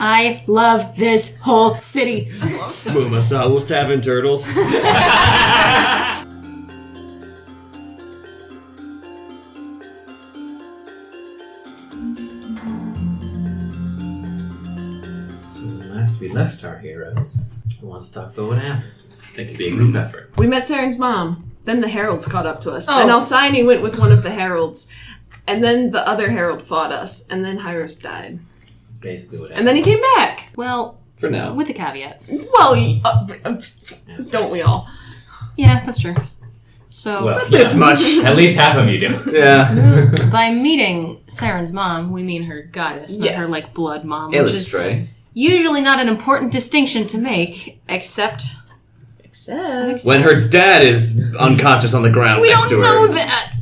I love this whole city. Mumasalu's Tavern Turtles. So when last we left our heroes, I want to talk about what happened. I think it'd be a group effort. We met Seren's mom. Then the heralds caught up to us. Oh. And Alcyone went with one of the heralds. And then the other herald fought us. And then Hyros died. That's basically what happened. And then he came back. Well, For now. with a caveat. Well, don't we all? Yeah, that's true. So, Well, This much. at least half of you do. Yeah. by meeting Seren's mom, we mean her goddess, not Yes. her, blood mom. Which Illustrate. is usually not an important distinction to make, except... When her dad is unconscious on the ground We next don't to her. know that!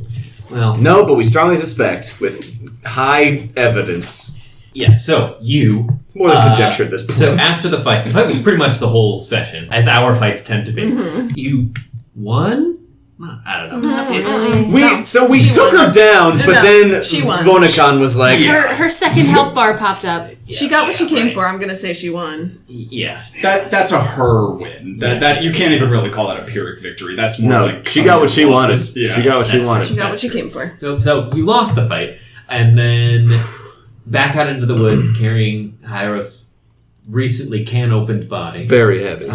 Well, No, but we strongly suspect, with high evidence. yeah, so you... It's more than conjecture at this point. So after the fight was pretty much the whole session, as our fights tend to be. You won? I don't know. We She took won. her down, but then she won. Vonacon was like, Her second health bar popped up. She got what she came right. for. I'm going to say she won. Yeah. That's a her win. That you can't even really call that a Pyrrhic victory. That's more no, like she got what she wanted. losses. Yeah. She got what she That's wanted. She got That's what she true. came for. So you lost the fight, and then back out into the woods carrying Hyros' recently can-opened body. Very heavy.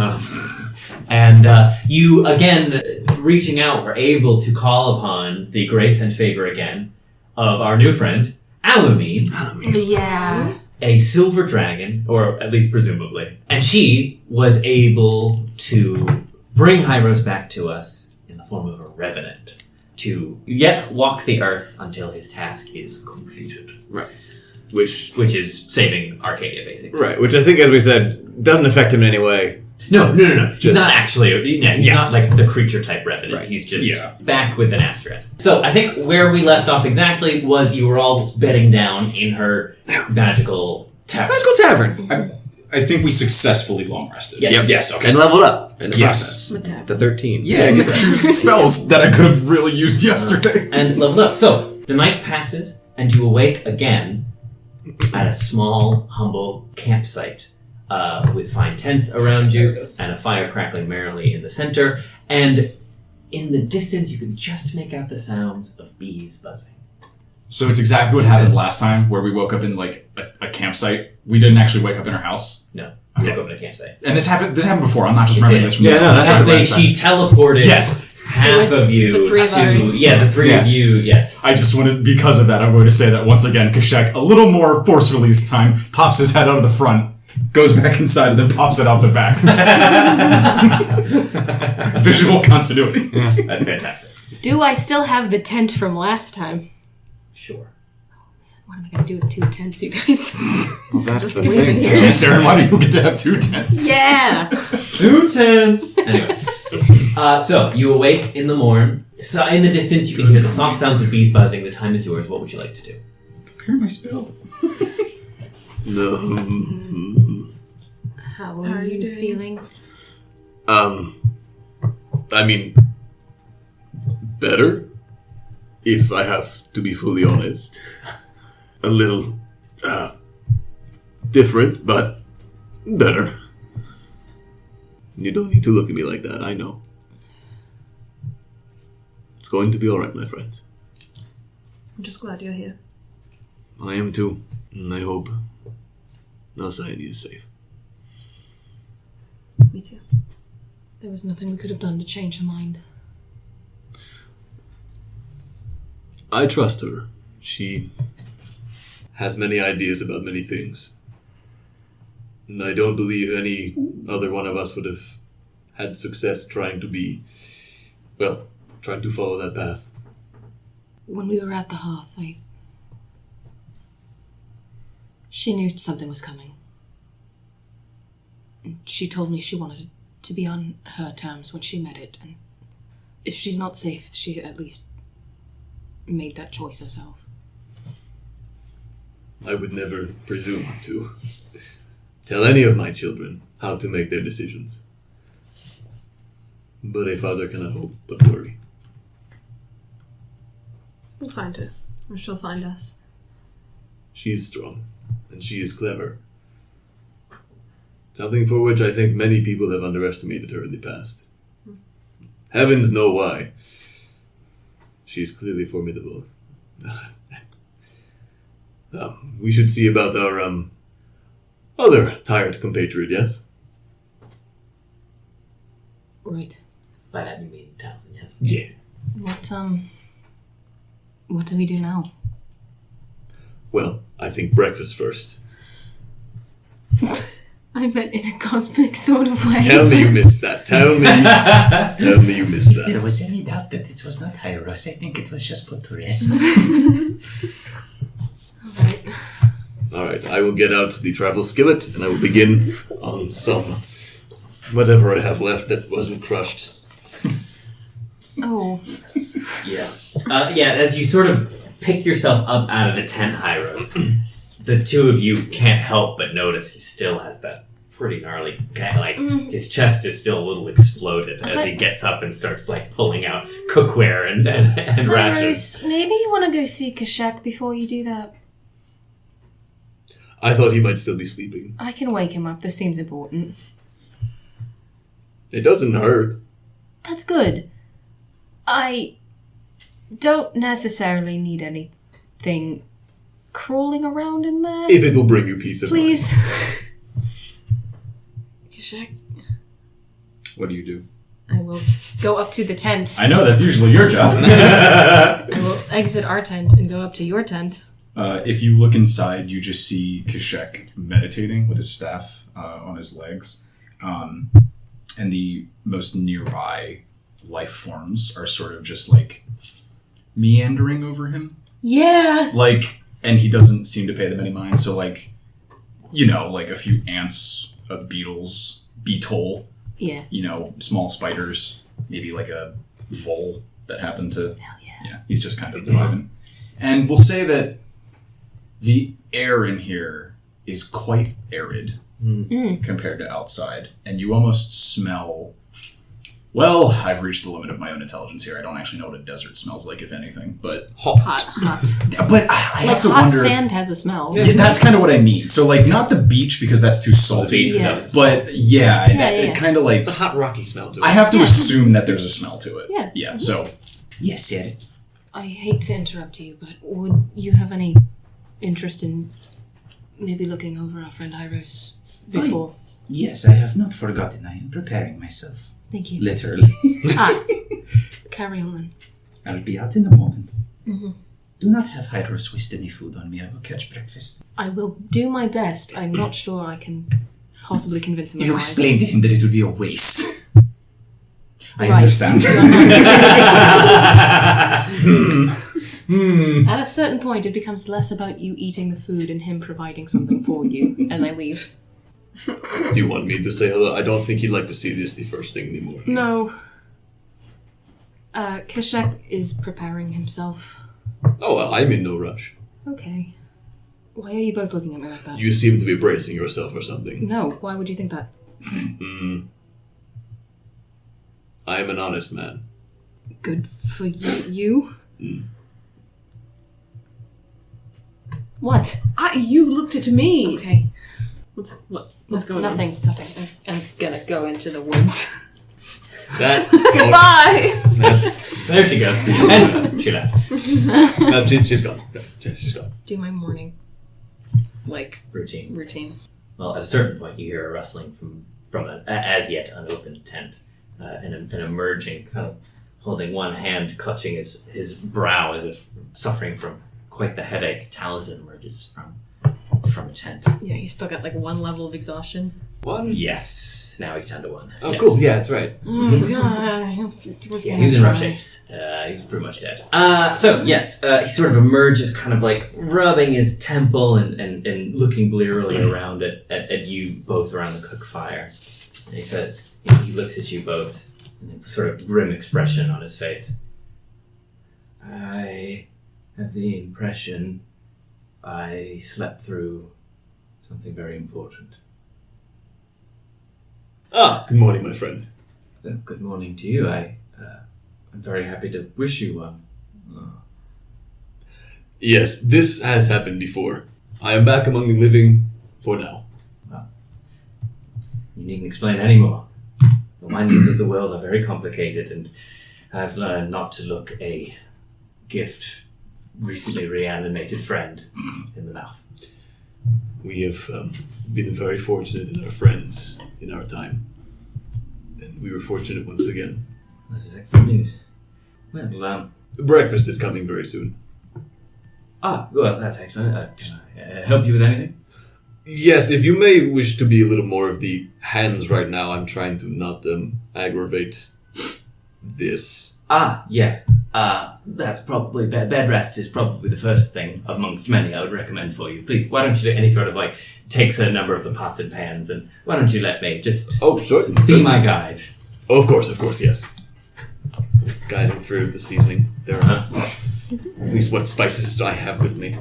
And you, again, reaching out, were able to call upon the grace and favor again of our new friend, Alcyone, Yeah. a silver dragon, or at least presumably. And she was able to bring Hyros back to us in the form of a revenant to yet walk the earth until his task is completed. Right. Which is saving Arcadia, basically. Right, which I think, as we said, doesn't affect him in any way. No. He's Just- not actually. Yeah, he's not like the creature type revenant. Right. He's just Yeah. back with an asterisk. So I think where we left off exactly was you were all bedding down in her magical tavern. Magical Tavern. I think we successfully long rested. Yes. Yes. Okay. And leveled up in the Yes. process. To 13. Yeah. I get to use spells that I could have really used yesterday. And leveled up. So the night passes, and you awake again at a small, humble campsite with fine tents around you and a fire crackling merrily in the center. And in the distance, you can just make out the sounds of bees buzzing. So it's exactly what happened last time, where we woke up in like a campsite. We didn't actually wake up in our house. No, you woke up in a campsite. And this happened before. I'm not just It remembering did. this from Yeah, no, that happened. She teleported Yes. half It was of you. the three of to- us. Yeah, the three of you, yes. I just wanted, because of that, I'm going to say that once again, Kashek, a little more forcefully this time, pops his head out of the front, goes back inside, and then pops it out the back. Visual continuity. That's fantastic. Do I still have the tent from last time? Sure. What am I going to do with 2 tents, you guys? Well, that's the leave it thing. here. Gee, Seren, why do you get to have 2 tents? Yeah! 2 tents! Anyway. So, you awake in the morn. So, in the distance, you can hear the soft sounds of bees buzzing. The time is yours. What would you like to do? Prepare my spell. How are you feeling? I mean, better, if I have to be fully honest. A little, different, but better. You don't need to look at me like that, I know. It's going to be alright, my friends. I'm just glad you're here. I am too, and I hope Alcyone is safe. Me too. There was nothing we could have done to change her mind. I trust her. She has many ideas about many things. And I don't believe any other one of us would have had success trying to follow that path. When we were at the hearth, she knew something was coming. She told me she wanted it to be on her terms when she met it, and if she's not safe, she at least made that choice herself. I would never presume to tell any of my children how to make their decisions. But a father cannot hope but worry. We'll find her. Or she'll find us. She is strong, and she is clever. Something for which I think many people have underestimated her in the past. Heavens know why. She's clearly formidable. We should see about our, other tired compatriot, yes? Right. By that you mean Townsend, yes? Yeah. What do we do now? Well, I think breakfast first. I meant in a cosmic sort of way. Tell me you missed that. Tell me you missed If there that. was any doubt that it was not Hyros, I think it was just put to rest. Alright, I will get out the travel skillet and I will begin on some whatever I have left that wasn't crushed. Oh. Yeah, as you sort of pick yourself up out of the tent, Hyros, the two of you can't help but notice he still has that pretty gnarly, his chest is still a little exploded as he gets up and starts, pulling out cookware and rations. Maybe you want to go see Kashak before you do that. I thought he might still be sleeping. I can wake him up. This seems important. It doesn't hurt. That's good. I don't necessarily need anything crawling around in there. If it will bring you peace of mind. Please. Kashak. What do you do? I will go up to the tent. I know, that's usually your job. I will exit our tent and go up to your tent. If you look inside, you just see Kashek meditating with his staff on his legs. And the most nearby life forms are sort of just meandering over him. Yeah. And he doesn't seem to pay them any mind. So a few ants, beetles, beetle. Yeah. Small spiders, maybe a vole that happened to... Hell yeah. Yeah, he's just kind of vibing. And we'll say that the air in here is quite arid compared to outside. And you almost smell... Well, I've reached the limit of my own intelligence here. I don't actually know what a desert smells like, if anything, but... Hot. But I have to hot wonder sand has a smell. Yeah, that's kind of what I mean. So, not the beach, because that's too salty. Yeah. But, it kind of It's a hot, rocky smell to it. I have to assume that there's a smell to it. Yeah. Yeah, so... Yes, sir. I hate to interrupt you, but would you have any interest in maybe looking over our friend Hyros before? Yes, I have not forgotten. I am preparing myself. Thank you. Literally. Carry on then. I'll be out in a moment. Mm-hmm. Do not have Hyros waste any food on me. I will catch breakfast. I will do my best. I'm not sure I can possibly convince him You otherwise. explain to him that it would be a waste. I Right. understand. At a certain point, it becomes less about you eating the food and him providing something for you as I leave. Do you want me to say hello? I don't think he'd like to see this the first thing in the morning. No. Kashak is preparing himself. Oh, well, I'm in no rush. Okay. Why are you both looking at me like that? You seem to be bracing yourself or something. No, why would you think that? I am an honest man. Good for you? What? You looked at me. Okay. What's going on? Nothing. I'm gonna go into the woods. Goodbye. There she goes. And she left. She's gone. She's gone. Do my morning, Routine. Well, at a certain point, you hear a rustling from an as yet unopened tent, and emerging, kind of holding one hand, clutching his brow as if suffering from quite the headache. Taliesin emerges from a tent. Yeah, he's still got one level of exhaustion. One? Yes, now he's down to one. Oh, Yes. cool. Yeah, that's right. Oh god, he was Yeah, he was in rough shape. He's pretty much dead. So yes, he sort of emerges, kind of rubbing his temple and looking blearily around at you both around the cook fire. And he says, he looks at you both, and a sort of grim expression on his face. I have the impression I slept through something very important. Ah, good morning, my friend. Good morning to you. I'm very happy to wish you one. Yes, this has happened before. I am back among the living for now. You needn't explain any more. The windings of the world are very complicated, and I've learned not to look a gift recently reanimated friend in the mouth. We have been very fortunate in our friends in our time. And we were fortunate once again. This is excellent news. Well, Breakfast is coming very soon. well, that's excellent. Can I help you with anything? Yes, if you may wish to be a little more of the hands right now, I'm trying to not aggravate this. Yes. That's probably, bed rest is probably the first thing amongst many I would recommend for you. Please, why don't you do any sort of takes a number of the pots and pans, and why don't you let me just be my guide? Oh, of course, yes. Guiding through the seasoning. There are at least what spices do I have with me.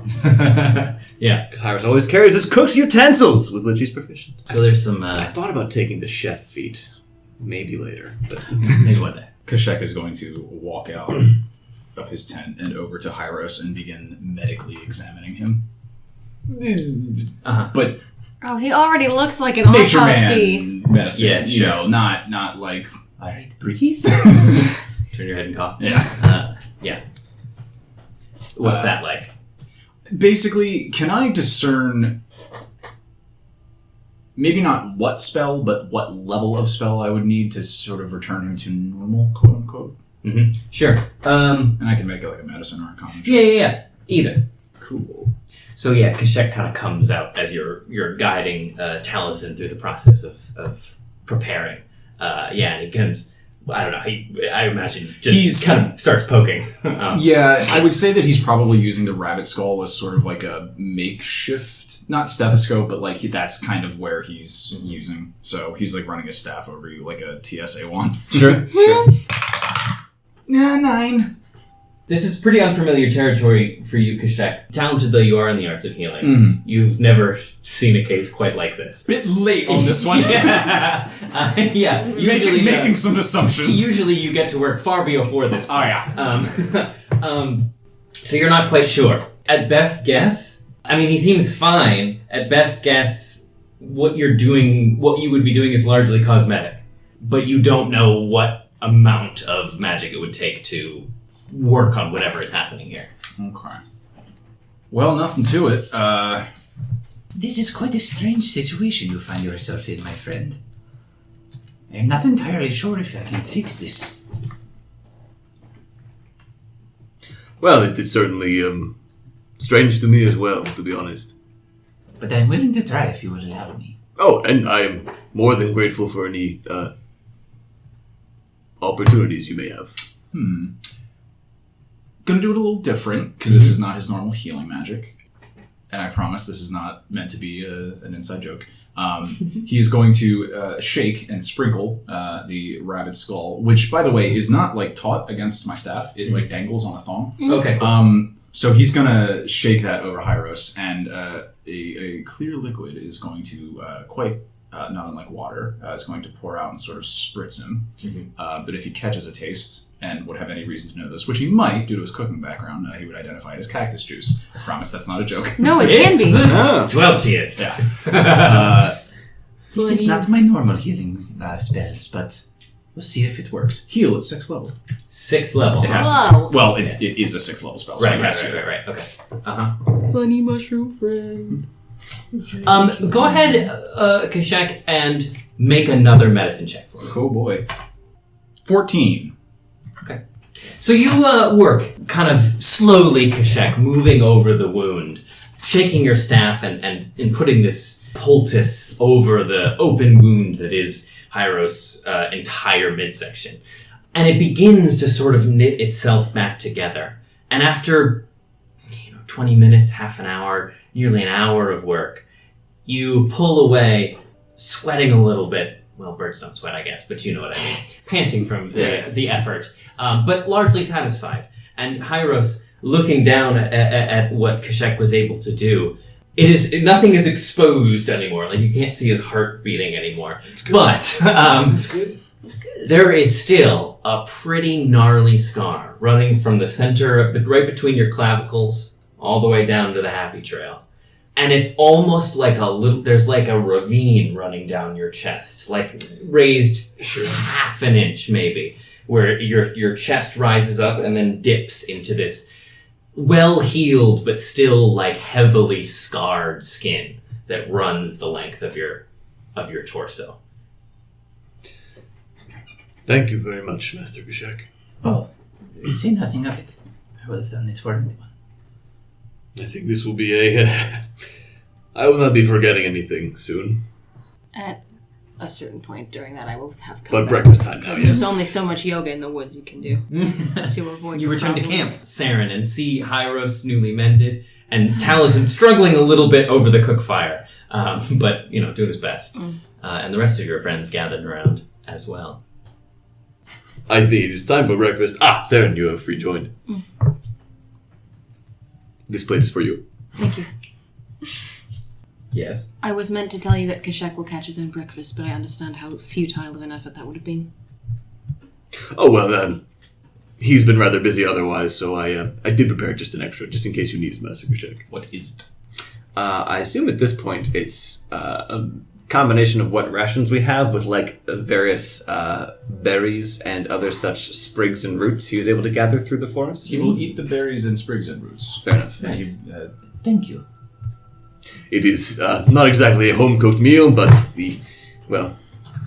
Yeah. Because Hyrus always carries his cook's utensils with which he's proficient. So there's some... I thought about taking the chef feat. Maybe later. But maybe one day. Kashek is going to walk out of his tent and over to Hyros and begin medically examining him. But Oh, he already looks like an nature autopsy. man medicine, Yeah, you know, not like, All right, breathe. Turn your head and cough. yeah. Yeah. What's that like? Basically, can I discern maybe not what spell, but what level of spell I would need to sort of return him to normal, quote unquote? Mm-hmm. Sure. And I can make it like a medicine or a common check. Yeah. Either. Cool. So yeah, Kashek kind of comes out as you're guiding Taliesin through the process of preparing. And he comes. I don't know. I imagine just kind of starts poking. Yeah, I would say that he's probably using the rabbit skull as sort of like a makeshift, not stethoscope, but like that's kind of where he's using. So he's like running his staff over you like a TSA wand. Sure. Yeah, 9. This is pretty unfamiliar territory for you, Kashek. Talented though you are in the arts of healing, you've never seen a case quite like this. Bit late on this one. Yeah. Usually making some assumptions. Usually you get to work far before this point. Oh yeah. So you're not quite sure. At best guess, I mean, he seems fine. At best guess, what you would be doing is largely cosmetic. But you don't know what amount of magic it would take to work on whatever is happening here. Okay. Well, nothing to it. This is quite a strange situation you find yourself in, my friend. I am not entirely sure if I can fix this. well, it's certainly strange to me as well, to be honest. But I'm willing to try if you will allow me. Oh, and I am more than grateful for any opportunities you may have. Gonna do it a little different, because this is not his normal healing magic. And I promise this is not meant to be an inside joke. He's going to shake and sprinkle the rabbit skull, which, by the way, is not like taut against my staff. It like dangles on a thong. Okay. So he's gonna shake that over Hyros, and a clear liquid is going to not unlike water, is going to pour out and sort of spritz him. But if he catches a taste and would have any reason to know this, which he might due to his cooking background, he would identify it as cactus juice. I promise that's not a joke. No, it can be. Dwelchiest. Yeah. This is not my normal healing spells, but we'll see if it works. Heal at 6th level. 6th level. It has Whoa. to be. Well, it is a 6th level spell. So Right. Okay. Funny mushroom friend. Go ahead, Kashek, and make another medicine check for me. Oh boy. 14. So you work kind of slowly, Kashek, moving over the wound, shaking your staff and putting this poultice over the open wound that is Hyros' entire midsection. And it begins to sort of knit itself back together. And after 20 minutes, half an hour, nearly an hour of work, you pull away, sweating a little bit. Well, birds don't sweat, I guess, but you know what I mean. Panting from the effort, but largely satisfied. And Hyros, looking down at what Kashek was able to do, nothing is exposed anymore. Like, you can't see his heart beating anymore. But there is still a pretty gnarly scar running from the center, right between your clavicles, all the way down to the happy trail. and it's almost like there's like a ravine running down your chest, like raised half an inch maybe, where your chest rises up and then dips into this well-healed but still like heavily scarred skin that runs the length of your torso. Thank you very much, Master Kashak. Oh, say nothing of it. I would have done it for anyone. I think this will be I will not be forgetting anything soon. At a certain point during that, I will have come But back, breakfast time now, because yeah. there's only so much yoga in the woods you can do to avoid You return to camp, problems. Seren, and see Hyros newly mended, and Taliesin struggling a little bit over the cook fire, but doing his best. And the rest of your friends gathered around as well. I think it is time for breakfast. Ah, Seren, you have rejoined. This plate is for you. Thank you. Yes. I was meant to tell you that Kashak will catch his own breakfast, but I understand how futile of an effort that would have been. Oh, well, he's been rather busy otherwise, so I did prepare just an extra, just in case you needed, Master Kashak. What is it? I assume at this point it's a combination of what rations we have with, like, various berries and other such sprigs and roots he was able to gather through the forest. He will eat the berries and sprigs and roots. Fair enough. Nice. Thank you. It is not exactly a home-cooked meal, but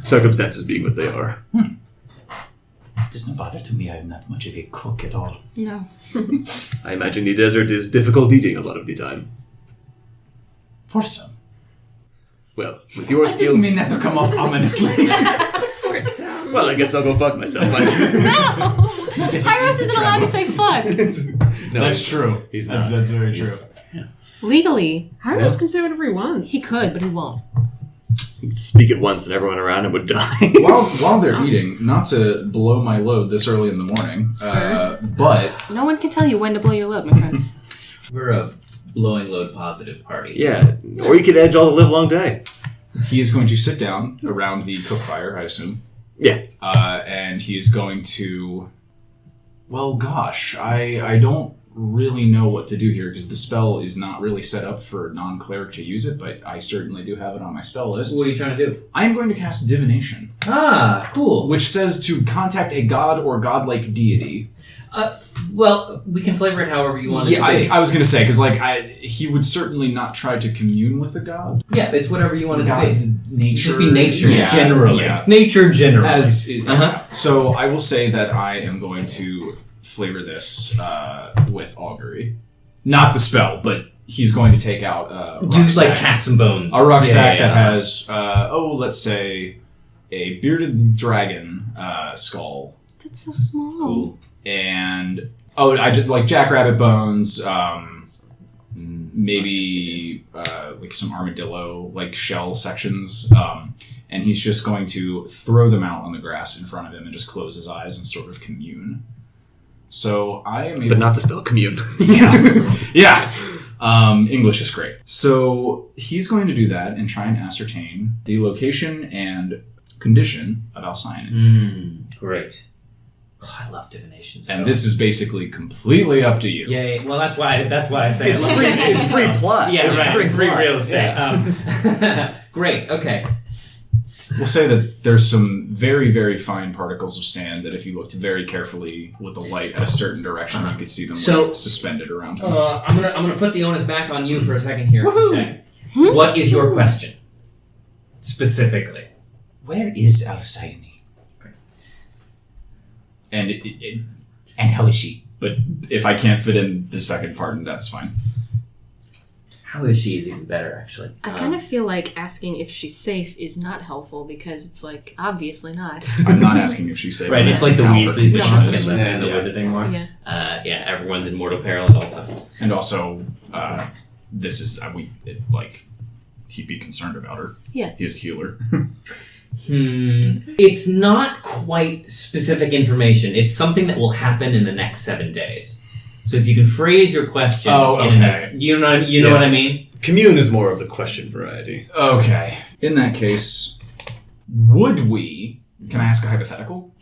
circumstances being what they are. It does not bother to me. I am not much of a cook at all. No. I imagine the desert is difficult eating a lot of the time. For some. Well, with your I didn't skills... mean that to come off ominously. For some. Well, I guess I'll go fuck myself. No! Hyros isn't allowed to say fuck. No, That's true. He's That's not. very true. Legally, Hyros can say whatever he wants. he could, but he won't. He'd speak it once and everyone around him would die. While they're eating, not to blow my load this early in the morning, but No one can tell you when to blow your load, my friend. We're a blowing load positive party. Yeah, or you could edge all the live long day. he is going to sit down around the cook fire, I assume. Yeah. And he is going to... Well, gosh, I don't really know what to do here because the spell is not really set up for a non-cleric to use it, but I certainly do have it on my spell list. What are you trying to do? I am going to cast Divination, Ah, cool. which says to contact a god or godlike deity. Well, we can flavor it however you want it Yeah, to be. I was going to say, because he would certainly not try to commune with a god. Yeah, it's whatever you want it to God, be. nature. Just be nature, Yeah, generally. yeah. Nature, generally. So I will say that I am going to flavor this with augury. Not the spell, but he's going to take out a rucksack. Like cast some bones. A rucksack Yeah. that has, let's say, a bearded dragon skull. That's so small. Cool. And, I just, like, jackrabbit bones, maybe, like, some armadillo, like, shell sections, and he's just going to throw them out on the grass in front of him and just close his eyes and sort of commune. So I am able... But not the spell commune. Yeah. English is great. So he's going to do that and try and ascertain the location and condition of Alcyone. Great. Oh, I love divination. And this is basically completely up to you. Yeah, well, that's why I say It's I love free. divination. It's free plot. Yeah, It's right. It's free plot. real estate. Yeah. Great. Okay. We'll say that there's some very, very fine particles of sand that if you looked very carefully with the light at a certain direction, you could see them So- suspended around him. I'm gonna put the onus back on you for a second here, Kashak. What is your question specifically? Where is Alcyone? And And how is she? but if I can't fit in the second part, that's fine. How is she is even better, actually. I kind of feel like asking if she's safe is not helpful because it's like, obviously not. I'm not asking if she's safe. Right, it's like the How her Weasleys, but condition not is. in the wizard anymore. Yeah. Yeah, everyone's in mortal peril at all times. And also, this is he'd be concerned about her. Yeah. He's a healer. It's not quite specific information. It's something that will happen in the next 7 days. So if you can phrase your question, you know what I mean? Commune is more of the question variety. Okay. In that case, would we? Can I ask a hypothetical?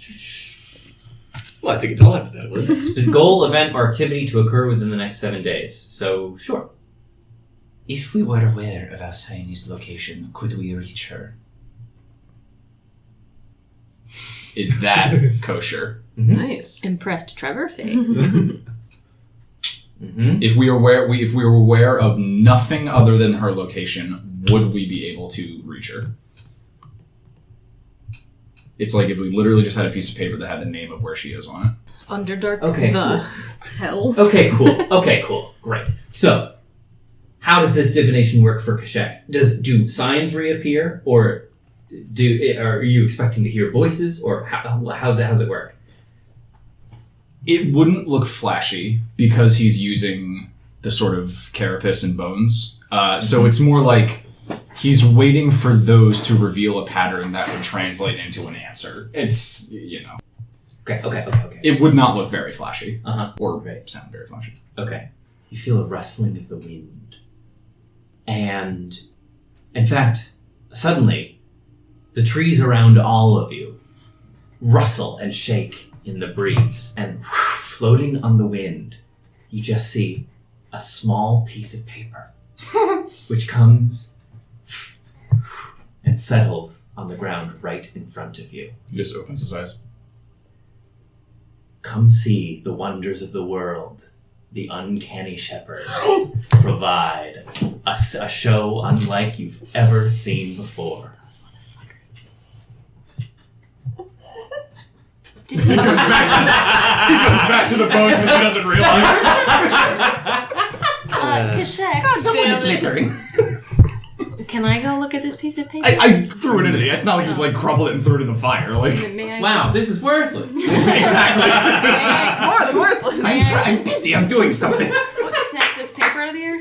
Well, I think it's all hypothetical, isn't it? Goal, event, or activity to occur within the next 7 days. So sure. If we were aware of Alcyone's location, could we reach her? Is that kosher? Nice. Impressed Trevor face. If we were aware of nothing other than her location, would we be able to reach her? It's like if we literally just had a piece of paper that had the name of where she is on it. Underdark. Okay, Hell. Okay, cool. Great. So, how does this divination work for Kashek? Do signs reappear, or are you expecting to hear voices, or how's it work? It wouldn't look flashy because he's using the sort of carapace and bones. So it's more like he's waiting for those to reveal a pattern that would translate into an answer. It's, Okay. It would not look very flashy. Or Right. sound very flashy. Okay. You feel a rustling of the wind. And, in fact, suddenly, the trees around all of you rustle and shake in the breeze. And floating on the wind, you just see a small piece of paper, which comes and settles on the ground right in front of you. He just opens his eyes. Come see the wonders of the world. The uncanny shepherds provide a show unlike you've ever seen before. He goes back to the bones that she doesn't realize. Kashek, Someone is littering. can I go look at this piece of paper? I threw it into the. It's not like he crumbled it and threw it in the fire. May I? Wow, this is worthless. Exactly. It's more than worthless. I'm busy. I'm doing something. Snatch this paper out of the air?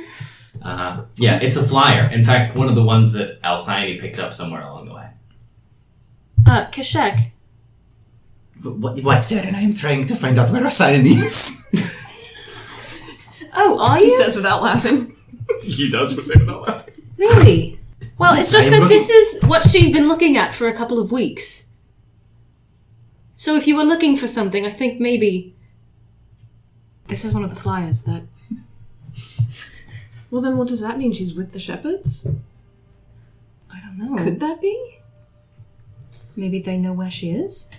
Yeah, it's a flyer. In fact, one of the ones that Alcyone picked up somewhere along the way. Kashek. What, Seren? I am trying to find out where Alcyone is. Oh, are He you? says without laughing. He does for saying that loud. Really? Well, it's just I am that looking- this is what she's been looking at for a couple of weeks. So if you were looking for something, I think maybe this is one of the flyers that... Well, then what does that mean? She's with the shepherds? I don't know. Could that be? Maybe they know where she is?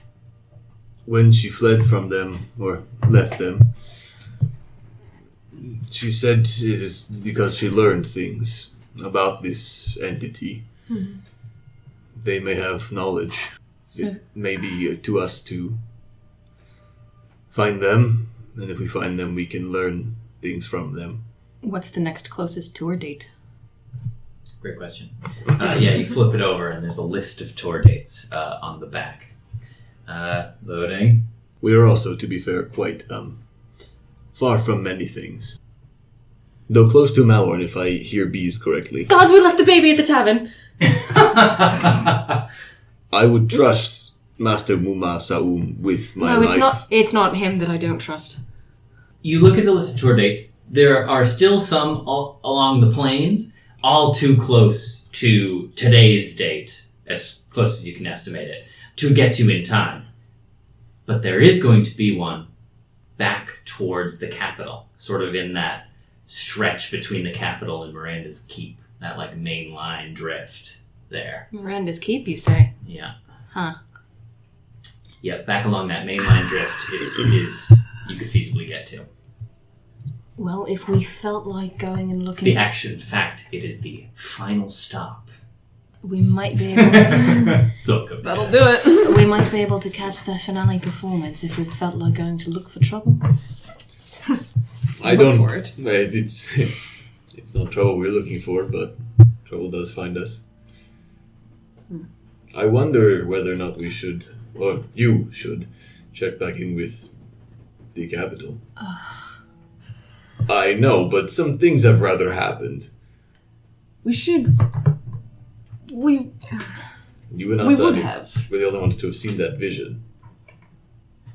When she fled from them, or left them, she said it is because she learned things about this entity. They may have knowledge. So- It may be to us to find them, and if we find them, we can learn things from them. What's the next closest tour date? Great question. Yeah, you flip it over and there's a list of tour dates on the back. Loading. We are also, to be fair, quite far from many things. Though close to Malorne, if I hear bees correctly. Gods, we left the baby at the tavern! I would trust Master Muma Saum with my No, life. it's not him that I don't trust. You look at the list of tour dates. There are still some along the plains, all too close to today's date, as close as you can estimate it, to get to in time. But there is going to be one back towards the capital, sort of in that stretch between the capital and Miranda's Keep, that like main line drift there. Miranda's Keep, you say? Yeah. Huh. Yeah, back along that main line drift is you could feasibly get to. Well, if we felt like going and It's looking... the action fact. It is the final stop. We might be able to... Look, That'll do it. we might be able to catch their finale performance if we felt like going to look for trouble. I Look don't. for it. It's not trouble we're looking for, but trouble does find us. I wonder whether or not we should, or you should, check back in with the capital. I know, but some things have rather happened. We should... We You and would Asadi have. were the only ones to have seen that vision.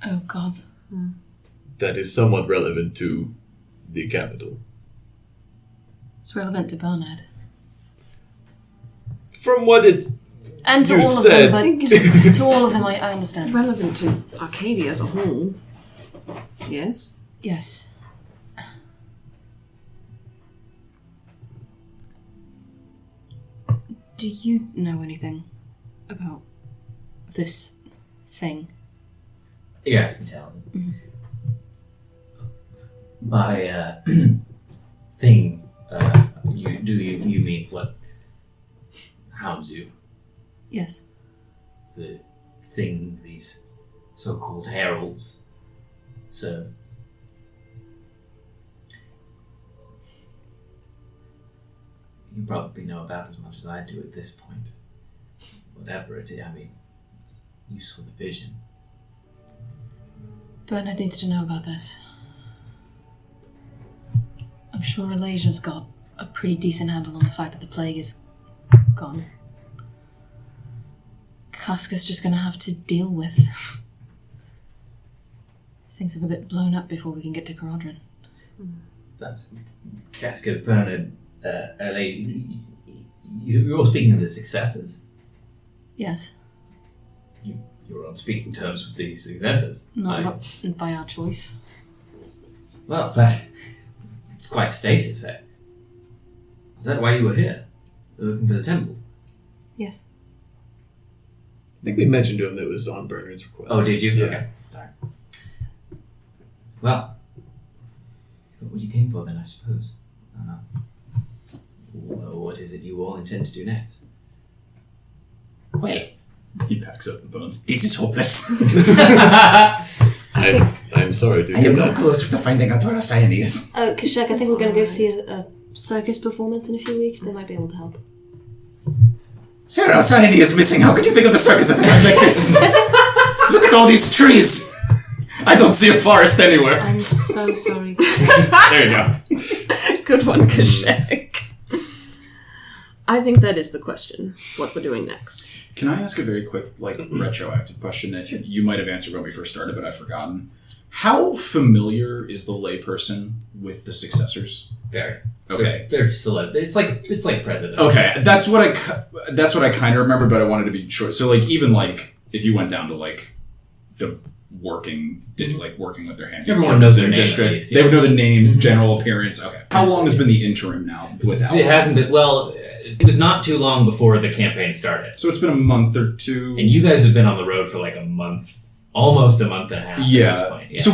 Oh, God. That is somewhat relevant to the capital. It's relevant to Barnard. From what it... And to You all said- of them, but to all of them I understand. Relevant to Arcadia as a whole. Yes? Yes. Do you know anything about this thing? You're asking Talon. Mm-hmm. By thing, you mean what hounds you? Yes. The thing these so-called heralds serve. You probably know about as much as I do at this point. Whatever it is, I mean, you saw the vision. Bernard needs to know about this. I'm sure Elasia's got a pretty decent handle on the fact that the plague is gone. Casca's just gonna have to deal with things have a bit blown up before we can get to Caradron. That's Casca, Bernard, you're all speaking of the successes. Yes. You're on speaking terms with the successes. Not by our choice. Well, it's quite a status. Is that why you were here? Looking for the temple? Yes. I think we mentioned to him that it was on Bernard's request. Oh, did you? Yeah. Okay. Sorry. Well, what you came for then, I suppose. Well, what is it you all intend to do next? Well, He packs up the bones. this is hopeless. I'm sorry to I hear am no that. closer to finding out where Alcyone is. Oh, Kashek, I think we're going to go see a circus performance in a few weeks. They might be able to help. Sir, Alcyone is missing. How could you think of the circus at a time like this? Look at all these trees. I don't see a forest anywhere. I'm so sorry. There you go. Good one, Kashek. I think that is the question. What we're doing next. Can I ask a very quick, retroactive question that you might have answered when we first started, but I've forgotten? How familiar is the layperson with the successors? Very. Okay. They're celeb. It's like president. Okay, that's what I kind of remember, but I wanted to be sure. So, even if you went down to the working with their hands, Everyone knows their name at least, yeah. They would know the names, general appearance. Okay. How long has been the interim now without? It hasn't been. Well, it was not too long before the campaign started, So it's been a month or two. and you guys have been on the road for like a month, almost a month and a half. At this point. Yeah. So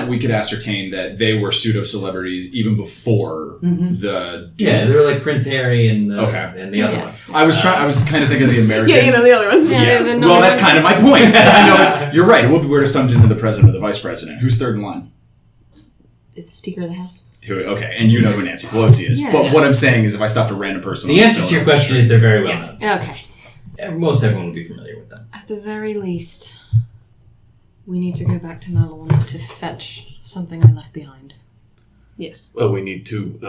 we could ascertain that they were pseudo celebrities even before the. Yeah, they were like Prince Harry and the other Yeah. one. I was kind of thinking of the American. Yeah, the other one. Yeah, the Well, that's kind of my point. I know you're right. It would be weird if someone did to the president or the vice president. Who's third in line? It's the Speaker of the House. Okay, and you know who Nancy Pelosi is. Yeah. But what I'm saying is, if I stopped a random person, The answer to your question is they're very well known. Okay. Most everyone would be familiar with them. At the very least, we need to go back to Malorne to fetch something I left behind. Yes. Well, we need to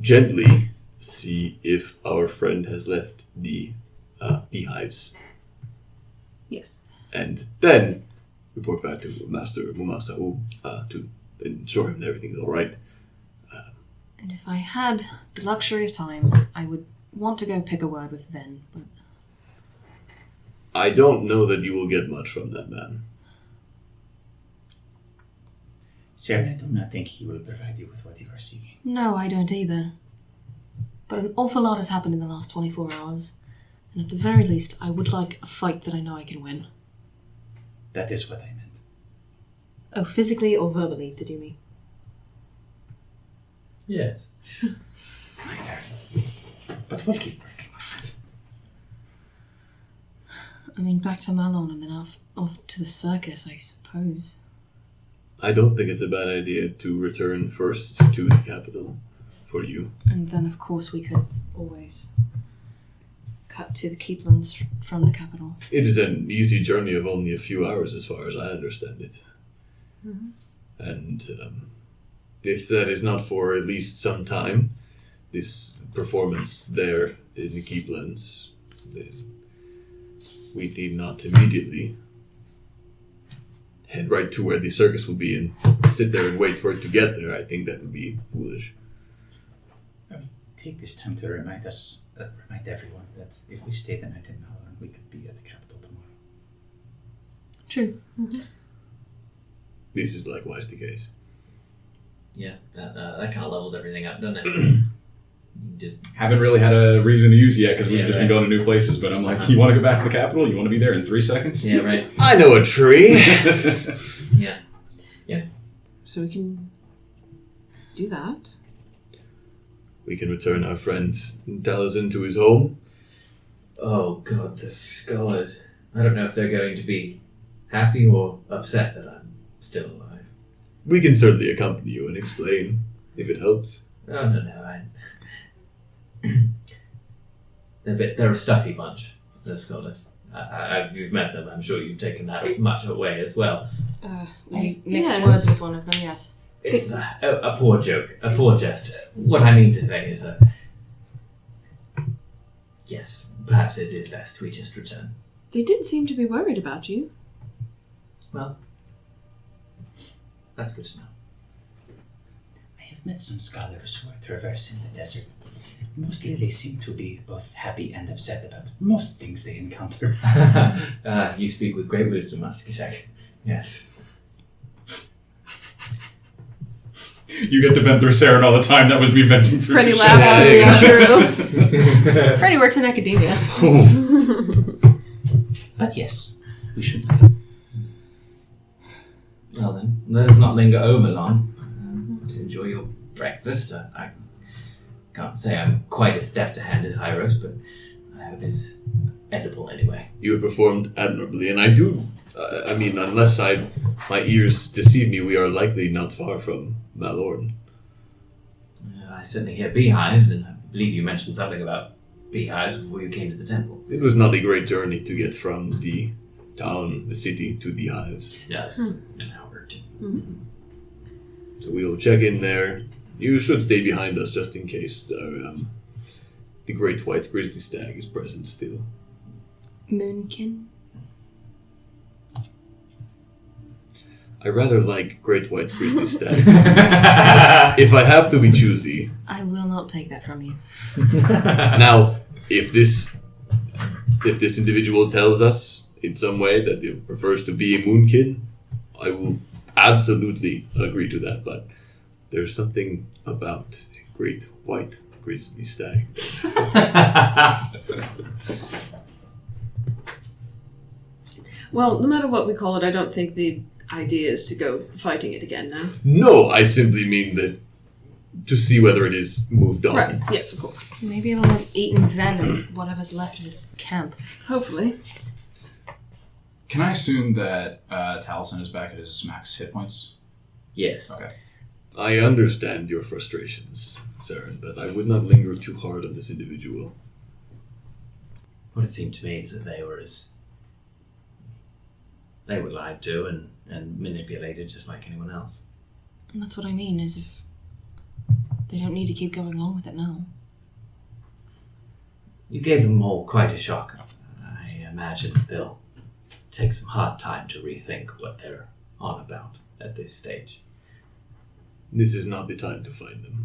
gently see if our friend has left the beehives. Yes. And then report back to Master Mumasa'u to ensure him that everything's alright. And if I had the luxury of time, I would want to go pick a word with Ven, but I don't know that you will get much from that man. Sir, I do not think he will provide you with what you are seeking. no, I don't either. But an awful lot has happened in the last 24 hours, and at the very least, I would like a fight that I know I can win. That is what I meant. Oh, physically or verbally, did you mean? Yes. Neither. But we'll keep working on it. I mean, back to Malorne and then off to the circus, I suppose. I don't think it's a bad idea to return first to the capital for you. And then, of course, we could always cut to the Keeplands from the capital. It is an easy journey of only a few hours as far as I understand it. Mm-hmm. And if that is not for at least some time, this performance there in the Keeplands, we need not immediately head right to where the circus will be and sit there and wait for it to get there. I think that would be foolish. Take this time to remind everyone that if we stay the night in Malorne, we could be at the capital tomorrow. True. This is likewise the case. Yeah, that kind of levels everything up, doesn't it? Haven't really had a reason to use it yet because we've Yeah, just right. been going to new places. But I'm like, you want to go back to the capital? You want to be there in 3 seconds? Yeah, right. I know a tree. Yeah. So we can do that. We can return our friend Taliesin to his home. Oh god, the scholars. I don't know if they're going to be happy or upset that I'm still alive. We can certainly accompany you and explain, if it helps. Oh, no. They're a stuffy bunch, the scholars. You've met them. I'm sure you've taken that much away as well. We mixed Yes. words with one of them, yes. It's a poor joke, a poor jest. What I mean to say is yes, perhaps it is best we just return. They did seem to be worried about you. Well, that's good to know. I have met some scholars who are traversing the desert. Mostly they seem to be both happy and upset about most things they encounter. You speak with great wisdom, Master Kishak. Yes. You get to vent through Seren all the time. That was me venting through Freddy the laughs. shit. It's true. Freddy works in academia. But yes, we should. Well then, let us not linger over long. Enjoy your breakfast. I can't say I'm quite as deft a hand as Hyros, but I hope it's edible anyway. You have performed admirably, and I do. Unless my ears deceive me, we are likely not far from Malorne. I certainly hear beehives, and I believe you mentioned something about beehives before you came to the temple. It was not a great journey to get from the town, the city, to the hives. No, it's an hour or two. So we'll check in there. You should stay behind us just in case the great white grizzly stag is present still. Moonkin? I rather like great white grizzly stag. If I have to be choosy. I will not take that from you. Now, if this individual tells us in some way that it prefers to be a moonkin, I will absolutely agree to that, but there's something about a great white grizzly stag. Well, no matter what we call it, I don't think the idea is to go fighting it again now. No, I simply mean that to see whether it is moved on. Right, yes, of course. Maybe it'll have eaten venom, whatever's left of his camp. Hopefully. Can I assume that Taliesin is back at his max hit points? Yes. Okay. I understand your frustrations, Seren, but I would not linger too hard on this individual. What it seemed to me is that they were lied to and manipulated just like anyone else. And that's what I mean, is if they don't need to keep going along with it now. You gave them all quite a shock. I imagine they'll take some hard time to rethink what they're on about at this stage. This is not the time to find them.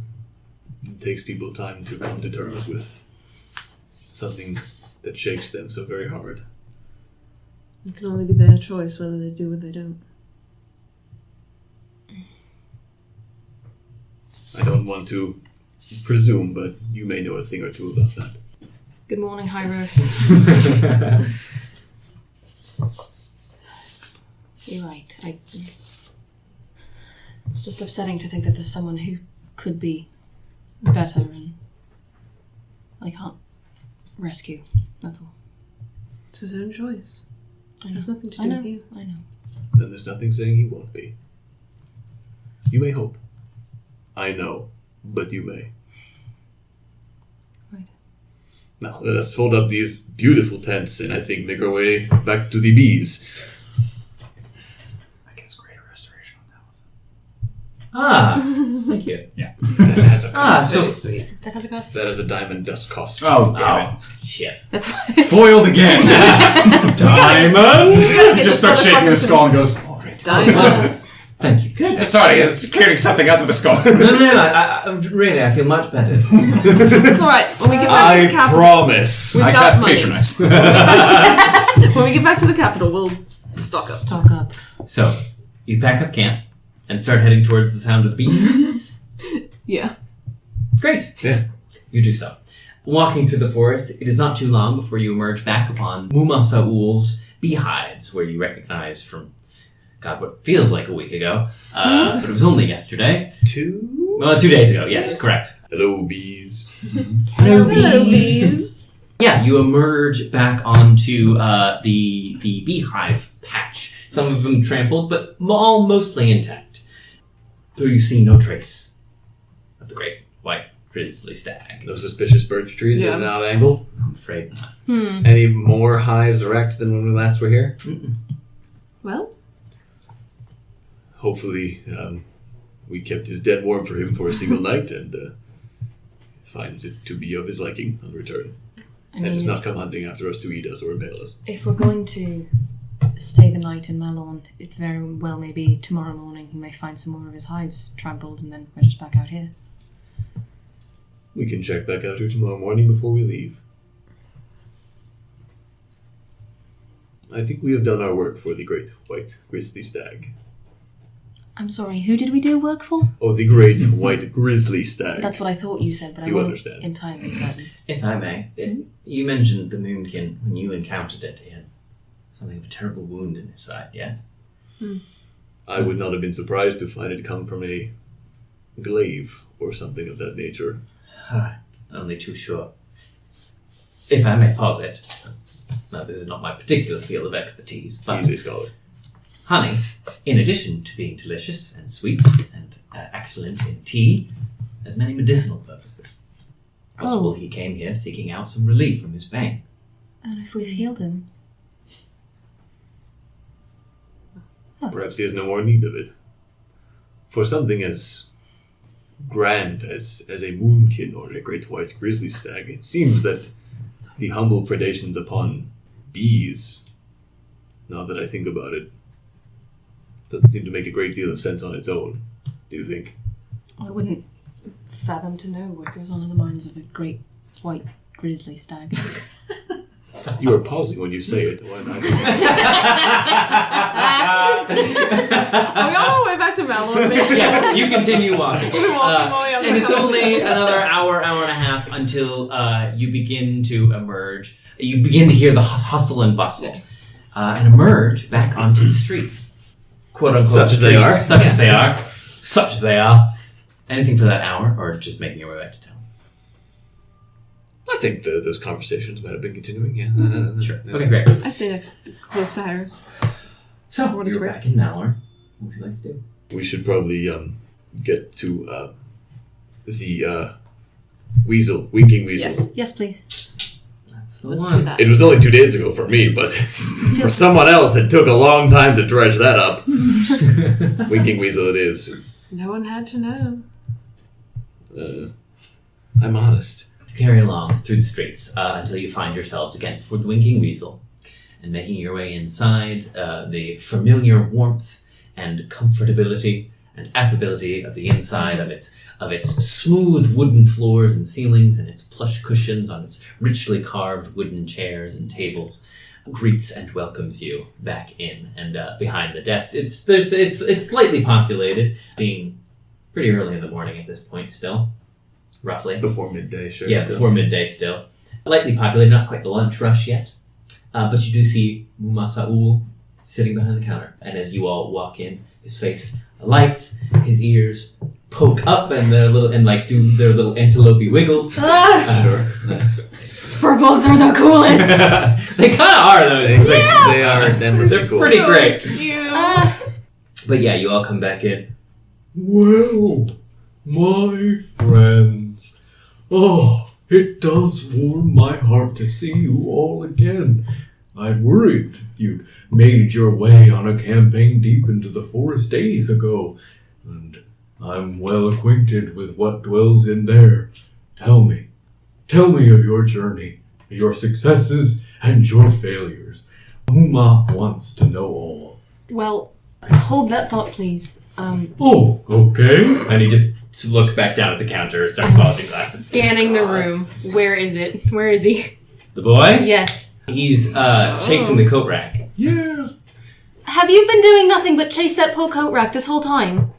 It takes people time to come to terms with something that shakes them so very hard. It can only be their choice whether they do or they don't. I don't want to presume, but you may know a thing or two about that. Good morning, Hyros. You're right. It's just upsetting to think that there's someone who could be better and I can't rescue. That's all. It's his own choice. I know. It has nothing to do with you. I know. Then there's nothing saying he won't be. You may hope. I know, but you may. Right. Now, let us fold up these beautiful tents and I think make our way back to the bees. I guess greater restoration on Taliesin. Thank you. Yeah. That has a cost. So sweet. That has a cost. That is a diamond dust cost. Oh, damn shit. That's why. it. Foiled again. Diamond! He just starts shaking his skull and goes, all right. Diamonds. Thank you. Good. Sorry, it's clearing something out with the skull. I feel much better. It's alright. When we get back to the capital. promise. We've I got cast money. Patronize. When we get back to the capital, we'll stock up. Stock up. So, you pack up camp and start heading towards the sound of bees. Yeah. Great. Yeah. You do so. Walking through the forest, it is not too long before you emerge back upon Mumasaul's beehives, where you recognize from, God, what feels like a week ago, but it was only yesterday. 2? 2 days ago, yes, correct. Hello, bees. Hello, bees. Yeah, you emerge back onto the beehive patch. Some of them trampled, but all mostly intact. Though you see no trace of the great white grizzly stag. No suspicious birch trees at an odd angle? I'm afraid not. Any more hives erect than when we last were here? Mm-mm. Well, hopefully we kept his den warm for him for a single night and finds it to be of his liking on return. And does not come hunting after us to eat us or impale us. If we're going to stay the night in Malorne, it very well may be tomorrow morning he may find some more of his hives trampled and then we're just back out here. We can check back out here tomorrow morning before we leave. I think we have done our work for the great white grizzly stag. I'm sorry, who did we do work for? Oh, the great white grizzly stag. That's what I thought you said, but You I wasn't understand. entirely certain. If I may, you mentioned the moonkin when you encountered it. He had something of a terrible wound in his side, yes? I would not have been surprised to find it come from a glaive or something of that nature. Only too sure. If I may posit, now this is not my particular field of expertise, but He's a scholar. honey, in addition to being delicious and sweet and excellent in tea, has many medicinal purposes. Possible he came here seeking out some relief from his pain. And if we've healed him? Perhaps he has no more need of it. For something as grand as a moonkin or a great white grizzly stag, it seems that the humble predations upon bees, now that I think about it, doesn't seem to make a great deal of sense on its own. Do you think? I wouldn't fathom to know what goes on in the minds of a great white grizzly stag. You are pausing when you say it. Why not? are we on our way back to Malorne? Yes, you continue walking. We're walking away on and this it's only another hour and a half until you begin to emerge. You begin to hear the hustle and bustle and emerge back onto the streets. Quote unquote. Such as they are. Such as they are. Such as they are. Anything for that hour, or just making your way back to town? I think those conversations might have been continuing, yeah. Sure. Okay, great. I stay close to Iris. So, What is you're great? back in Malorne. What would you like to do? We should probably get to the winking weasel. Yes, please. That's the Let's one. do that. It was only 2 days ago for me, but for someone else it took a long time to dredge that up. Winking weasel it is. No one had to know. I'm honest. Carry along through the streets until you find yourselves again before the Winking Weasel, and making your way inside the familiar warmth and comfortability and affability of the inside of its smooth wooden floors and ceilings and its plush cushions on its richly carved wooden chairs and tables greets and welcomes you back in. And behind the desk, it's slightly populated, being pretty early in the morning at this point still. Roughly. Before midday, sure. Yeah, still. before midday still. Lightly populated, not quite the lunch rush yet. But you do see Mumasaul sitting behind the counter. And as you all walk in, his face lights, his ears poke up and do their little antelope wiggles. Sure. Nice. Furbolgs are the coolest! They kind of are, though. They are endlessly They're cool. pretty great. Cute. But yeah, you all come back in. Well, my friends. Oh, it does warm my heart to see you all again. I'd worried you'd made your way on a campaign deep into the forest days ago, and I'm well acquainted with what dwells in there. Tell me of your journey, your successes and your failures. Uma wants to know all. Well, hold that thought, please. Oh, okay. And he just looks back down at the counter, starts polishing glasses. Scanning the room. Where is it? Where is he? The boy? Yes. He's chasing the coat rack. Yeah. Have you been doing nothing but chase that poor coat rack this whole time?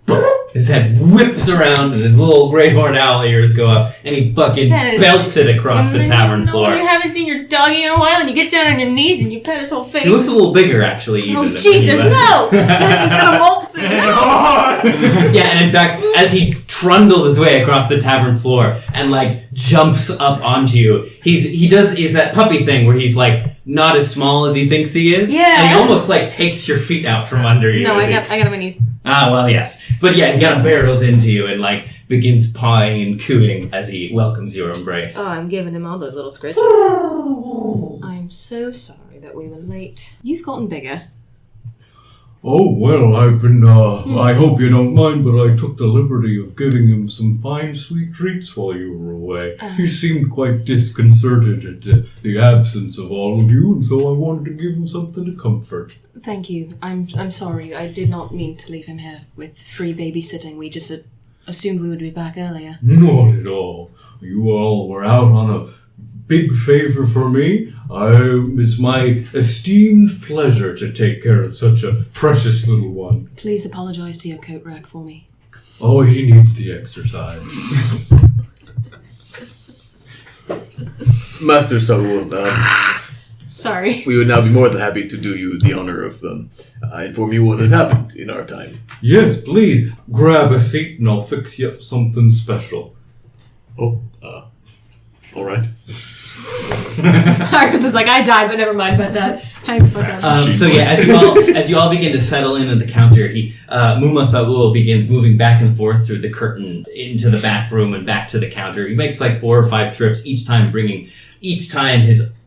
his head whips around and his little great horned owl ears go up, and he fucking belts it across the tavern floor. When you haven't seen your doggy in a while, and you get down on your knees and you pet his whole face. He looks a little bigger, actually. Even Oh, than Jesus, when he no! Yes, he's gonna molt soon. Yeah, and in fact, as he trundles his way across the tavern floor and like jumps up onto you, he does that puppy thing where he's like not as small as he thinks he is. Yeah. And he almost like takes your feet out from under you. No, I got on my knees. Ah, well, yes. But yeah, he kind of barrels into you and like begins pawing and cooing as he welcomes your embrace. Oh, I'm giving him all those little scritches. I'm so sorry that we were late. You've gotten bigger. Oh, well, I've been, I hope you don't mind, but I took the liberty of giving him some fine sweet treats while you were away. He seemed quite disconcerted at the absence of all of you, and so I wanted to give him something to comfort. Thank you. I'm sorry. I did not mean to leave him here with free babysitting. We just assumed we would be back earlier. Not at all. You all were out on a big favor for me. It's my esteemed pleasure to take care of such a precious little one. Please apologize to your coat rack for me. Oh, he needs the exercise. Master Saul, Sorry. we would now be more than happy to do you the honor of inform you what has happened in our time. Yes, please, grab a seat and I'll fix you up something special. Oh, all right. Iris is like, I died, but never mind about that. I forgot. So yeah, as you all begin to settle in at the counter, Muma Saul begins moving back and forth through the curtain into the back room and back to the counter. He makes like 4 or 5 trips, each time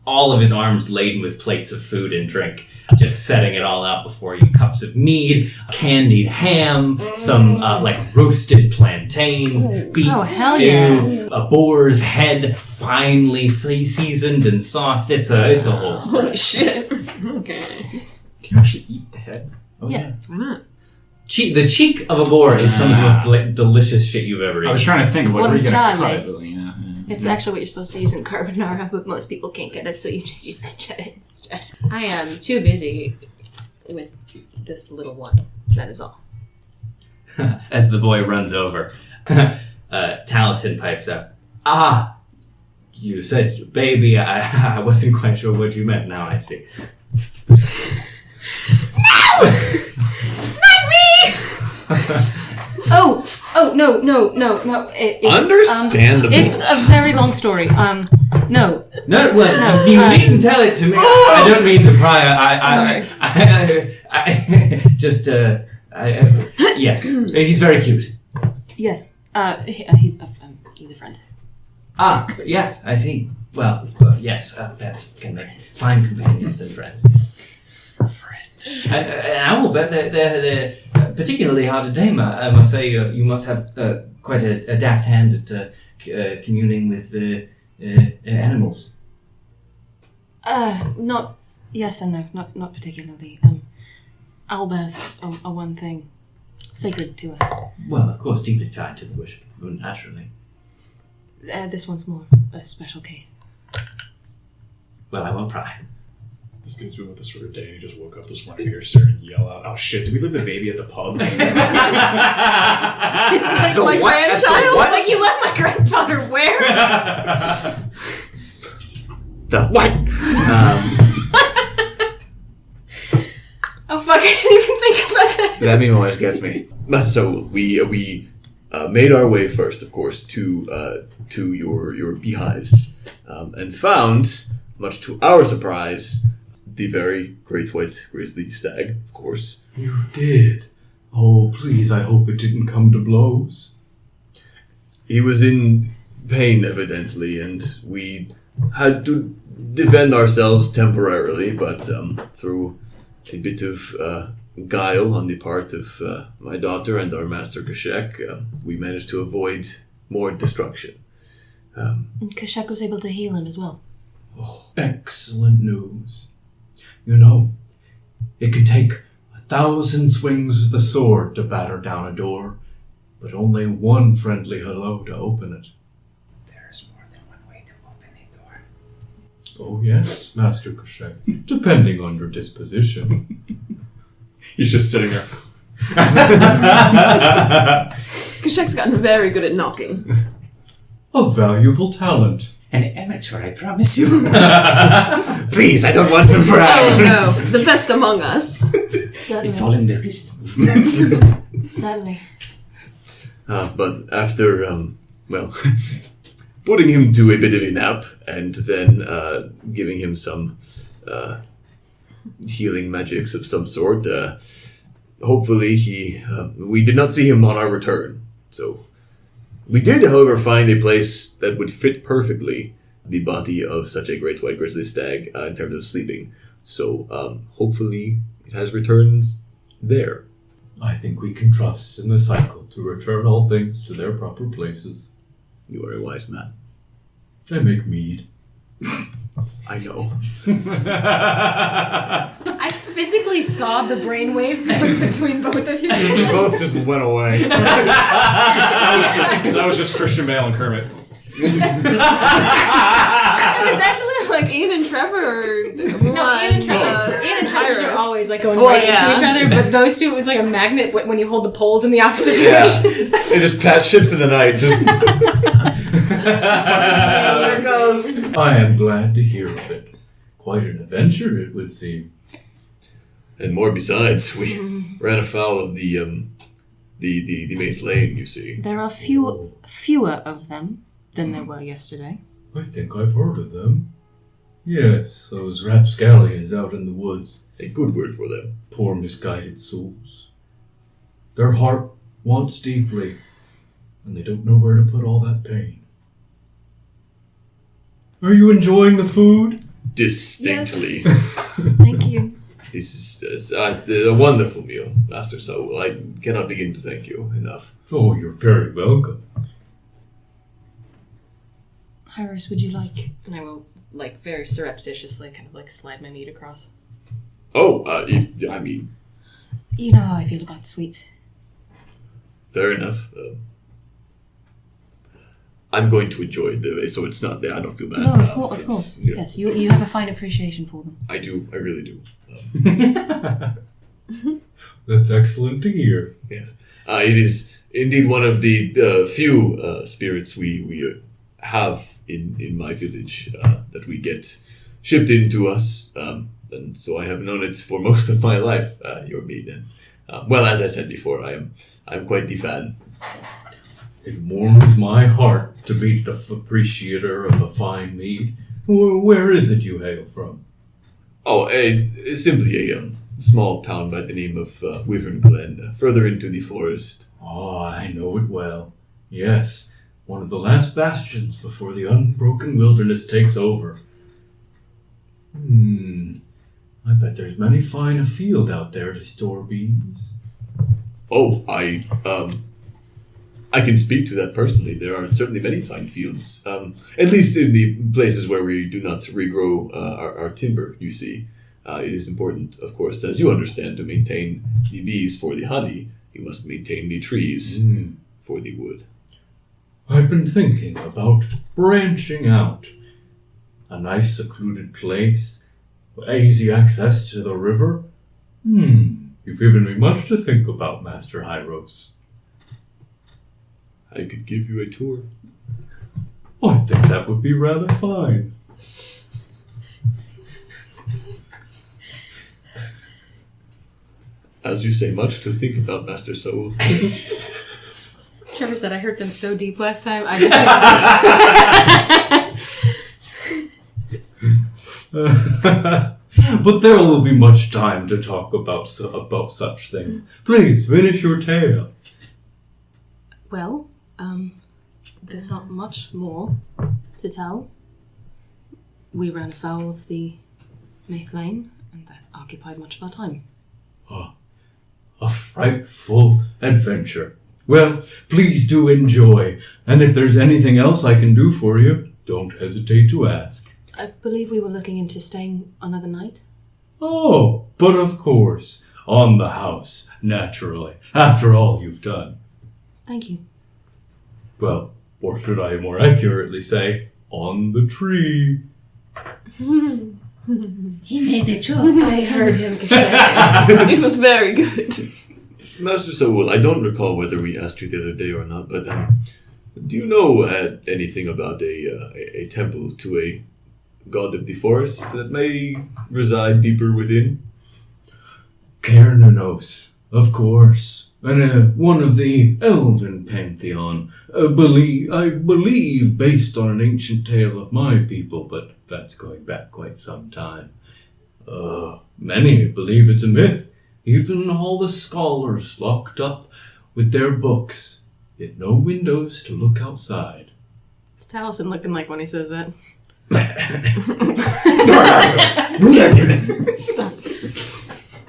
all of his arms laden with plates of food and drink, just setting it all out before you. Cups of mead, candied ham, some like roasted plantains, beef hell stew, yeah. a boar's head, finely seasoned and sauced. It's a whole spread. Holy shit. Okay. Can you actually eat the head? Oh, Yes. Why not? The cheek of a boar is some of the most delicious shit you've ever eaten. I was trying to think, like, where are you gonna cut Guanciale. it? But, you know, It's actually what you're supposed to use in carbonara, but most people can't get it, so you just use pancetta instead. I am too busy with this little one. That is all. As the boy runs over, Taliesin pipes up. Ah, you said baby. I wasn't quite sure what you meant. Now I see. Oh, no. It's, Understandable. It's a very long story. No. No, well, you needn't tell it to me. I don't mean to pry. Yes, he's very cute. Yes. He's a friend. Ah, yes, I see. Well, yes, pets can make fine companions and friends. And I will bet they're particularly hard to tame. I must say, you must have quite a daft hand at communing with animals. Not. Yes and no. Not particularly. Owlbears are one thing sacred to us. Well, of course, deeply tied to the worship of the moon, naturally. This one's more of a special case. Well, I won't pry. this dude's been with us for a day and he just woke up this morning to hear Seren yell out, "Oh shit, did we leave the baby at the pub?" It's like my grandchild. It's like, you left my granddaughter where? The what? Oh fuck! I didn't even think about that. That meme always gets me. So we made our way first, of course, to your beehives, and found, much to our surprise, the very great white grizzly stag, of course. You did? Oh, please, I hope it didn't come to blows. He was in pain, evidently, and we had to defend ourselves temporarily, but through a bit of guile on the part of my daughter and our master Kashek, we managed to avoid more destruction. Kashek was able to heal him as well. Oh, excellent news. You know, it can take 1,000 swings of the sword to batter down a door, but only one friendly hello to open it. There's more than one way to open a door. Oh yes, Master Kashek, depending on your disposition. He's just sitting there. Kashek's gotten very good at knocking. A valuable talent. An amateur, I promise you. Please, I don't want to brag. Oh no, the best among us. Certainly. It's all in the wrist movement. Certainly. But after, putting him to a bit of a nap and then giving him some healing magics of some sort, hopefully we did not see him on our return. So we did, however, find a place that would fit perfectly the body of such a great white grizzly stag in terms of sleeping. So hopefully it has returns there. I think we can trust in the cycle to return all things to their proper places. You are a wise man. I make mead. I know. I physically saw the brainwaves going between both of you. You both just went away. That was just Christian Bale and Kermit. It was actually like Ian and Trevor. Ian and Trevor are always like going Well, right yeah. into each other, but those two, it was like a magnet when you hold the poles in the opposite Yeah. direction. They just pass ships in the night. Just There it goes. I am glad to hear of it. Quite an adventure, it would seem. And more besides, we ran afoul of the Maith Lane, you see. There are fewer of them than there were yesterday. I think I've heard of them. Yes, those rapscallions out in the woods. A good word for them. Poor misguided souls. Their heart wants deeply, and they don't know where to put all that pain. Are you enjoying the food? Distinctly. Thank you. This is a wonderful meal, Master Soul. I cannot begin to thank you enough. Oh, you're very welcome. Iris, would you like? And I will, like, very surreptitiously kind of, like, slide my meat across. Oh, You know how I feel about sweets. fair enough. I'm going to enjoy it, so it's not there. I don't feel bad. No, of course. You know, Yes, you have a fine appreciation for them. I do. I really do. That's excellent to hear. Yes. It is indeed one of the few spirits we have in my village that we get shipped into us. And so I have known it for most of my life, your mead. And, well, as I said before, I'm quite the fan. It warms my heart to be the appreciator of a fine mead. Where is it you hail from? Oh, simply a small town by the name of Wyvern Glen, further into the forest. Oh, I know it well. Yes, one of the last bastions before the unbroken wilderness takes over. I bet there's many fine afield out there to store bees. Oh, I can speak to that personally. There are certainly many fine fields, at least in the places where we do not regrow our timber, you see. It is important, of course, as you understand, to maintain the bees for the honey. You must maintain the trees for the wood. I've been thinking about branching out. A nice secluded place, easy access to the river. You've given me much to think about, Master Hyros. I could give you a tour. Oh, I think that would be rather fine. As you say, much to think about, Master Soul. Trevor said I hurt them so deep last time. I just But there will be much time to talk about such things. Please, finish your tale. Well, there's not much more to tell. We ran afoul of the Maith Lane, and that occupied much of our time. A frightful adventure. Well, please do enjoy, and if there's anything else I can do for you, don't hesitate to ask. I believe we were looking into staying another night. Oh, but of course, on the house, naturally, after all you've done. Thank you. Well, or should I more accurately say, on the tree. He made a joke. I heard him, Kashek. It was very good. Master Saul, I don't recall whether we asked you the other day or not, but do you know anything about a temple to a god of the forest that may reside deeper within? Cairnanos, of course, and one of the elven pantheon. I believe based on an ancient tale of my people, but that's going back quite some time. Many believe it's a myth. Even all the scholars locked up with their books, yet no windows to look outside. It's Taliesin looking like when he says that. Stop.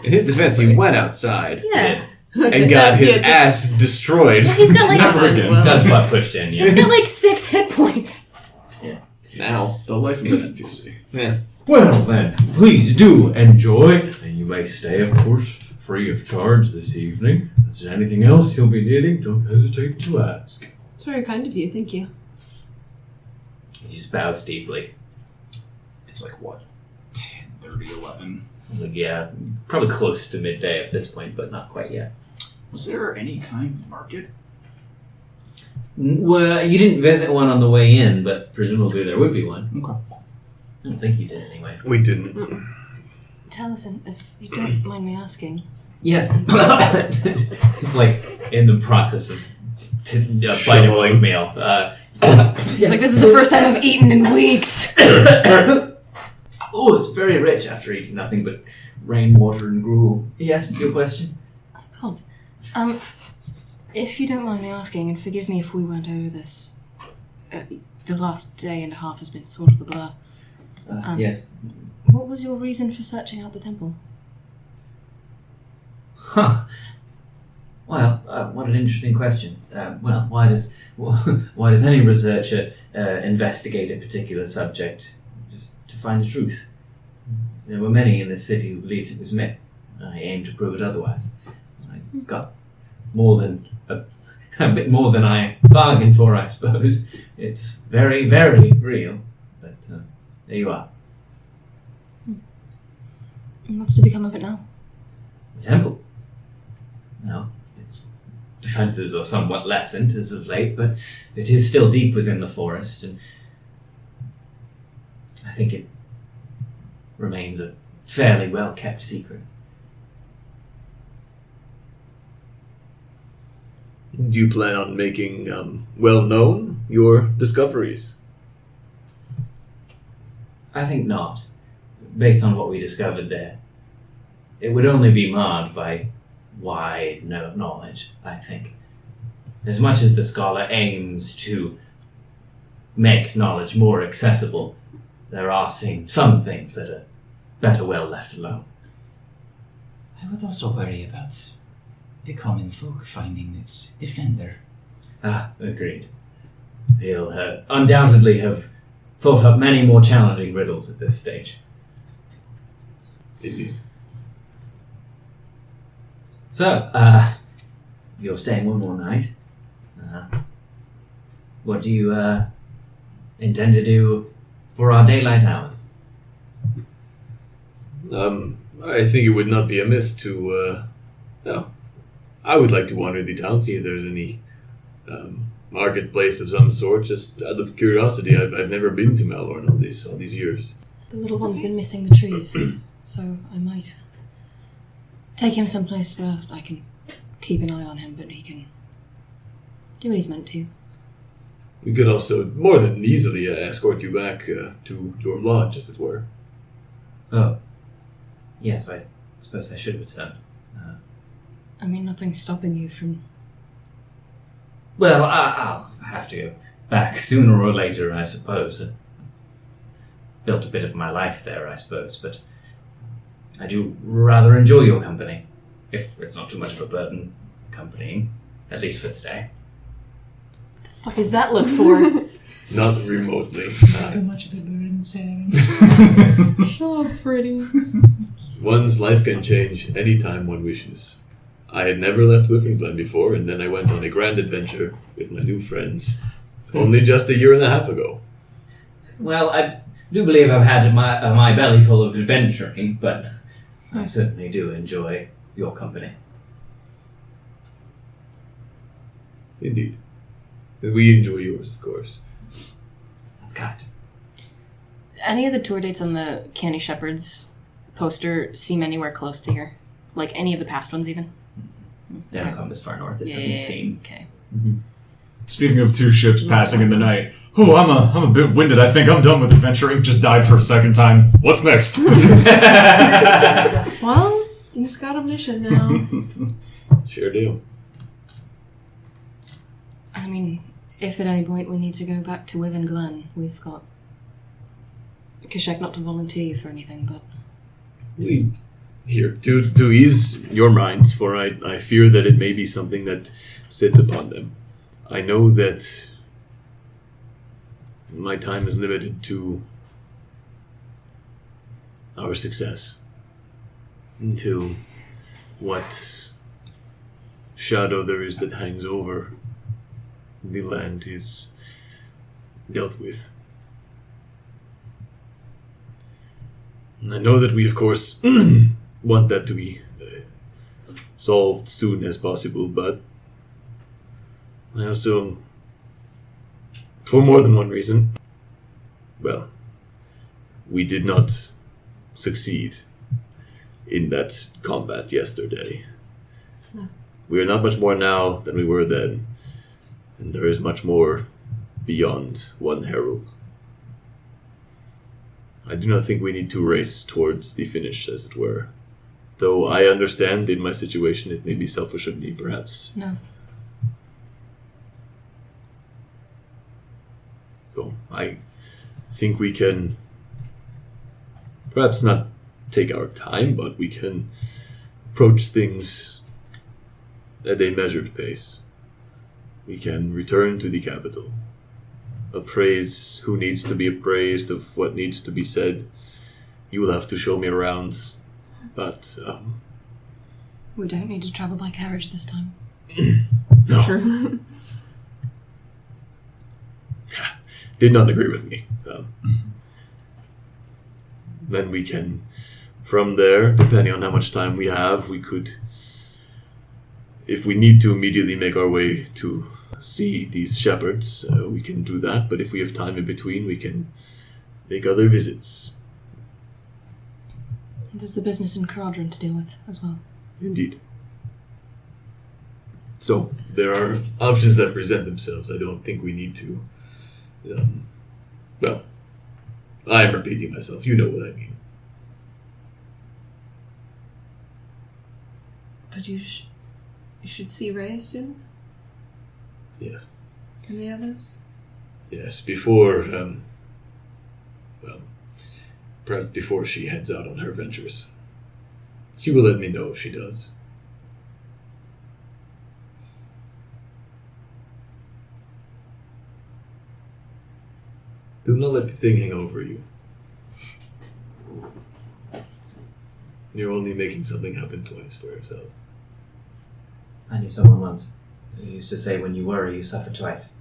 In his defense, he went outside Yeah. and got his ass destroyed. He's got like That's what pushed in, yeah. he's got like 6 hit points. Now. The life of an NPC. Yeah. Well then, please do enjoy, and you may stay, of course, free of charge this evening. If there's anything else you'll be needing, don't hesitate to ask. It's very kind of you, thank you. He just bows deeply. It's like what? 10:30, 11. Like, yeah, probably close to midday at this point, but not quite yet. Was there any kind of market? Well, you didn't visit one on the way in, but presumably there would be one. Okay. I don't think you did anyway. We didn't. Taliesin, if you don't mind me asking. Yes. He's like in the process of biting Shoveling. oatmeal. He's like, this is the first time I've eaten in weeks. Oh, it's very rich after eating nothing but rainwater and gruel. Yes, your question? Oh, God. If you don't mind me asking, and forgive me if we went over this, the last day and a half has been sort of a blur. Yes. What was your reason for searching out the temple? Huh. Well, what an interesting question. Well, why does any researcher investigate a particular subject? Just to find the truth. There were many in this city who believed it was myth. I aimed to prove it otherwise. I got more than a bit more than I bargained for, I suppose. It's very, very real. But there you are. And what's to become of it now? The temple. Well, its defences are somewhat lessened as of late, but it is still deep within the forest, and I think it remains a fairly well-kept secret. Do you plan on making well-known your discoveries? I think not. Based on what we discovered there, it would only be marred by wide knowledge, I think. As much as the scholar aims to make knowledge more accessible, there are some things that are better well left alone. I would also worry about the common folk finding its defender. Agreed. He'll undoubtedly have thought up many more challenging riddles at this stage. Indeed. So, you're staying one more night. What do you intend to do for our daylight hours? I think it would not be amiss to, I would like to wander the town, see if there's any marketplace of some sort, just out of curiosity. I've never been to Malorne all these years. The little one's been missing the trees, so I might take him someplace where I can keep an eye on him, but he can do what he's meant to. We could also more than easily escort you back to your lodge, as it were. Oh. Yes, I suppose I should return. I mean, nothing's stopping you from... Well, I'll have to go back sooner or later, I suppose. Built a bit of my life there, I suppose, but I do rather enjoy your company, if it's not too much of a burden accompanying, at least for today. The fuck is that look for? Not remotely. Too much of a burden, Seren. Shut up, Freddy. One's life can change any time one wishes. I had never left Whiffington before, and then I went on a grand adventure with my new friends. Only just a year and a half ago. Well, I do believe I've had my belly full of adventuring, but I certainly do enjoy your company. Indeed. And we enjoy yours, of course. That's kind. Any of the tour dates on the Canny Shepherds poster seem anywhere close to here? Like any of the past ones, even? They don't come this far north. It doesn't seem. Okay. Speaking of two ships passing in the night, I'm a bit winded. I think I'm done with adventuring. Just died for a second time. What's next? Well, he's got a mission now. Sure do. I mean, if at any point we need to go back to Wyvern Glen, we've got Kashek not to volunteer you for anything, but... To ease your minds, for I fear that it may be something that sits upon them. I know that my time is limited to our success until what shadow there is that hangs over the land is dealt with. And I know that we, of course, want that to be solved soon as possible, but I also, for more than one reason, well, we did not succeed in that combat yesterday. No. We are not much more now than we were then, and there is much more beyond one herald. I do not think we need to race towards the finish, as it were. Though I understand in my situation it may be selfish of me, perhaps. No. So I think we can perhaps not take our time, but we can approach things at a measured pace. We can return to the capital, appraise who needs to be appraised of what needs to be said. You will have to show me around, but we don't need to travel by carriage this time. no. Sure. Did not agree with me. Then we can, from there, depending on how much time we have, we could, if we need to immediately make our way to see these shepherds, we can do that. But if we have time in between, we can make other visits. There's the business in Caradron to deal with as well. Indeed. So, there are options that present themselves. I don't think we need to... well, I am repeating myself. You know what I mean. But you should see Ray soon? Yes. And the others? Yes, before, perhaps before she heads out on her ventures. She will let me know if she does. Do not let the thing hang over you. You're only making something happen twice for yourself. I knew someone once who used to say, when you worry, you suffer twice.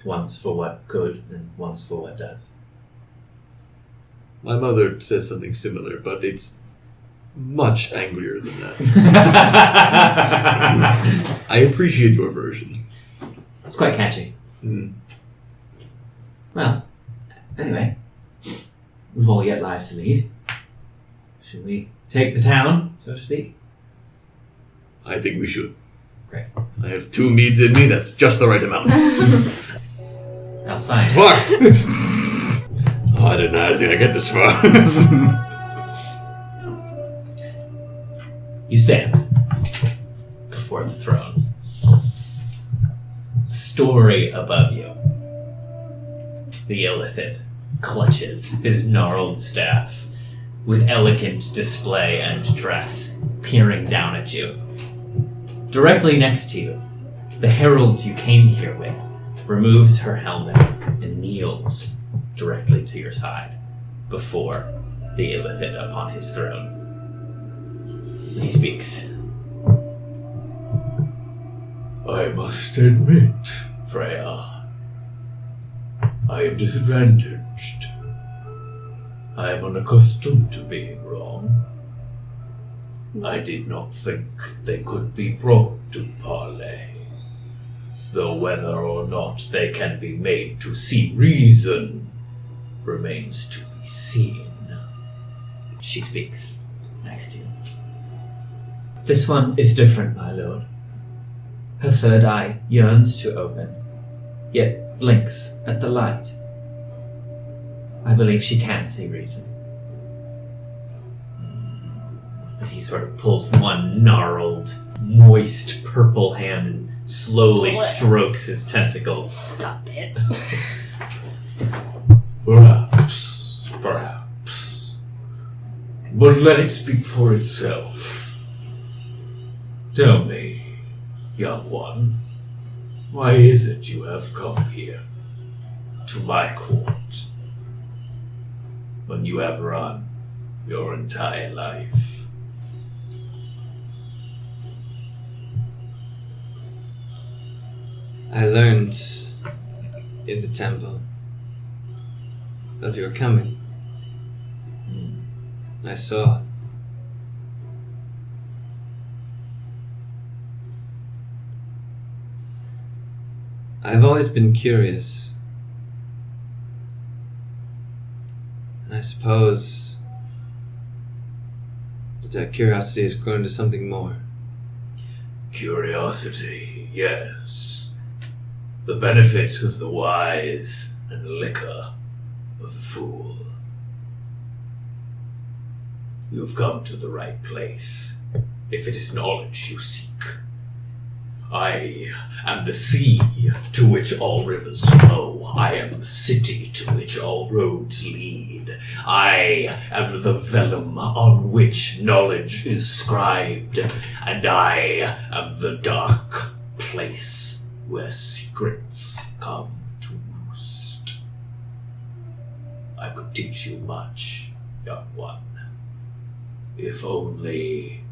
Once for what could, and once for what does. My mother says something similar, but it's much angrier than that. I appreciate your version. It's quite catchy. Mm. Well, anyway, we've all yet lives to lead. Should we take the town, so to speak? I think we should. Great. I have 2 meads in me, that's just the right amount. Alcyone. Fuck! Oh, I didn't think I'd get this far. You stand before the throne. Story above you. The Illithid clutches his gnarled staff with elegant display and dress, peering down at you. Directly next to you, the herald you came here with removes her helmet and kneels directly to your side before the Illithid upon his throne. He speaks. I must admit, Freya, I am disadvantaged. I am unaccustomed to being wrong. I did not think they could be brought to parley. Though whether or not they can be made to see reason remains to be seen. She speaks next to you. This one is different, my lord. Her third eye yearns to open, yet blinks at the light. I believe she can see reason. And he sort of pulls one gnarled, moist, purple hand and slowly strokes his tentacles. Stop it. Perhaps. But let it speak for itself. Tell me, young one, why is it you have come here, to my court, when you have run your entire life? I learned in the temple of your coming. I saw it. I've always been curious. And I suppose that curiosity has grown to something more. Curiosity, yes. The benefit of the wise and the liquor of the fool. You have come to the right place, if it is knowledge you seek. I am the sea to which all rivers flow. I am the city to which all roads lead. I am the vellum on which knowledge is scribed, and I am the dark place where secrets come to roost. I could teach you much, young one, if only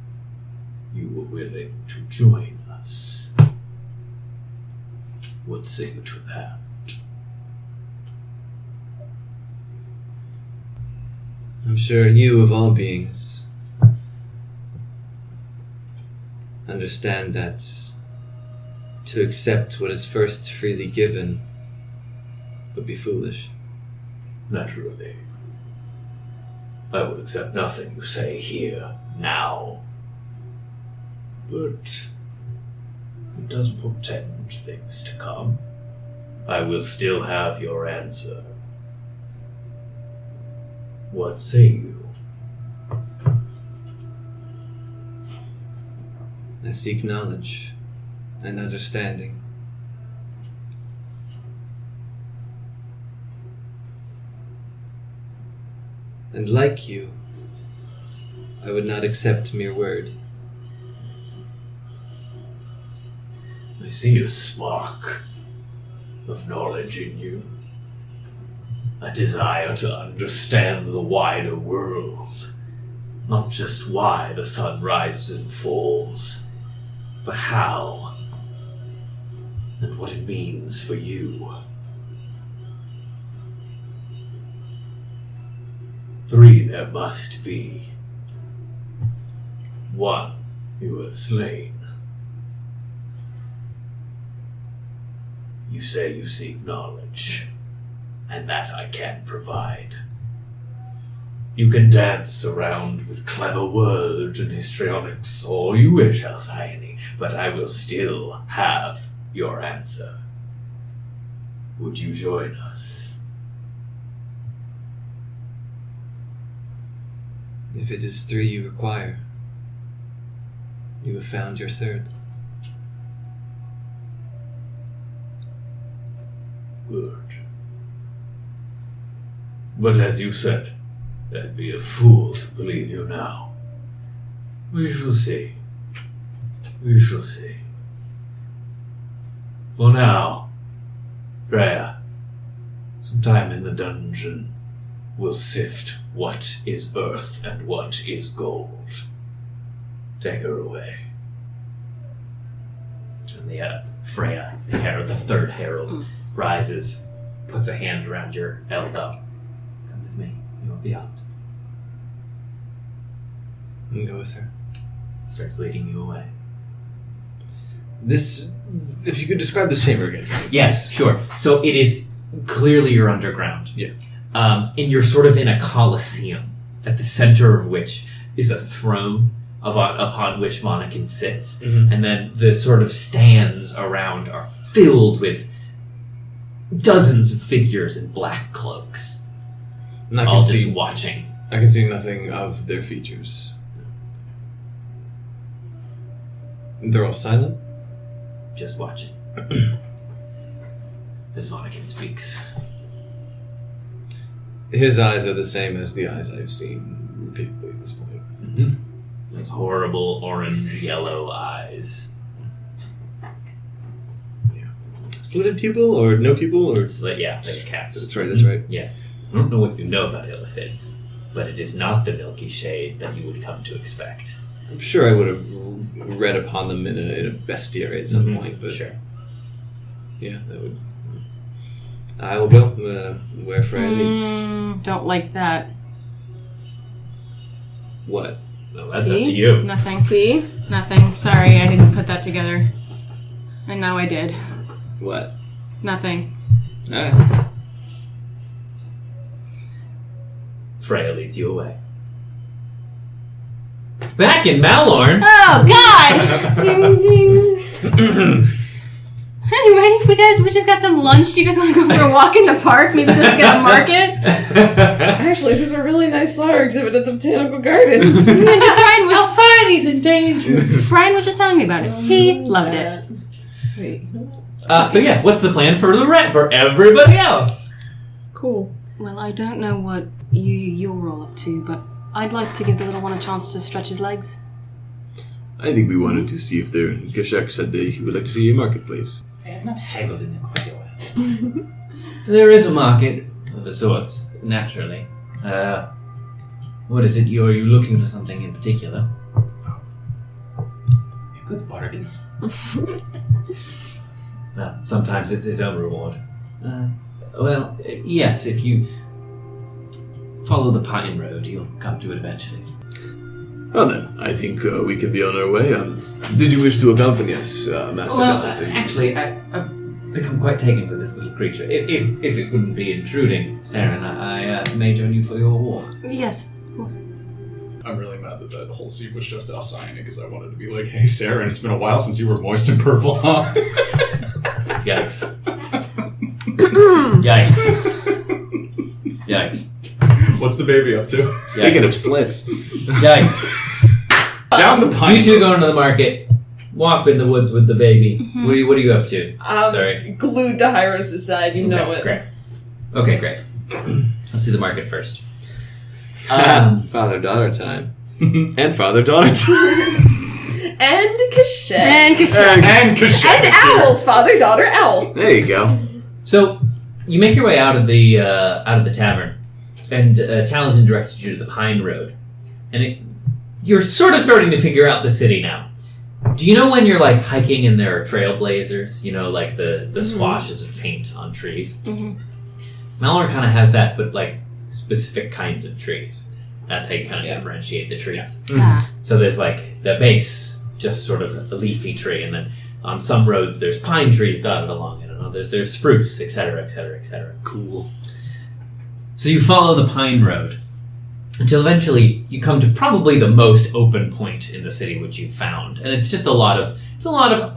you were willing to join us. What say you to that? I'm sure you, of all beings, understand that to accept what is first freely given would be foolish. Naturally. I would accept nothing you say here, now. But it does portend things to come. I will still have your answer. What say you? I seek knowledge and understanding. And like you, I would not accept mere word. I see a spark of knowledge in you. A desire to understand the wider world. Not just why the sun rises and falls, but how and what it means for you. 3 there must be. 1 you have slain. You say you seek knowledge, and that I can provide. You can dance around with clever words and histrionics all you wish, Alcyone, but I will still have your answer. Would you join us? If it is 3 you require, you have found your third. Good. But as you said, I'd be a fool to believe you now. We shall see. We shall see. For now, Freya, some time in the dungeon will sift what is earth and what is gold. Take her away. And the Freya, the third herald, rises, puts a hand around your elbow. Come with me. You won't be out. And go with her. starts leading you away. This, if you could describe this chamber again. Yes, sure. So it is clearly you're underground. Yeah. And you're sort of in a coliseum, at the center of which is a throne upon which Vonnegut sits, and then the sort of stands around are filled with dozens of figures in black cloaks, all just watching. I can see nothing of their features. They're all silent? Just watching. As Vonnegut speaks. His eyes are the same as the eyes I've seen repeatedly at this point. Those horrible orange-yellow eyes. Yeah. Slitted pupil or no pupil or? Yeah, like a cat's. That's right. Yeah. I don't know what you know about illithids, but it is not the milky shade that you would come to expect. I'm sure I would have read upon them in a bestiary at some point, but sure. Yeah, that would. I will go where Fred leads. Don't like that. What? Well, that's up to you. Nothing. See? Nothing. Sorry, I didn't put that together. And now I did. What? Nothing. Alright. Freya leads you away. Back in Malorne! Oh, God! Ding, ding. Anyway, we just got some lunch. You guys want to go for a walk in the park? Maybe just get a market? Actually, there's a really nice flower exhibit at the Botanical Gardens. Alcyone in danger! Brian was just telling me about it. He loved it. Wait. So yeah, what's the plan for for everybody else? Cool. Well, I don't know what you're all up to, but I'd like to give the little one a chance to stretch his legs. I think we wanted to see if their Kashak said he would like to see a marketplace. I have not haggled in quite a while. There is a market of the sorts, naturally. What is it? Are you looking for something in particular? A good bargain. Sometimes it's his own reward. Yes, if you follow the Pine Road, you'll come to it eventually. Well then, I think we can be on our way. Did you wish to accompany us, Master Thomas? Actually, I've become quite taken with this little creature. If it wouldn't be intruding, Seren, I may join you for your walk. Yes, of course. I'm really mad that whole scene was just Alcyone because I wanted to be like, hey, Seren, it's been a while since you were moist and purple, huh? Yikes. Yikes. Yikes. What's the baby up to? Speaking of slits. Yikes. Down the pine. You two go into the market, walk in the woods with the baby. What are you up to? Sorry. Glued to Hyros' side, you know it. Great. Okay, great. Let's do the market first. Father-daughter time. And father-daughter time. And Kashet. And Kashet. And Kashet. And owls, father-daughter owl. There you go. So, you make your way out of the tavern, and Taliesin directed you to the Pine Road. And you're sort of starting to figure out the city now. Do you know when you're like hiking and there are trailblazers? You know, like the swashes of paint on trees? Malorne kind of has that, but like specific kinds of trees. That's how you kind of differentiate the trees. Ah. So there's like the base, just sort of a leafy tree, and then on some roads there's pine trees dotted along it, and others there's spruce, etc., etc., etc. Cool. So you follow the Pine Road until eventually you come to probably the most open point in the city which you've found, and it's just a lot of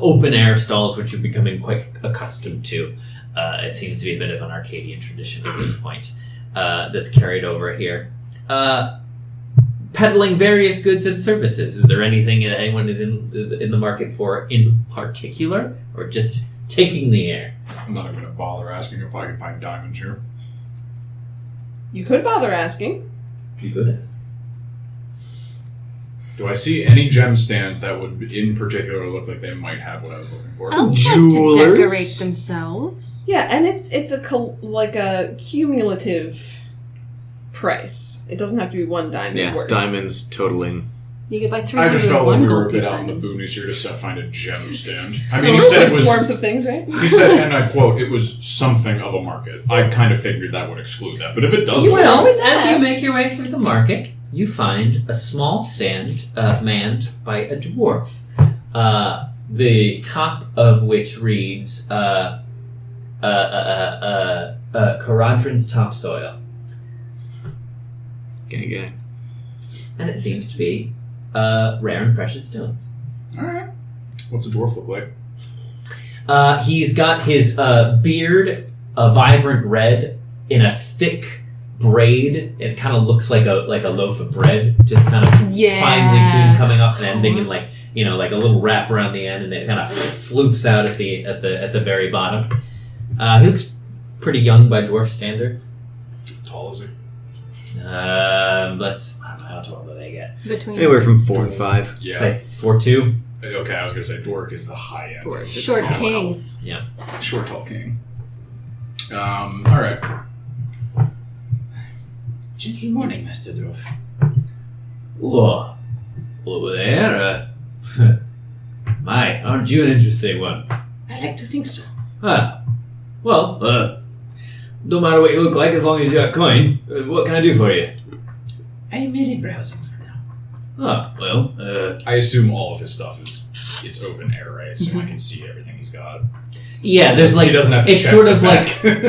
open air stalls which you're becoming quite accustomed to. It seems to be a bit of an Arcadian tradition at this point that's carried over here. Peddling various goods and services. Is there anything anyone is in the market for in particular, or just taking the air? I'm not even going to bother asking if I can find diamonds here. You could bother asking. You could ask. Do I see any gem stands that would in particular look like they might have what I was looking for? Elves like to decorate themselves. Yeah, and it's a cumulative price. It doesn't have to be one diamond worth. Diamonds totaling. You could buy I just felt like 301 we were a gold bit piece out in the diamonds. boonies here to find a gem stand. I mean, Well, you those said are it was swarms of things, right? He said, and I quote, it was something of a market. I kind of figured that would exclude that, but if it does, You would always As you ask. make your way through the market, you find a small stand manned by a dwarf. The top of which reads Caradhran's Topsoil. Gang. And it seems to be rare and precious stones. Alright. What's a dwarf look like? He's got his beard a vibrant red in a thick braid. It kind of looks like a loaf of bread, just kind of finely tuned, coming up and ending in like a little wrap around the end, and it kind of floofs out at the very bottom. He looks pretty young by dwarf standards. How tall is he? I don't know how tall do they get? Between Anywhere from 4 and 5. Yeah. Say 4'2". Okay, I was going to say dwarf is the high end. short king. Yeah. Short, tall king. Alright. Gentle morning, Master Dwarf. Whoa. Over there? My, aren't you an interesting one? I like to think so. Well, don't matter what you look like as long as you got coin. What can I do for you? I am merely browsing for now. Oh, well, I assume all of his stuff it's open air, right? So I can see everything he's got. yeah, there's like, He doesn't have to it's check sort the of back. like,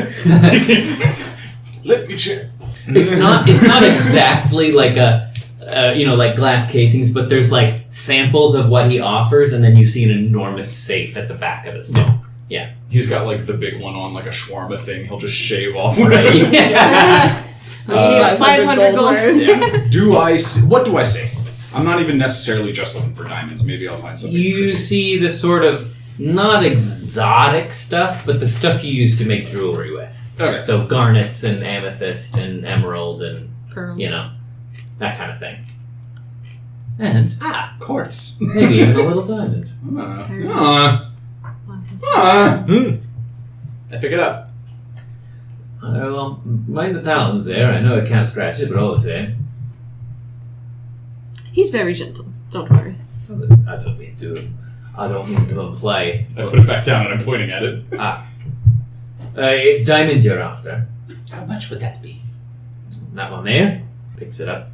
Let me check. it's not exactly like like glass casings, but there's like samples of what he offers, and then you see an enormous safe at the back of the store. Yeah. He's got like the big one on like a shawarma thing. He'll just shave off Right. whatever. Yeah. You need 500 gold. Yeah. What do I say? I'm not even necessarily just looking for diamonds. Maybe I'll find something. You pretty. see the sort of not exotic stuff, but the stuff you use to make jewelry with. Okay. So garnets and amethyst and emerald and Pearl. that kind of thing. And Quartz. maybe even a little diamond. I pick it up. Well, mind the talons there. I know I can't scratch it, but all the same. He's very gentle. Don't worry. I don't mean to imply. I put it back down and I'm pointing at it. It's diamond you're after. How much would that be? That one there. Picks it up.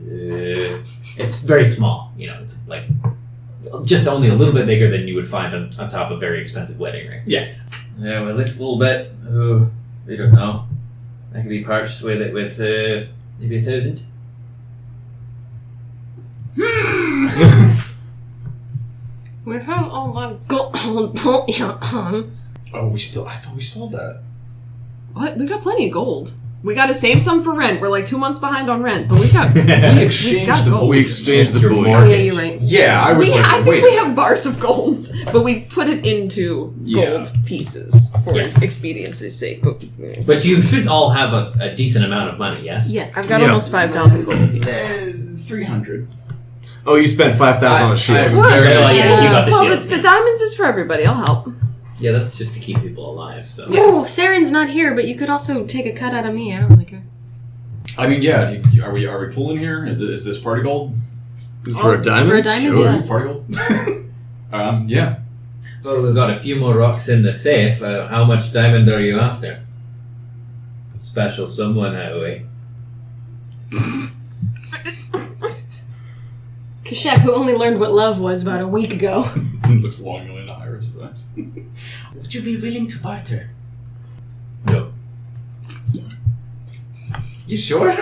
It's very small. It's like just only a little bit bigger than you would find on top of a very expensive wedding ring. Yeah. Yeah, well, this little bit. Oh, I don't know. I could be purchased with maybe 1,000. We have all that gold bullion. Oh, I thought we sold that. What? We got plenty of gold. We got to save some for rent. We're like 2 months behind on rent, but we got. We got exchanged the gold. bullion. We exchanged the bullion. Oh yeah, you're right. Yeah, I was I like, think wait. we have bars of gold, but we put it into gold pieces for Yes. expediency's sake. But you should all have a decent amount of money, yes? Yes. I've got Yeah. almost 5,000 gold. 300. Oh, you spent 5,000 on a shield. I have What? very Oh, nice yeah, you got the Well, shield. the diamonds is for everybody. I'll help. Yeah, that's just to keep people alive, so. Oh, Seren's not here, but you could also take a cut out of me. I don't really care. I mean, yeah. Are we pulling here? Is this party gold? For a diamond? For a diamond, Sure. yeah. Party gold? Yeah. Well, we've got a few more rocks in the safe. How much diamond are you after? Special someone, Howie. Kashek, who only learned what love was about a week ago. Looks longingly into Iris' eyes. Would you be willing to barter? No. You sure? I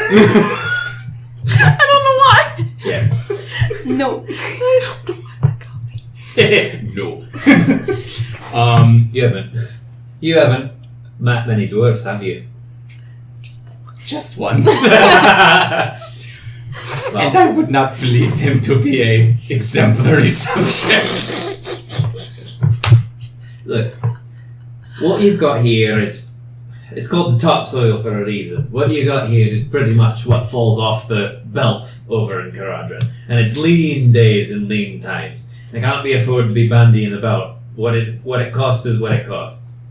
don't know why. Yes. No. I don't know why that got me. No. You haven't met many dwarves, have you? Just one. Well, And I would not believe him to be a exemplary subject. look, what you've got here is, it's called the topsoil for a reason. What you got here is pretty much what falls off the belt over in Caradhran. And it's lean days and lean times. I can't be afford to be bandying about. What it costs is what it costs.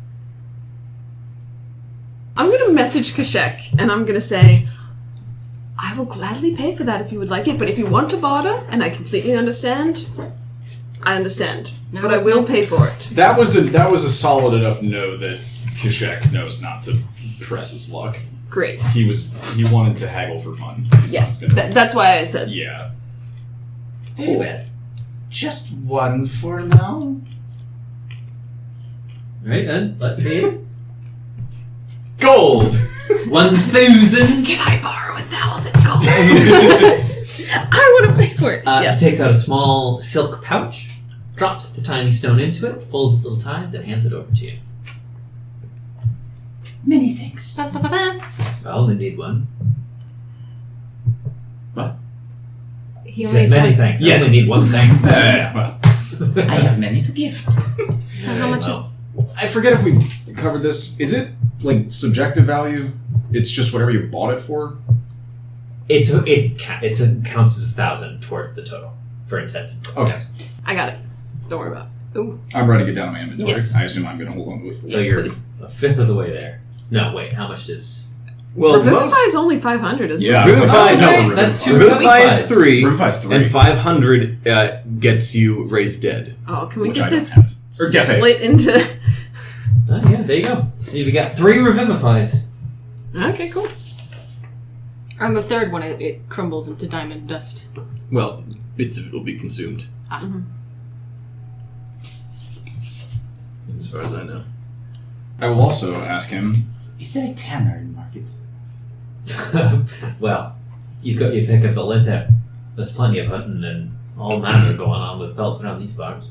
I'm going to message Kashek, and I'm going to say, I will gladly pay for that if you would like it, but if you want to barter, and I completely understand, I understand. No, but I it's will not- pay for it. That was a solid enough no that Kashek knows not to press his luck. Great. He wanted to haggle for fun. He's Yes, not gonna- that's why I said. yeah. Very well. Just one for now. Right then, let's see it. Gold! 1,000. Can I borrow 1,000 gold? I want to pay for it. Yes. He takes out a small silk pouch, drops the tiny stone into it, pulls the little ties, and hands it over to you. Many thanks. I only need one. What? He You only said has many one. thanks. Yeah. I only need one thanks. Well, I have many to give. So how much is... I forget if we covered this. Is it, like, subjective value? It's just whatever you bought it for? It counts as 1,000 towards the total for intensive. Okay. I got it. Don't worry about it. I'm writing it down in my inventory. Yes. I assume I'm going to hold on to it. So Yes, you're please. a fifth of the way there. No, wait. How much does? Well, Revivify is only 500, isn't Yeah, it? I was like, Revivify, that's no, another that's two Revivify Revivify is 3, Revivify's 3. and 500 gets you raised dead. Oh, can we Which get I don't this have. Or guess I- split into... Oh, yeah, there you go. So you've got 3 Revivifies. Okay, cool. On the third one, it crumbles into diamond dust. Well, bits of it will be consumed. As far as I know. I will also ask him, Is there a tanner in market? Well, you've got your pick of the litter. There's plenty of hunting and all manner going on with pelts around these parts.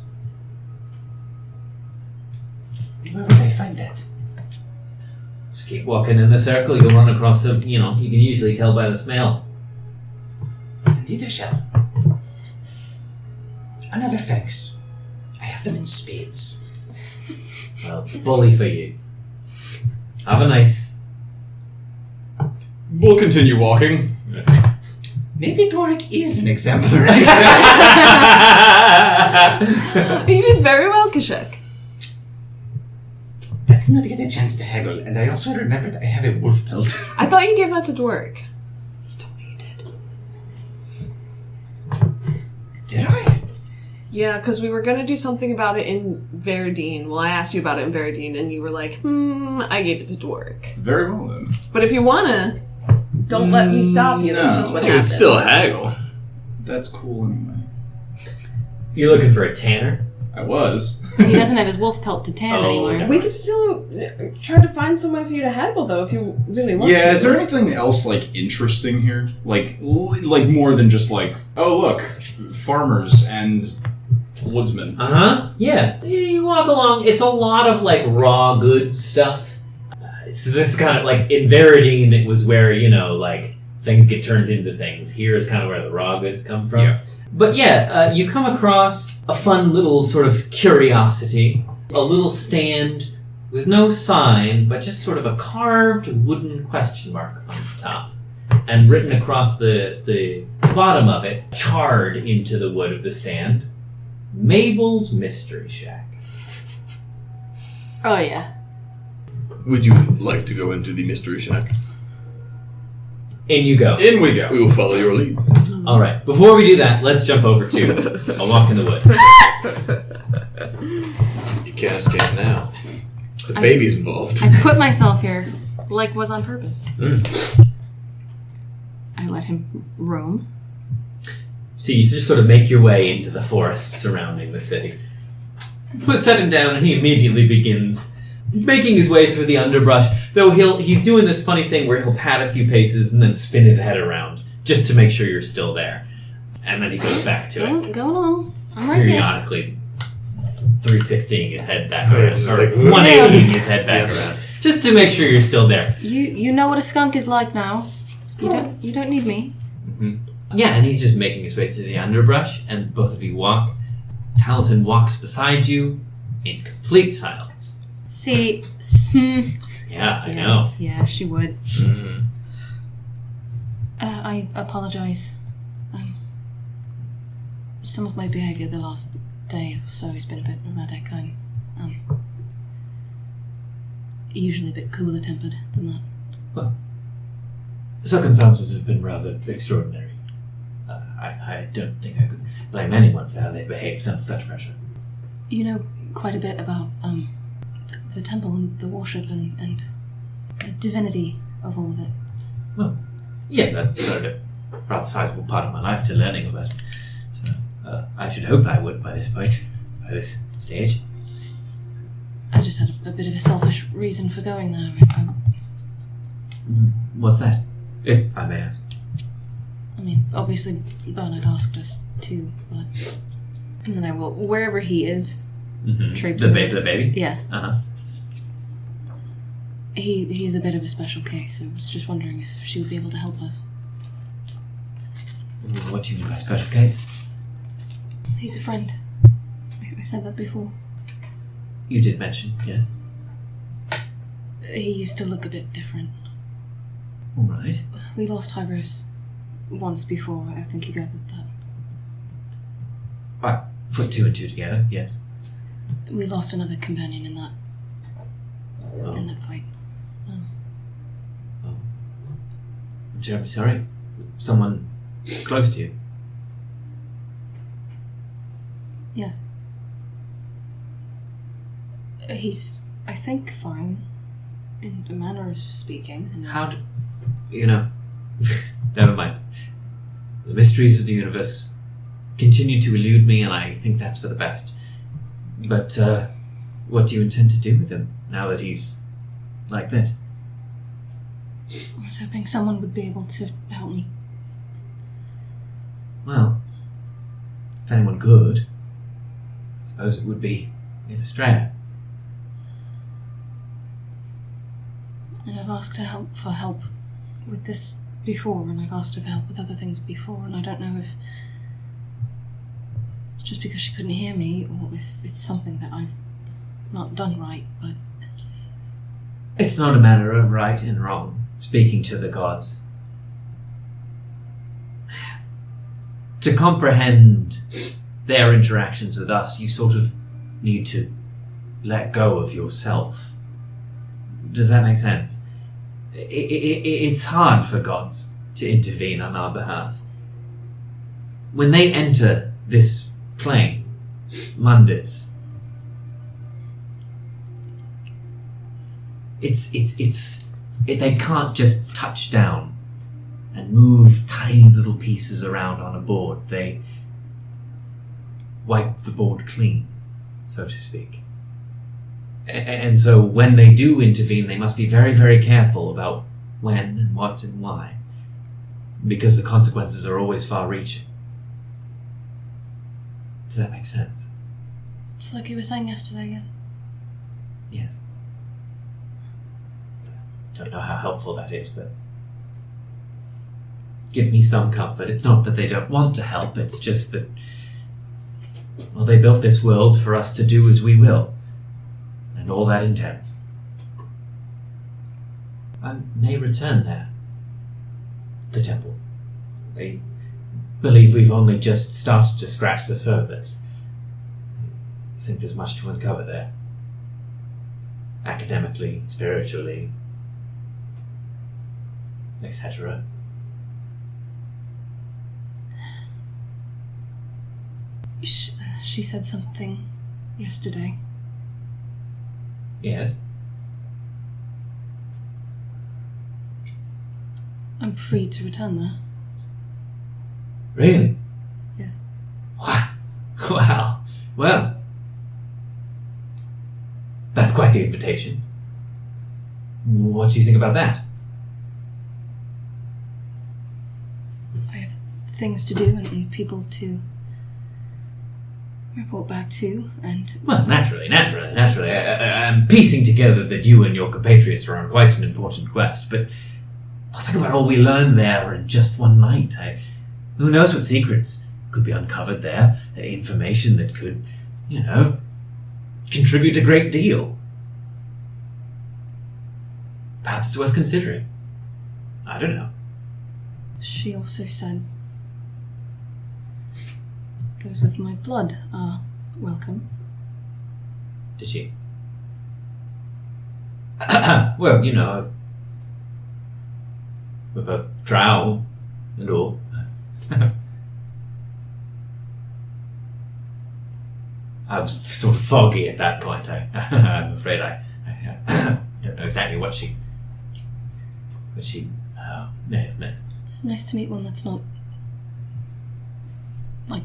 Where would I find that? Just keep walking in the circle, you'll run across them. You know, you can usually tell by the smell. Indeed I shall. Another thanks. I have them in spades. Well, bully for you. Have a nice. we'll continue walking. Maybe Doric is an exemplary. You did very well, Kashek. I did not get a chance to haggle, and I also remembered I have a wolf pelt. I thought you gave that to Doric. You told me you did. Did I? Yeah, because we were going to do something about it in Verdine. Well, I asked you about it in Verdine, and you were like, I gave it to Doric. Very well then. But if you want to, don't let me stop you. That's No. just what You can happened. still haggle. That's cool anyway. You're looking for a tanner? I was. He doesn't have his wolf pelt to tan Oh, anymore. never We could still try to find somewhere for you to haggle, though, if you really want to. Yeah, is there anything else, like, interesting here? Like more than just, like, oh, look, farmers and woodsmen. Uh-huh. Yeah. You walk along, it's a lot of, like, raw goods stuff. So this is kind of, like, in Veridine, it was where, you know, like, things get turned into things. Here is kind of where the raw goods come from. Yeah. But yeah, you come across a fun little sort of curiosity. A little stand with no sign, but just sort of a carved wooden question mark on the top. And written across the bottom of it, charred into the wood of the stand, Mabel's Mystery Shack. Oh, yeah. Would you like to go into the mystery shack? In you go. In we go. We will follow your lead. All right. Before we do that, let's jump over to A Walk in the Woods. You can't escape now. The baby's involved. I put myself here, like was on purpose. I let him roam. So you just sort of make your way into the forest surrounding the city. Set him down, and he immediately begins making his way through the underbrush. Though he's doing this funny thing where he'll pat a few paces and then spin his head around just to make sure you're still there, and then he goes back to it, Go along. I'm right there. periodically 360ing his head back around, It's or like- 180ing his head back around, just to make sure you're still there. You know what a skunk is like now. You don't need me. Yeah, and he's just making his way through the underbrush, and both of you walk. Taliesin walks beside you in complete silence. See, Yeah, I know. Yeah, she would. I apologize. Some of my behaviour the last day or so has been a bit erratic. I'm usually a bit cooler tempered than that. Well, circumstances have been rather extraordinary. I don't think I could blame anyone for how they've behaved under such pressure. You know quite a bit about the temple and the worship and the divinity of all of it. Well, yeah, that's devoted a rather sizable part of my life to learning about it. So I should hope I would by this point, by this stage. I just had a bit of a selfish reason for going there. What's that, if I may ask? I mean, obviously Bernard asked us to, but... And then I will, wherever he is, traipse The around. baby? Yeah. Uh-huh. He's a bit of a special case. I was just wondering if she would be able to help us. What do you mean by special case? He's a friend. I said that before. You did mention, yes. He used to look a bit different. All right. We lost Hybris once before. I think you gathered that. Right. Put two and two together, yes. We lost another companion in that fight. I'm terribly sorry. Someone close to you. Yes. He's, I think, fine. In a manner of speaking. How do... You know... Never mind. The mysteries of the universe continue to elude me, and I think that's for the best. But, what do you intend to do with him, now that he's like this? I was hoping someone would be able to help me. Well, if anyone could, I suppose it would be Illustrator. And I've asked her for help with this before, and I've asked her for help with other things before, and I don't know if it's just because she couldn't hear me, or if it's something that I've not done right, but... It's not a matter of right and wrong, speaking to the gods. To comprehend their interactions with us, you sort of need to let go of yourself. Does that make sense? It's hard for gods to intervene on our behalf. When they enter this plane, Mundus, they can't just touch down and move tiny little pieces around on a board. They wipe the board clean, so to speak. And so when they do intervene, they must be very, very careful about when and what and why, because the consequences are always far-reaching. Does that make sense? It's like you were saying yesterday, I guess. Yes. Don't know how helpful that is, but give me some comfort. It's not that they don't want to help, it's just that, well, they built this world for us to do as we will. And all that entails. I may return there. The temple. I believe we've only just started to scratch the surface. I think there's much to uncover there. Academically, spiritually, etc. She said something yesterday. Yes. I'm free to return there. Really? Yes. Wow. Well, that's quite the invitation. What do you think about that? I have things to do and people to report back to, and... Well, naturally. I'm piecing together that you and your compatriots are on quite an important quest, but think about all we learned there in just one night. Who knows what secrets could be uncovered there, information that could, contribute a great deal. Perhaps it's worth considering. I don't know. She also said those of my blood are welcome. Did she? Well, with a drow and all. I was sort of foggy at that point. I'm afraid I don't know exactly what she which he may have met. It's nice to meet one that's not like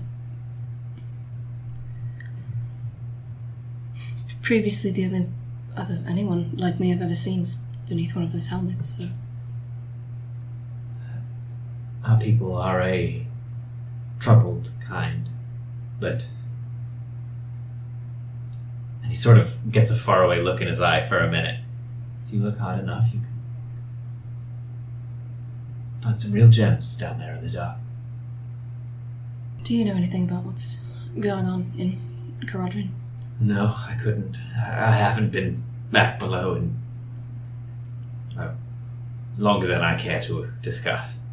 previously the only other anyone like me I've ever seen was beneath one of those helmets, so Our people are a troubled kind, but... And he sort of gets a faraway look in his eye for a minute. If you look hard enough, you can find some real gems down there in the dark. do you know anything about what's going on in Caradrin? No, I couldn't. I haven't been back below in... longer than I care to discuss.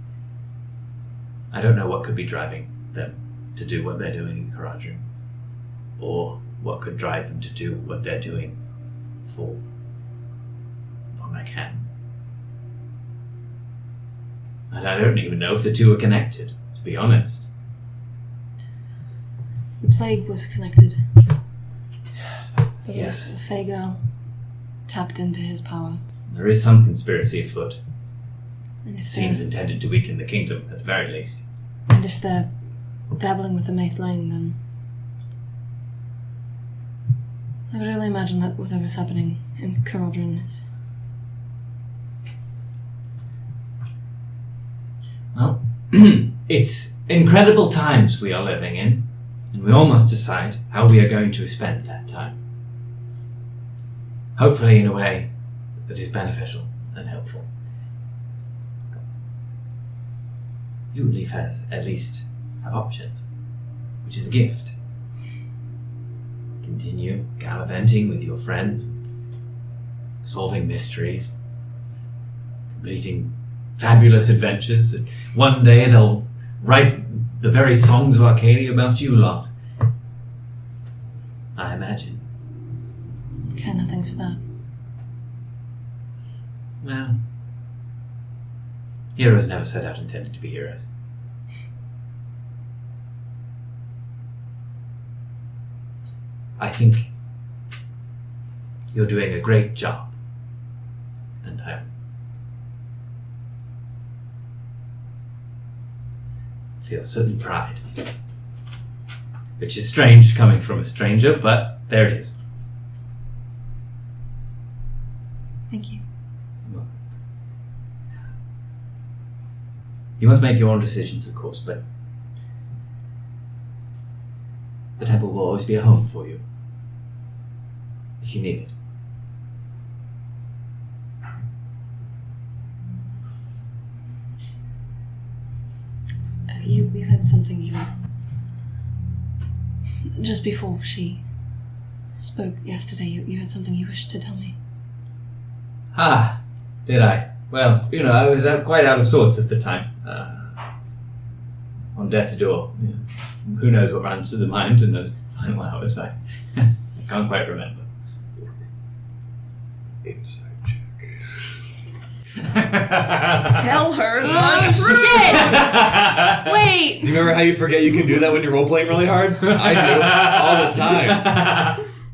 I don't know what could be driving them to do what they're doing in Caradrin, or what could drive them to do what they're doing for long I can. And I don't even know if the two are connected, to be honest. The plague was connected. There was Yes. a Fey girl tapped into his power. There is some conspiracy afoot. And It if seems they're, intended to weaken the kingdom, at the very least. and if they're dabbling with the Maith Lane, then I would only imagine that whatever's happening in Caradrin is... Well, it's incredible times we are living in, and we all must decide how we are going to spend that time. Hopefully in a way that is beneficial and helpful. You at least have options, which is a gift. Continue gallivanting with your friends, solving mysteries, completing fabulous adventures that one day they'll write the very songs of Arcadia about you lot. I imagine. Care nothing for that. Well, heroes never set out intended to be heroes. I think you're doing a great job, and I feel certain pride. Which is strange coming from a stranger, but there it is. Thank you. You must make your own decisions, of course, but the temple will always be a home for you, if you need it. You had something you... Just before she spoke yesterday, you had something you wished to tell me. Ah, did I? Well, I was quite out of sorts at the time. On death's door. Yeah. Who knows what runs through the mind in those final hours? I can't quite remember. Insight check. Tell her the Shit! Wait! Do you remember how you forget you can do that when you're role playing really hard? I do all the time.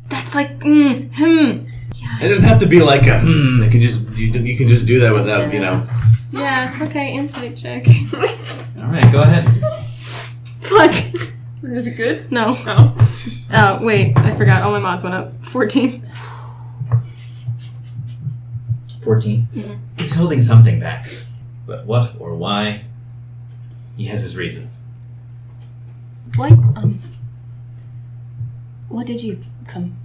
That's like, It doesn't have to be like a It can just you can just do that without Yeah, okay, insight check. All right, go ahead. Fuck. Is it good? No. Oh. Oh, wait, I forgot. All my mods went up. 14. 14. He's holding something back, but what or why? He has his reasons. Why did you come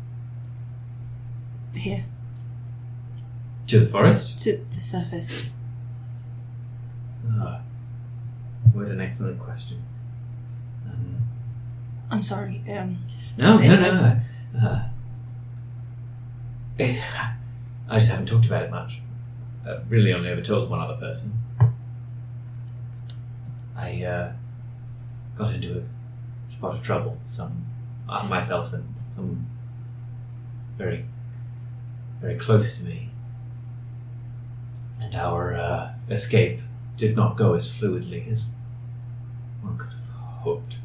here? To the forest? To the surface? What an excellent question. I'm sorry, No. I just haven't talked about it much. I've really only ever told one other person. I got into a spot of trouble. Myself and someone very, very close to me. And our escape did not go as fluidly as one could have hoped.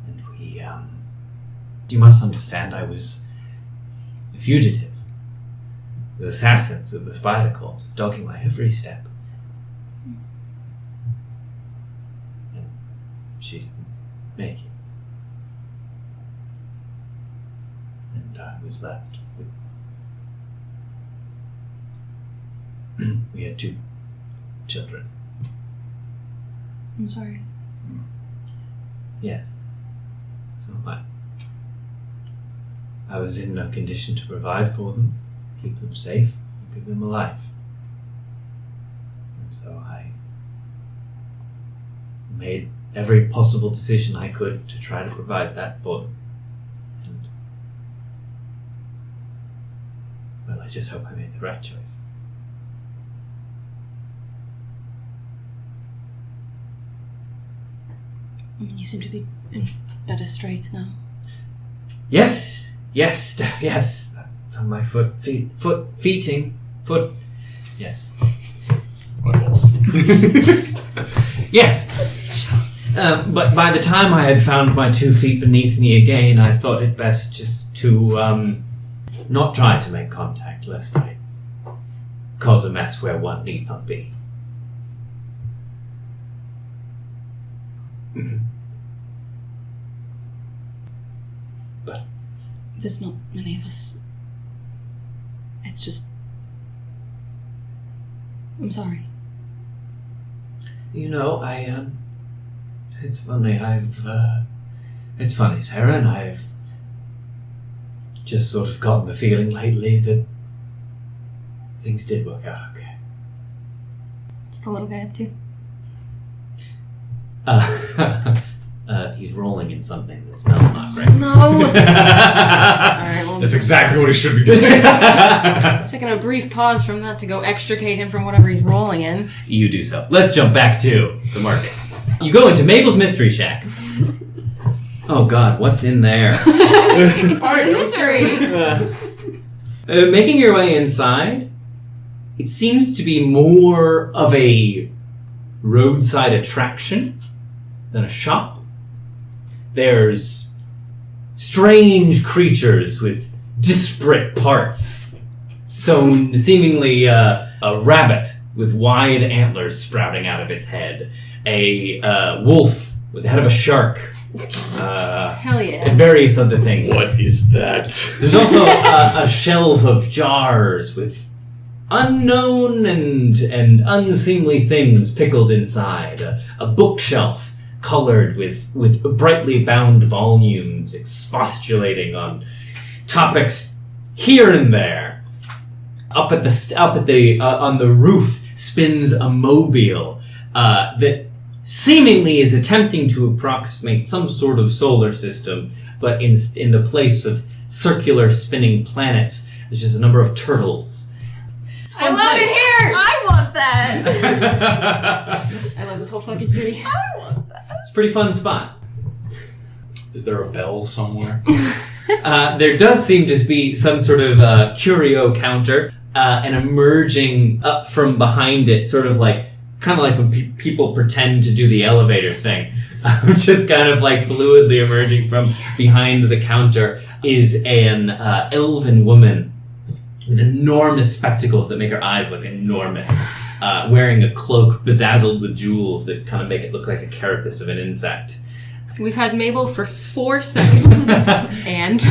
And we, you must understand I was a fugitive with assassins of the spider cult, dogging my every step. And she's naked. And I was left with... We had 2 children. I'm sorry. Yes. So I was in no condition to provide for them, keep them safe, and give them a life. And so I made every possible decision I could to try to provide that for them. And, well, I just hope I made the right choice. You seem to be in better straits now. Yes. On my foot. Yes. Yes. But by the time I had found my 2 feet beneath me again, I thought it best just to not try to make contact, lest I cause a mess where one need not be. But there's not many of us. It's just... I'm sorry. You know, it's funny, it's funny, Seren, I've just sort of gotten the feeling lately that things did work out okay. What's the little guy up to? He's rolling in something that smells not great. No! Alright, well, That's exactly what he should be doing. taking a brief pause from that to go extricate him from whatever he's rolling in. You do so. Let's jump back to the market. You go into Mabel's Mystery Shack. Oh god, what's in there? It's a mystery! Making your way inside, it seems to be more of a roadside attraction than a shop. There's strange creatures with disparate parts, sewn seemingly a rabbit with wide antlers sprouting out of its head, a wolf with the head of a shark, Hell yeah. and various other things. What is that? There's also a shelf of jars with unknown and unseemly things pickled inside, a bookshelf colored with brightly bound volumes expostulating on topics here and there. On the roof spins a mobile that seemingly is attempting to approximate some sort of solar system, but in the place of circular spinning planets, there's just a number of turtles. I love it here! I want that! I love this whole fucking city. I want that. It's a pretty fun spot. Is there a bell somewhere? There does seem to be some sort of curio counter, and emerging up from behind it, sort of like, kind of like when people pretend to do the elevator thing, just kind of like fluidly emerging from behind the counter, is an elven woman with enormous spectacles that make her eyes look enormous, wearing a cloak bedazzled with jewels that kind of make it look like a carapace of an insect. We've had Mabel for 4 seconds, and...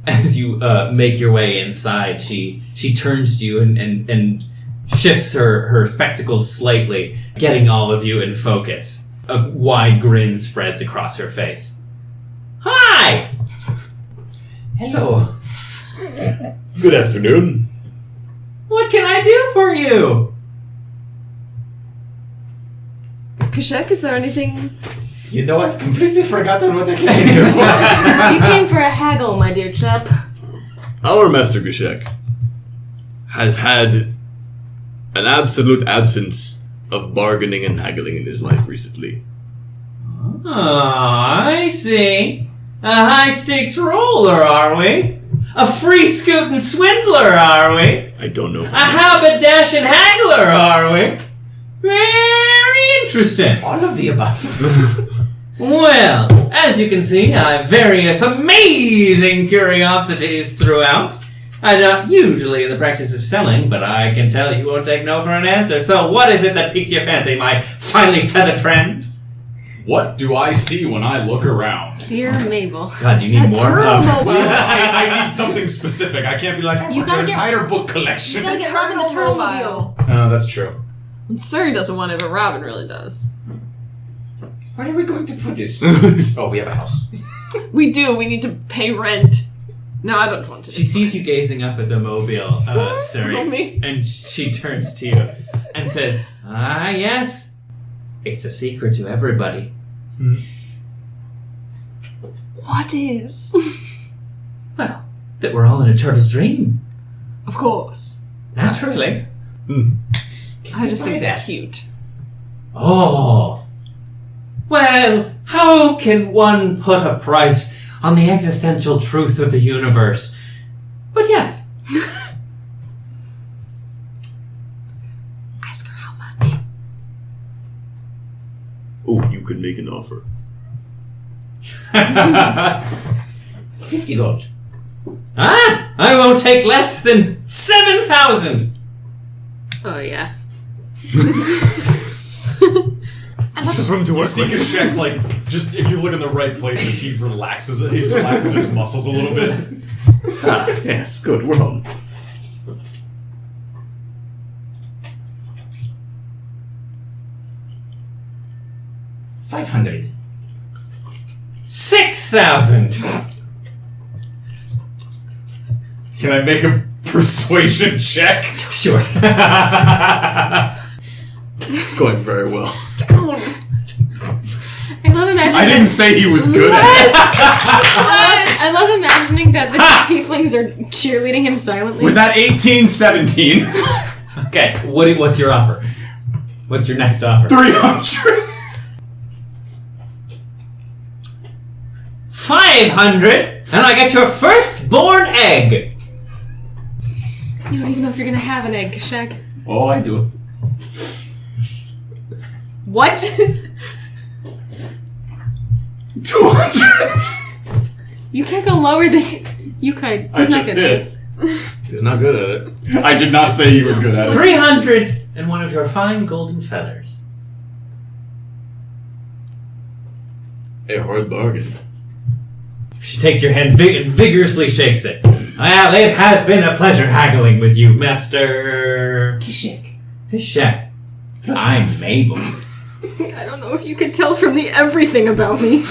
As you make your way inside, she turns to you and shifts her spectacles slightly, getting all of you in focus. A wide grin spreads across her face. Hi! Hello. Good afternoon. What can I do for you? Kashek, is there anything... You know, I've completely forgotten what I came here for. You came for a haggle, my dear chap. Our Master Gashek has had an absolute absence of bargaining and haggling in his life recently. Oh, I see. A high-stakes roller, are we? A free-scooting swindler, are we? I don't know if A haberdashing haggler, are we? Very interesting. All of the above. Well, as you can see, I have various amazing curiosities throughout. I'm not usually in the practice of selling, but I can tell you won't take no for an answer. So what is it that piques your fancy, my finely feathered friend? What do I see when I look around? Dear Mabel. God, you need more? I need something specific. I can't be like, You what's gotta your get- entire book collection? You gotta get Robin the Turtle Mobile. Oh, that's true. And Surrie doesn't want it, but Robin really does. Where are we going to put this? Oh, we have a house. We do. We need to pay rent. No, I don't want to. She sees you gazing up at the mobile, Surrie, Mommy. and she turns to you and says, "Ah, yes, it's a secret to everybody." What is? Well, that we're all in a turtle's dream. Of course. Naturally. I just think they're Yes. cute. Oh. Well, how can one put a price on the existential truth of the universe? But yes. Ask her how much. Oh, you could make an offer. 50 gold. Ah, I won't take less than 7,000. Oh, yeah. Room to You work see with. Kashek's like, just if you look in the right places, he relaxes his muscles a little bit. Yes, good. We're home. $500. 6,000. Can I make a persuasion check? Sure. It's going very well. I love imagining I didn't say he was good at it. I love imagining that the tieflings are cheerleading him silently. With that 18-17, Okay, what's your offer? What's your next offer? 300. 500, and I get your firstborn egg. You don't even know if you're gonna have an egg, Kashek. Oh, I do. What? 200. You can't go lower than you could. He's I not just good. did. He's not good at it. I did not say he was good at it. 300 and one of your fine golden feathers. A hard bargain. She takes your hand and vigorously shakes it. Well, it has been a pleasure haggling with you, Master Kishik. Kashek. I'm Mabel. I don't know if you could tell from the everything about me.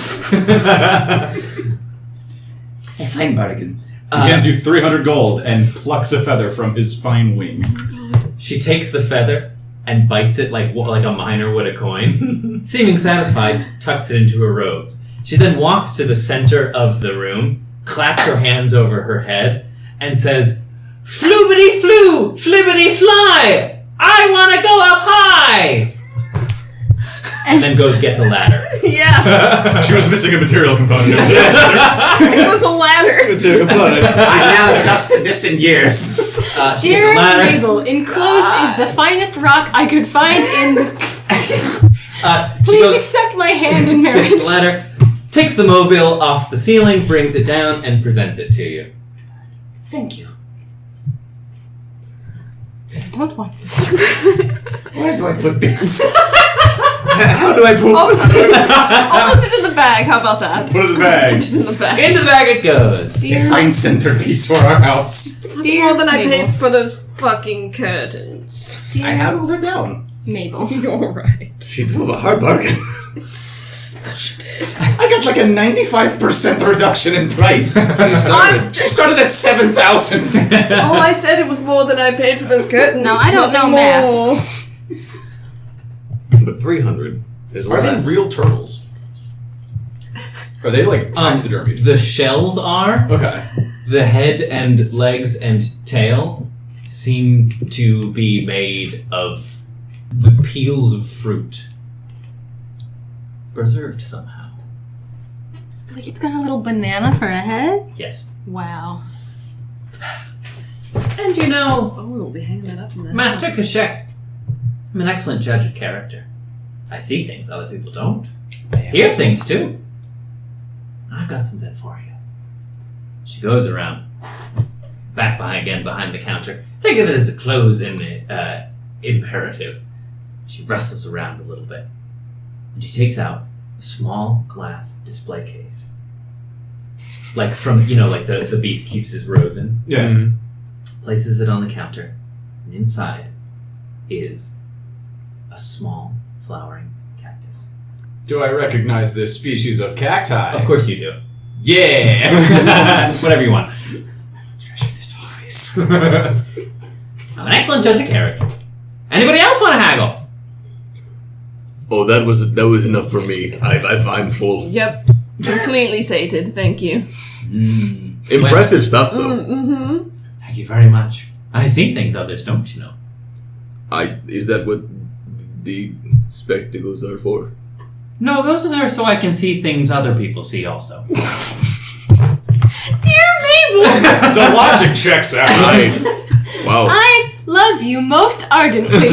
A fine bargain. He hands you 300 gold and plucks a feather from his fine wing. She takes the feather and bites it like a miner would a coin. Seeming satisfied, tucks it into her robes. She then walks to the center of the room, claps her hands over her head, and says, "Floobity floo, flibbity fly! I want to go up high!" And then gets a ladder. Yeah, She was missing a material component. it was a ladder. I have dusted this in years. She gets a Dear ladder. Mabel, enclosed is the finest rock I could find in the... She Please goes- accept my hand in gets marriage. the ladder, takes the mobile off the ceiling, brings it down, and presents it to you. Thank you. I don't want this. Where do I put this? How do I prove? I'll put it in the bag. How about that? Put it in the bag. Put it in the bag. Into the bag it goes. A Dear, fine centerpiece for our house. That's dear more than I Mabel. paid for those fucking curtains. Dear I have hold her down. Mabel. You're right. She drove a hard bargain. I got like a 95% reduction in price. She started at 7,000. All I said it was more than I paid for those curtains. No, I don't know Nothing math. more. But 300 is Are they less. real turtles? Are they like taxidermied? The shells are. Okay. The head and legs and tail seem to be made of the peels of fruit. Preserved somehow. Like it's got a little banana for a head? Yes. Wow. And you know, Oh, we'll be hanging that up in the Master house. Kashek, I'm an excellent judge of character. I see things other people don't. Hear things too. I've got something for you. She goes around. back behind the counter. Think of it as a close-in imperative. She wrestles around a little bit. And she takes out a small glass display case. Like from, like the beast keeps his rose in. Yeah. Mm-hmm. Places it on the counter. And inside is a small flowering cactus. Do I recognize this species of cacti? Of course you do. Yeah! Whatever you want. Treasure this always. I'm an excellent judge of character. Anybody else want to haggle? Oh, that was enough for me. I'm full. Yep. Completely sated, thank you. Impressive stuff, though. Mm-hmm. Thank you very much. I see things others don't, you know. Is that what the spectacles are for? No, those are so I can see things other people see also. Dear Mabel! The logic checks out. Wow. I love you most ardently.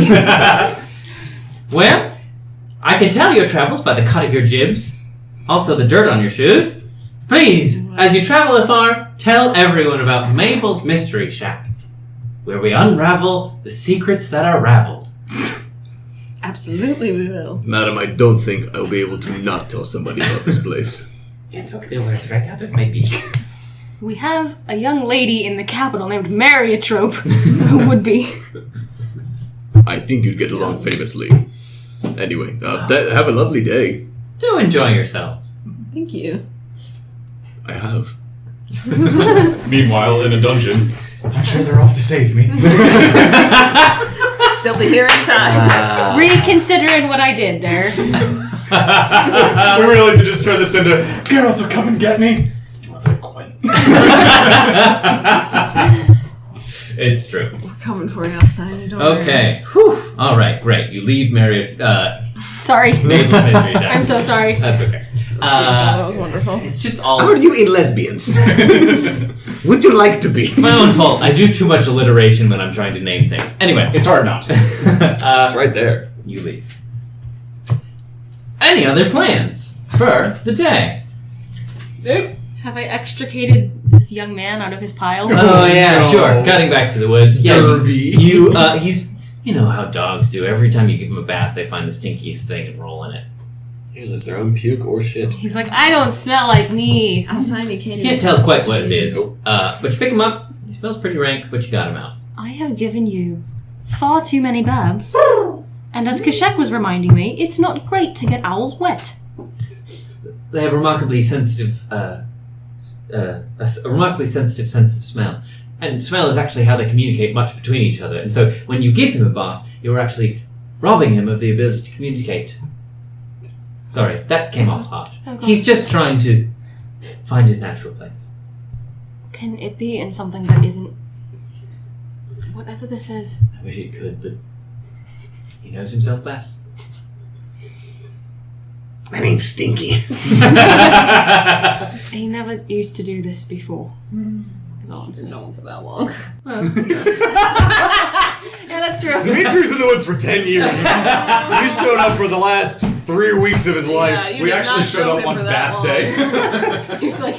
Well, I can tell your travels by the cut of your jibs. Also the dirt on your shoes. Please, as you travel afar, tell everyone about Mabel's Mystery Shack, where we unravel the secrets that are raveled. Absolutely we will. Madam, I don't think I'll be able to not tell somebody about this place. You took the words right out of my beak. We have a young lady in the capital named Mariotrope who would be. I think you'd get along famously. Anyway, have a lovely day. Do enjoy yourselves. Thank you. I have. Meanwhile, in a dungeon, I'm sure they're off to save me. They'll be here in time. Reconsidering what I did there. We really did just turn this into Geralt will come and get me. Mother Gwen. It's true. We're coming for you, Alcyone. Don't worry. Okay. Whew. All right, great. You leave Sorry. Mabel's Mystery Shack. I'm so sorry. That's okay. That was wonderful. It's just all... Are you in lesbians? Would you like to be? It's my own fault. I do too much alliteration when I'm trying to name things. Anyway. It's hard not to. It's right there. You leave. Any other plans for the day? Have I extricated this young man out of his pile? Oh yeah, sure. Cutting back to the woods. Yeah, Derby. he's. You know how dogs do. Every time you give them a bath, they find the stinkiest thing and roll in it. Usually it's their own puke or shit. He's like, I don't smell like me. Alcyone You can't tell quite what it is. But you pick him up. He smells pretty rank, but you got him out. I have given you far too many baths. And as Kashek was reminding me, it's not great to get owls wet. They have a remarkably sensitive sense of smell. And smell is actually how they communicate much between each other. And so when you give him a bath, you're actually robbing him of the ability to communicate. Sorry, that came off harsh. Oh, God. He's just trying to find his natural place. Can it be in something that isn't... whatever this is? I wish it could, but he knows himself best. My name's Stinky. He never used to do this before. Is all I'm saying. known for that long. Yeah, that's true. Dimitri's in the woods for 10 years. He showed up for the last 3 weeks of his life. you We did actually not showed show up him on for that bath long. day. He's like,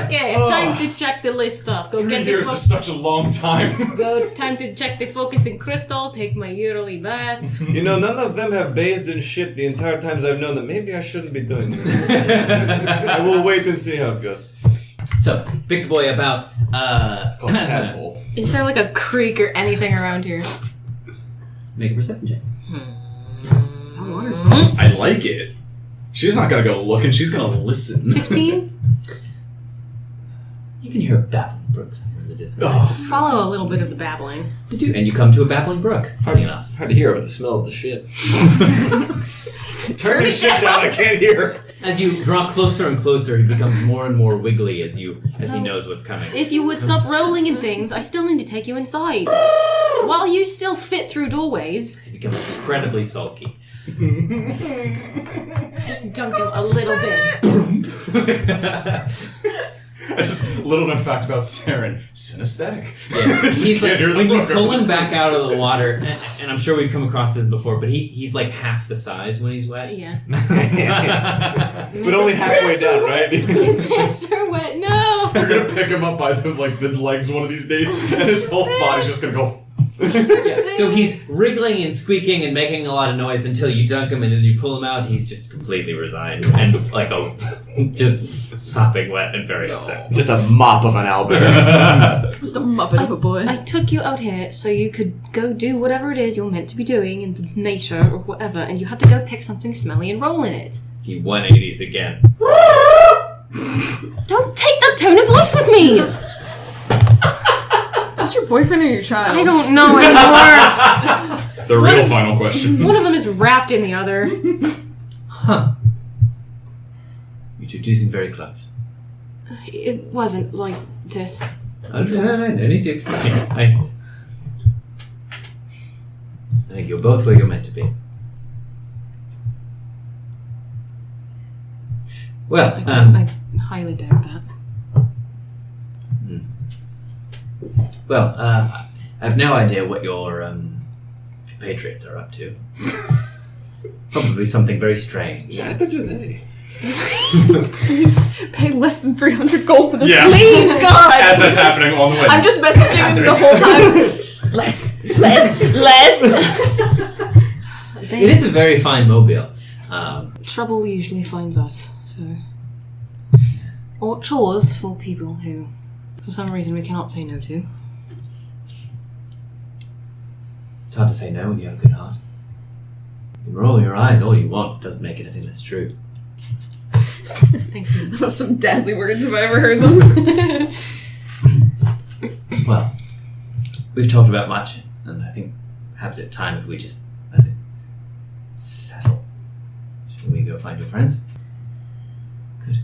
okay, time to check the list off. Go 3 get the years is such a long time. Go, time to check the focusing crystal, take my yearly bath. You know, none of them have bathed in shit the entire times I've known them. Maybe I shouldn't be doing this. I will wait and see how it goes. So, pick the boy about. It's called tadpole. Is there like a creek or anything around here? Make a perception check. I like it. She's not gonna go looking, she's gonna listen. 15? You can hear a babbling brook somewhere in the distance. Follow a little bit of the babbling. You do, and you come to a babbling brook. Funny enough. Hard to hear with the smell of the shit. Turn his shit down, I can't hear. As you draw closer and closer, he becomes more and more wiggly as he knows what's coming. If you would stop rolling in things, I still need to take you inside. While you still fit through doorways, He becomes incredibly sulky. just dunk him a little bit. Just little known fact about Seren. Synesthetic. Yeah. He's like, Can't hear the when you book. pull him back out of the water, and I'm sure we've come across this before, but he's like half the size when he's wet. Yeah. But only halfway down, right? His pants are wet. No. You're gonna pick him up by the legs one of these days, and his whole body's just gonna go. Yeah. So he's wriggling and squeaking and making a lot of noise until you dunk him, and then you pull him out. He's just completely resigned and like just sopping wet and very upset. Just a mop of an Albert. Just a muppet of a boy. I took you out here so you could go do whatever it is you're meant to be doing in the nature or whatever, and you had to go pick something smelly and roll in it. He 180s again. Don't take that tone of voice with me! Is this your boyfriend or your child? I don't know anymore. The real final question. One of them is wrapped in the other. Huh. You two do seem very close. It wasn't like this. No need to explain. I think you're both where you're meant to be. Well, I highly doubt that. Well, I have no idea what your compatriots are up to. Probably something very strange. Neither do they. Please pay less than 300 gold for this. Yeah. Please, God! As that's happening on the way. I'm just messaging him the whole time. Less. It is a very fine mobile. Trouble usually finds us, so... Or chores for people who, for some reason, we cannot say no to. It's hard to say no when you have a good heart. You can roll your eyes all you want, it doesn't make anything less true. Thank you. Those are some deadly words if I ever heard them. Well, we've talked about much, and I think perhaps it's time if we just let it settle. Shall we go find your friends? Good.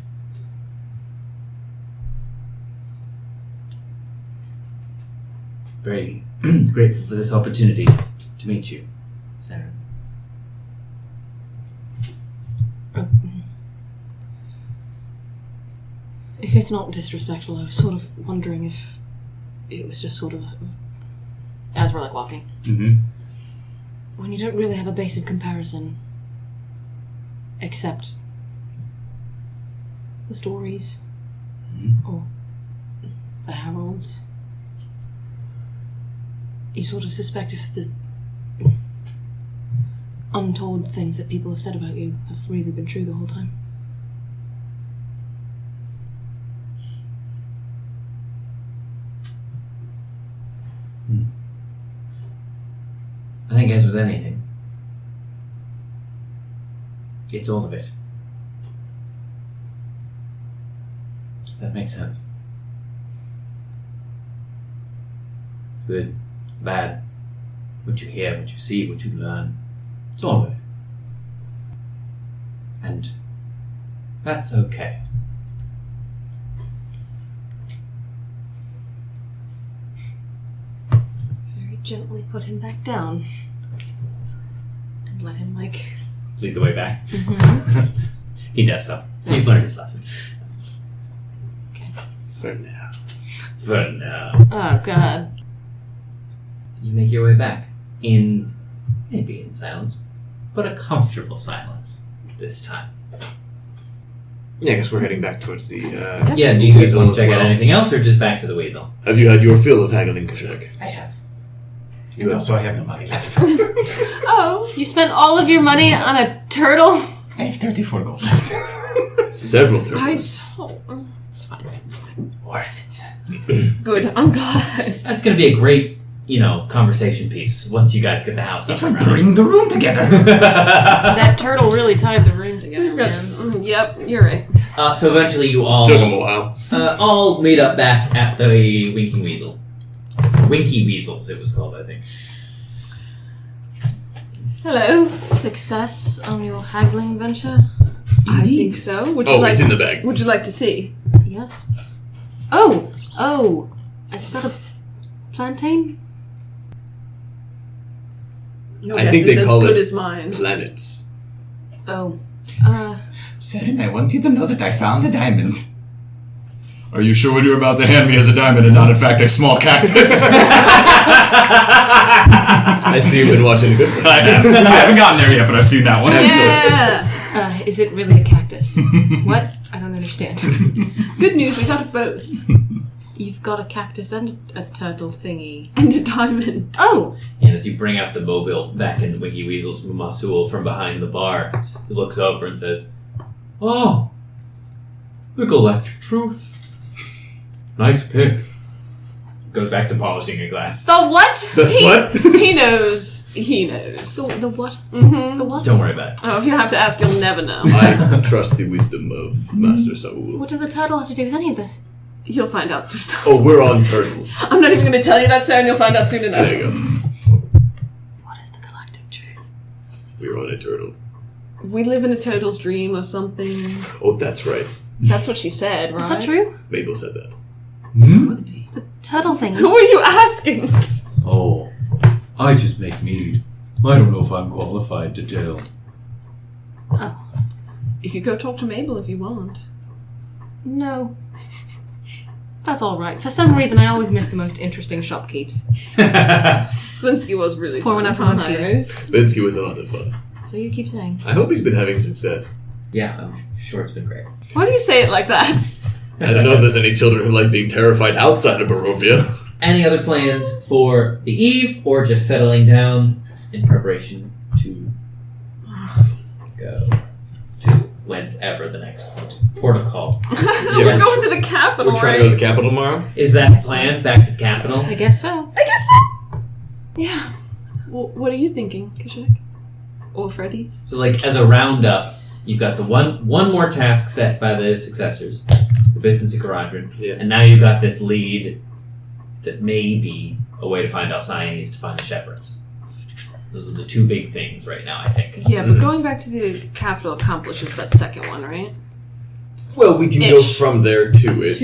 Very grateful for this opportunity to meet you, Seren. If it's not disrespectful, I was sort of wondering if it was just sort of as we're like walking. Mm-hmm. When you don't really have a base of comparison, except the stories or the heralds, you sort of suspect if the untold things that people have said about you have really been true the whole time. I think as with anything, it's all of it. Does that make sense? Good, bad, what you hear, what you see, what you learn, it's all of it. And that's okay. Very gently put him back down. And let him, like... Lead the way back. He does so. He's learned his lesson. For now. For now. Oh, God. You make your way back. Maybe in silence, but a comfortable silence this time. Yeah, I guess we're heading back towards the, Yeah, do you guys Weasel want to as check out well. anything else, or just back to the weasel? Have you had your fill of haggling, Kashak? I have. You And have- also, I have no money left. Oh, you spent all of your money on a turtle? I have 34 gold left. Several turtles. It's fine. It's fine. Worth it. Good. I'm glad. That's going to be a great, conversation piece once you guys get the house up It and would running. bring the room together. That turtle really tied the room together, man. Yep, you're right. So eventually you all Took him a while. all meet up back at the Winking Weasel. Winky Weasels, it was called, I think. Hello. Success on your haggling venture? I think so. Would you Oh, like? it's in the bag. Would you like to see? Yes. Oh! Is that a plantain? Your I guess think is they as call good it- as mine. Planets. Oh. Seren, I want you to know that I found a diamond. Are you sure what you're about to hand me is a diamond and not, in fact, a small cactus? I see you've been watching The Good Place. I haven't gotten there yet, but I've seen that one. Yeah. Is it really a cactus? What? I don't understand. Good news, we got both. You've got a cactus and a turtle thingy. And a diamond. Oh! And as you bring out the mobile back in Wiki Weasel's Masul from behind the bar, he looks over and says, Oh, the galactic truth. Nice pick. goes back to polishing a glass. The what? The what? He knows. He knows. The what? Mm-hmm. The what? Don't worry about it. Oh, if you have to ask, you'll never know. I trust the wisdom of Master Saul. What does a turtle have to do with any of this? You'll find out soon enough. Oh, we're on turtles. I'm not even going to tell you that, Seren. You'll find out soon enough. There you go. What is the galactic truth? We're on a turtle. We live in a turtle's dream or something. Oh, that's right. That's what she said, right? Is that true? Mabel said that. The turtle thing. Who are you asking? Oh, I just make mead. I don't know if I'm qualified to tell. Oh. You could go talk to Mabel if you want. No. That's alright. For some reason, I always miss the most interesting shopkeeps. Blinsky was really Pour one fun. out for Blinsky. Binsky was a lot of fun. So you keep saying. I hope he's been having success. Yeah, I'm sure it's been great. Why do you say it like that? I don't know if there's any children who like being terrified outside of Barovia. Any other plans for the eve, or just settling down in preparation to go to whencever the next port of call? We're Yes. going to the capital, We're trying to go to the capital tomorrow. Is that the plan? Back to the capital? I guess so. I guess so. Yeah. Well, what are you thinking, Kashek? Or Freddy? So, like, as a roundup, you've got the one more task set by the successors, the business of Caradron, Yeah. and now you've got this lead that may be a way to find Alcyone to find the shepherds. Those are the two big things right now, I think. Yeah, but going back to the capital accomplishes that second one, right? Well, we can go Ish. from there to it.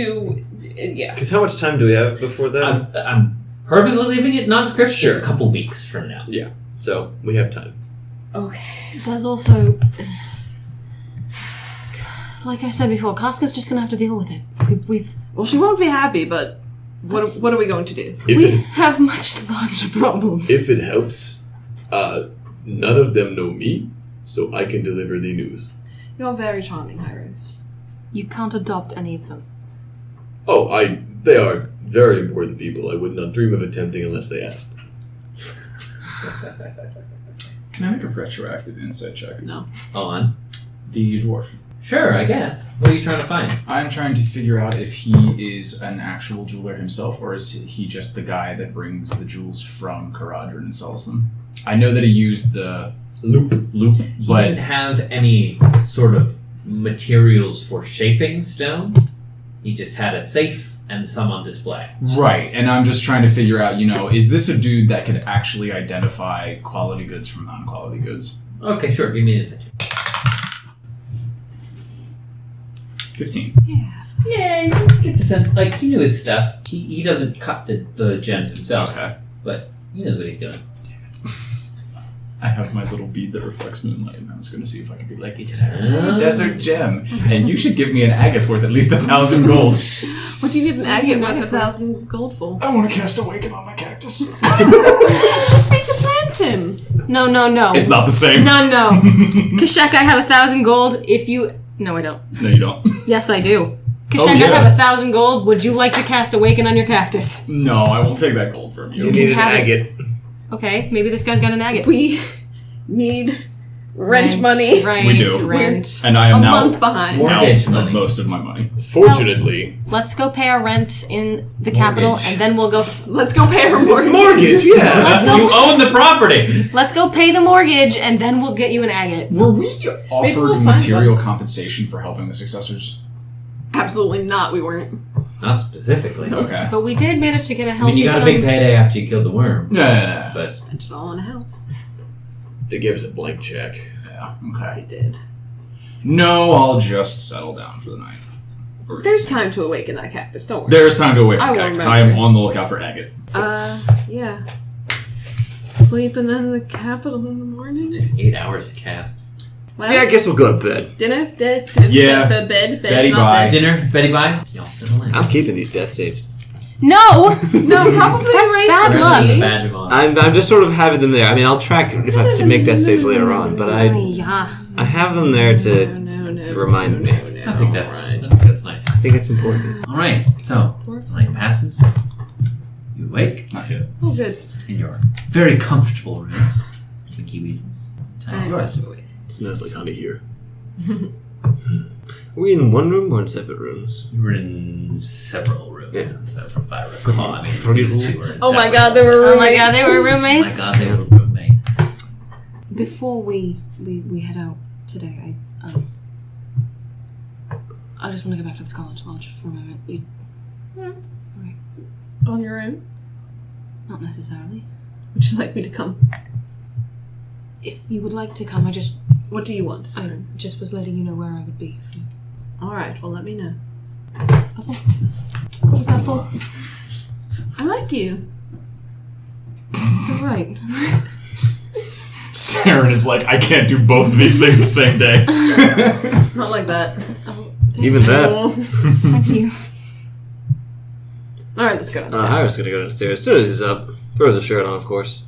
Yeah. Because how much time do we have before that? I'm purposely leaving it nondescript. Sure. It's a couple weeks from now. Yeah. So, we have time. Okay. There's also. Like I said before, Casca's just gonna have to deal with it. We've Well, she won't be happy, but what are we going to do? we have much larger problems. If it helps, none of them know me, so I can deliver the news. You're very charming, Hyros. You can't adopt any of them. Oh, they are very important people. I would not dream of attempting unless they asked. Can I make a retroactive insight check? No. On. The dwarf. Sure, I guess. What are you trying to find? I'm trying to figure out if he is an actual jeweler himself, or is he just the guy that brings the jewels from Caradron and sells them. I know that he used the loop, He but didn't have any sort of materials for shaping stone. He just had a safe and some on display. right. And I'm just trying to figure out, is this a dude that could actually identify quality goods from non-quality goods? Okay, sure. Give me an insight. 15. Yeah, you get the sense, like, he knew his stuff. He doesn't cut the gems himself, Okay. but he knows what he's doing. I have my little bead that reflects moonlight, and I was going to see if I could be like, it is a Oh. desert gem, and you should give me an agate worth at least 1,000 gold. What do you need an agate worth 1,000 gold for? I want to cast Awaken on my cactus. Just speak to Plansim. No. It's not the same. No. Kashek, I have 1,000 gold if you... No, I don't. No, you don't. Yes, I do. Kashek, yeah. I have 1,000 gold. Would you like to cast Awaken on your cactus? No, I won't take that gold from you. You need an have it. agate. Okay, maybe this guy's got an agate. We need rent money. Right. We do. Rent. And I am A now month behind. Mortgage out money. of most of my money. Fortunately, Let's go pay our rent in the capital, Mortgage. and then we'll go... Let's go pay her mortgage. it's mortgage, yeah. Let's go. You own the property! Let's go pay the mortgage, and then we'll get you an agate. Were we offered we'll find material compensation for helping the successors? Absolutely not. We weren't. Not specifically. Okay. But we did manage to get a I healthy mean, you got a sum. big payday after you killed the worm. Yeah. But Spent it all on a house. They gave us a blank check. Yeah. We Okay. did. No, I'll just settle down for the night. Or- There's time to awaken that cactus. Don't worry. There's time to awaken I will cactus. I am remember. on the lookout for agate. Yeah. Sleep and then the capital in the morning. it takes 8 hours to cast. Well, Yeah, I guess we'll go to bed. dinner, Yeah. bed, Betty, not bye. dead. Dinner, Betty bye. Y'all settle in. I'm keeping these death saves. No! No, probably That's erase bad them, luck. please. Badge of honor. I'm just sort of having them there. I mean, I'll track if I have to make death saves later on, but I Yeah. have them there to No. remind me. I think that's nice. I think it's important. All right. So night passes. You awake Not yet. Oh, good. in your very comfortable rooms. Winky weasels. Time's I'm yours. glad to wait. It smells like honey here. Are we in one room or in separate rooms? You were in several rooms. Yeah. So if I recall, I mean, these two were in Oh my separate god, they were roommates. Oh my god, they were Oh my roommates. god, they were roommates. Before we head out today, I just want to go back to the Scarlet Lodge for a moment. On your own? Not necessarily. Would you like me to come? If you would like to come, I What do you want, I Seren? just was letting you know where I would be. Alright, well, let me know. That's all. What was that for? I like you. You're right. Seren is like, I can't do both of these things the same day. Not like that. Oh, Even that. Anymore. thank you. Alright, let's go downstairs. Iris gonna go downstairs as soon as he's up. Throws a shirt on, of course.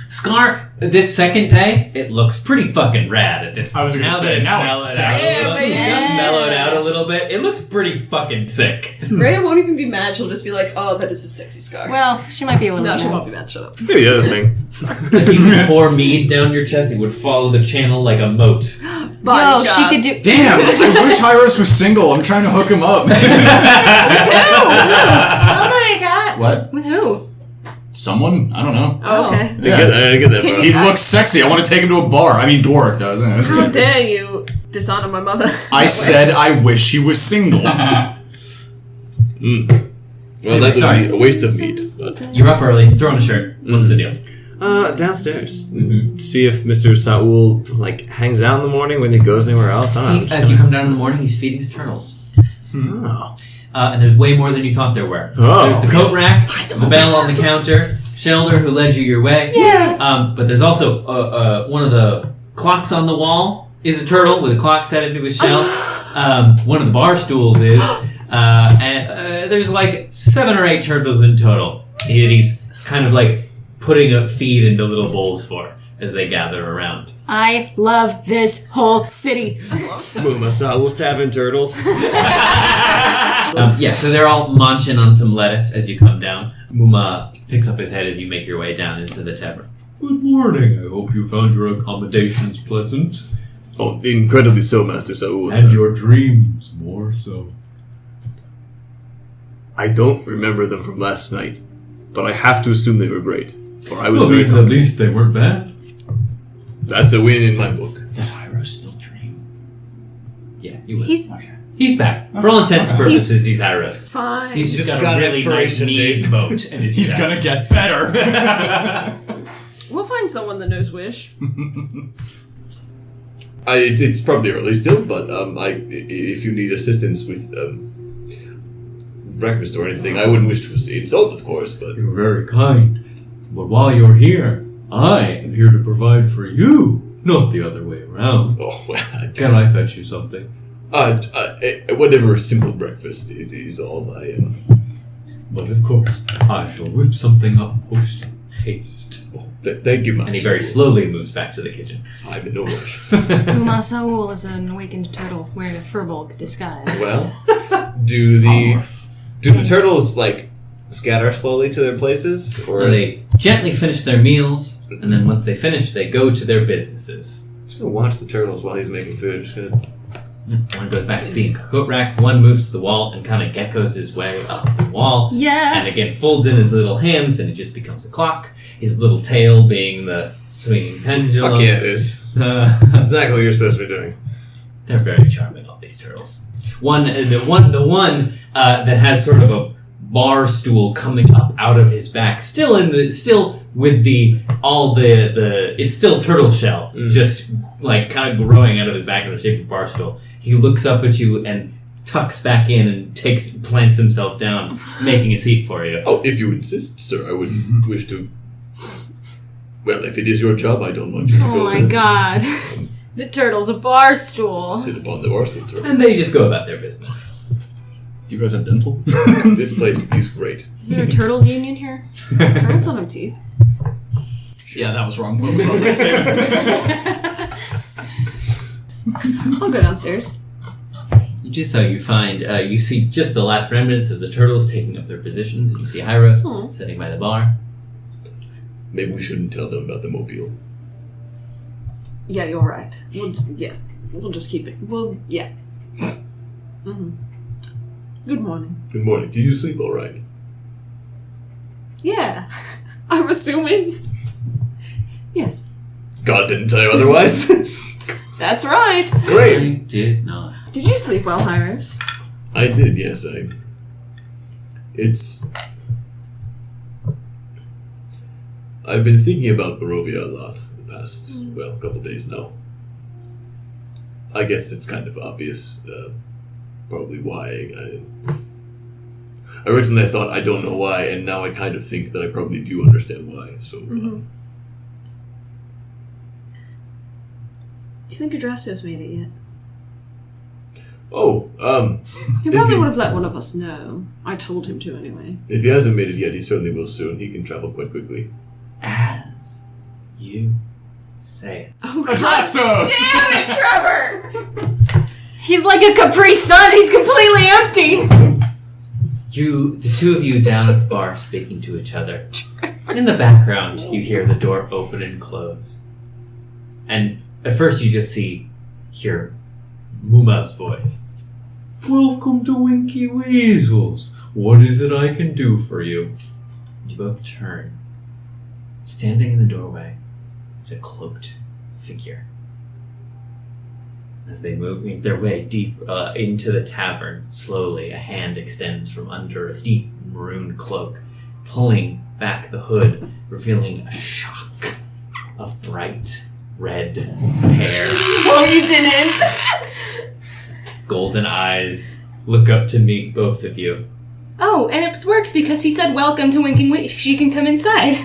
Scar, this second day, it looks pretty fucking rad at this point. I was gonna now say, that it's now mellowed it's out sexy. a little bit. Yeah. It's mellowed out a little bit. It looks pretty fucking sick. Rhea won't even be mad, she'll just be like, oh, that is a sexy scar. Well, she might be a little no, she mad. won't be mad, shut up. Maybe the other thing. If you could pour mead down your chest, it would follow the channel like a moat. Yo, she could do. Damn, I wish Iris was single. I'm trying to hook him up. Oh my god! What? With who? Someone? I don't know. Oh, okay. I didn't get that, Can bro. you- He looks sexy. I want to take him to a bar. I mean, Dwarf does. How dare you dishonor my mother? I said I wish he was single. Well, that would Sorry. be a waste of meat. But You're up early, throw on a shirt. What's the deal? downstairs. See if Mr. Saul hangs out in the morning when he goes anywhere else. I don't know. As you come down in the morning, he's feeding his turtles. Oh. And there's way more than you thought there were. Oh. There's the coat rack, the bell on the counter, Shelder who led you your way. Yeah. But there's also one of the clocks on the wall is a turtle with a clock set into his shell. One of the bar stools is. And there's 7 or 8 turtles in total. He's kind of putting up feed into little bowls for as they gather around. I love this whole city. Muma Saul's Tavern Turtles. So they're all munching on some lettuce as you come down. Muma picks up his head as you make your way down into the tavern. Good morning. I hope you found your accommodations pleasant. Oh, incredibly so, Master Saul. And your dreams more so. I don't remember them from last night, but I have to assume they were great. For I was Well, very means at least they weren't bad. That's a win in my book. Does Hyro still dream? Yeah, you would. He's He's back. For all intents and purposes, he's Hyros. Fine. He's just Just got a got an really nice expiration mead date. boat in his He's chest. gonna get better. We'll find someone that knows Wish. It's probably early still, but if you need assistance with breakfast or anything, I wouldn't wish to insult, of course, but You're very kind. But while you're here, I am here to provide for you, not the other way around. oh well. Can I fetch you something? Whatever simple breakfast is all I am. But of course, I shall whip something up post haste. Thank you, Master. And he very Saul. slowly moves back to the kitchen. I'm in no rush. Uma Saul is an awakened turtle wearing a furbolg disguise. Well, do the turtles scatter slowly to their places, or They gently finish their meals, and then once they finish, they go to their businesses. just gonna watch the turtles while he's making food? Just gonna. One goes back to being a coat rack, one moves to the wall and kind of geckos his way up the wall. Yeah. And again folds in his little hands and it just becomes a clock. His little tail being the swinging pendulum. Fuck yeah, it is. Exactly what you're supposed to be doing. They're very charming, all these turtles. The one that has sort of a bar stool coming up out of his back, it's still turtle shell, just kind of growing out of his back in the shape of a bar stool. He looks up at you and tucks back in and plants himself down, making a seat for you. Oh, if you insist, sir, I wouldn't wish to. Well, if it is your job, I don't want you to go. Oh my god. The turtle's a bar stool. Sit upon the bar stool, turtle. And they just go about their business. Do you guys have dental? This place is great. Is there a turtles union here? Turtles don't have teeth. Yeah, that was wrong. What was wrong with that statement? I'll go downstairs. You do so, you find, you see just the last remnants of the turtles taking up their positions, and you see Hyros sitting by the bar. Maybe we shouldn't tell them about the mobile. Yeah, you're right. We'll just keep it. Good morning. Good morning. Did you sleep all right? Yeah. I'm assuming. Yes. God didn't tell you otherwise. That's right. Great. I did not. Did you sleep well, Hyros? I did, yes. I've been thinking about Barovia a lot the past, couple days now. I guess it's kind of obvious, probably why. Originally I thought I don't know why, and now I kind of think that I probably do understand why, so... Do you think Adrastos made it yet? He probably would have let one of us know. I told him to anyway. If he hasn't made it yet, he certainly will soon. He can travel quite quickly. As you say it. Oh, Adrastos! damn it, Trevor! He's like a Capri Sun. He's completely empty. The two of you down at the bar speaking to each other. In the background, you hear the door open and close. And at first you just hear Muma's voice. Welcome to Winky Weasels. What is it I can do for you? You both turn. Standing in the doorway is a cloaked figure. As they make their way deep into the tavern, slowly a hand extends from under a deep maroon cloak, pulling back the hood, revealing a shock of bright red hair. Oh, you didn't! Golden eyes look up to meet both of you. Oh, and it works because he said, "Welcome to Winking Witch. She can come inside."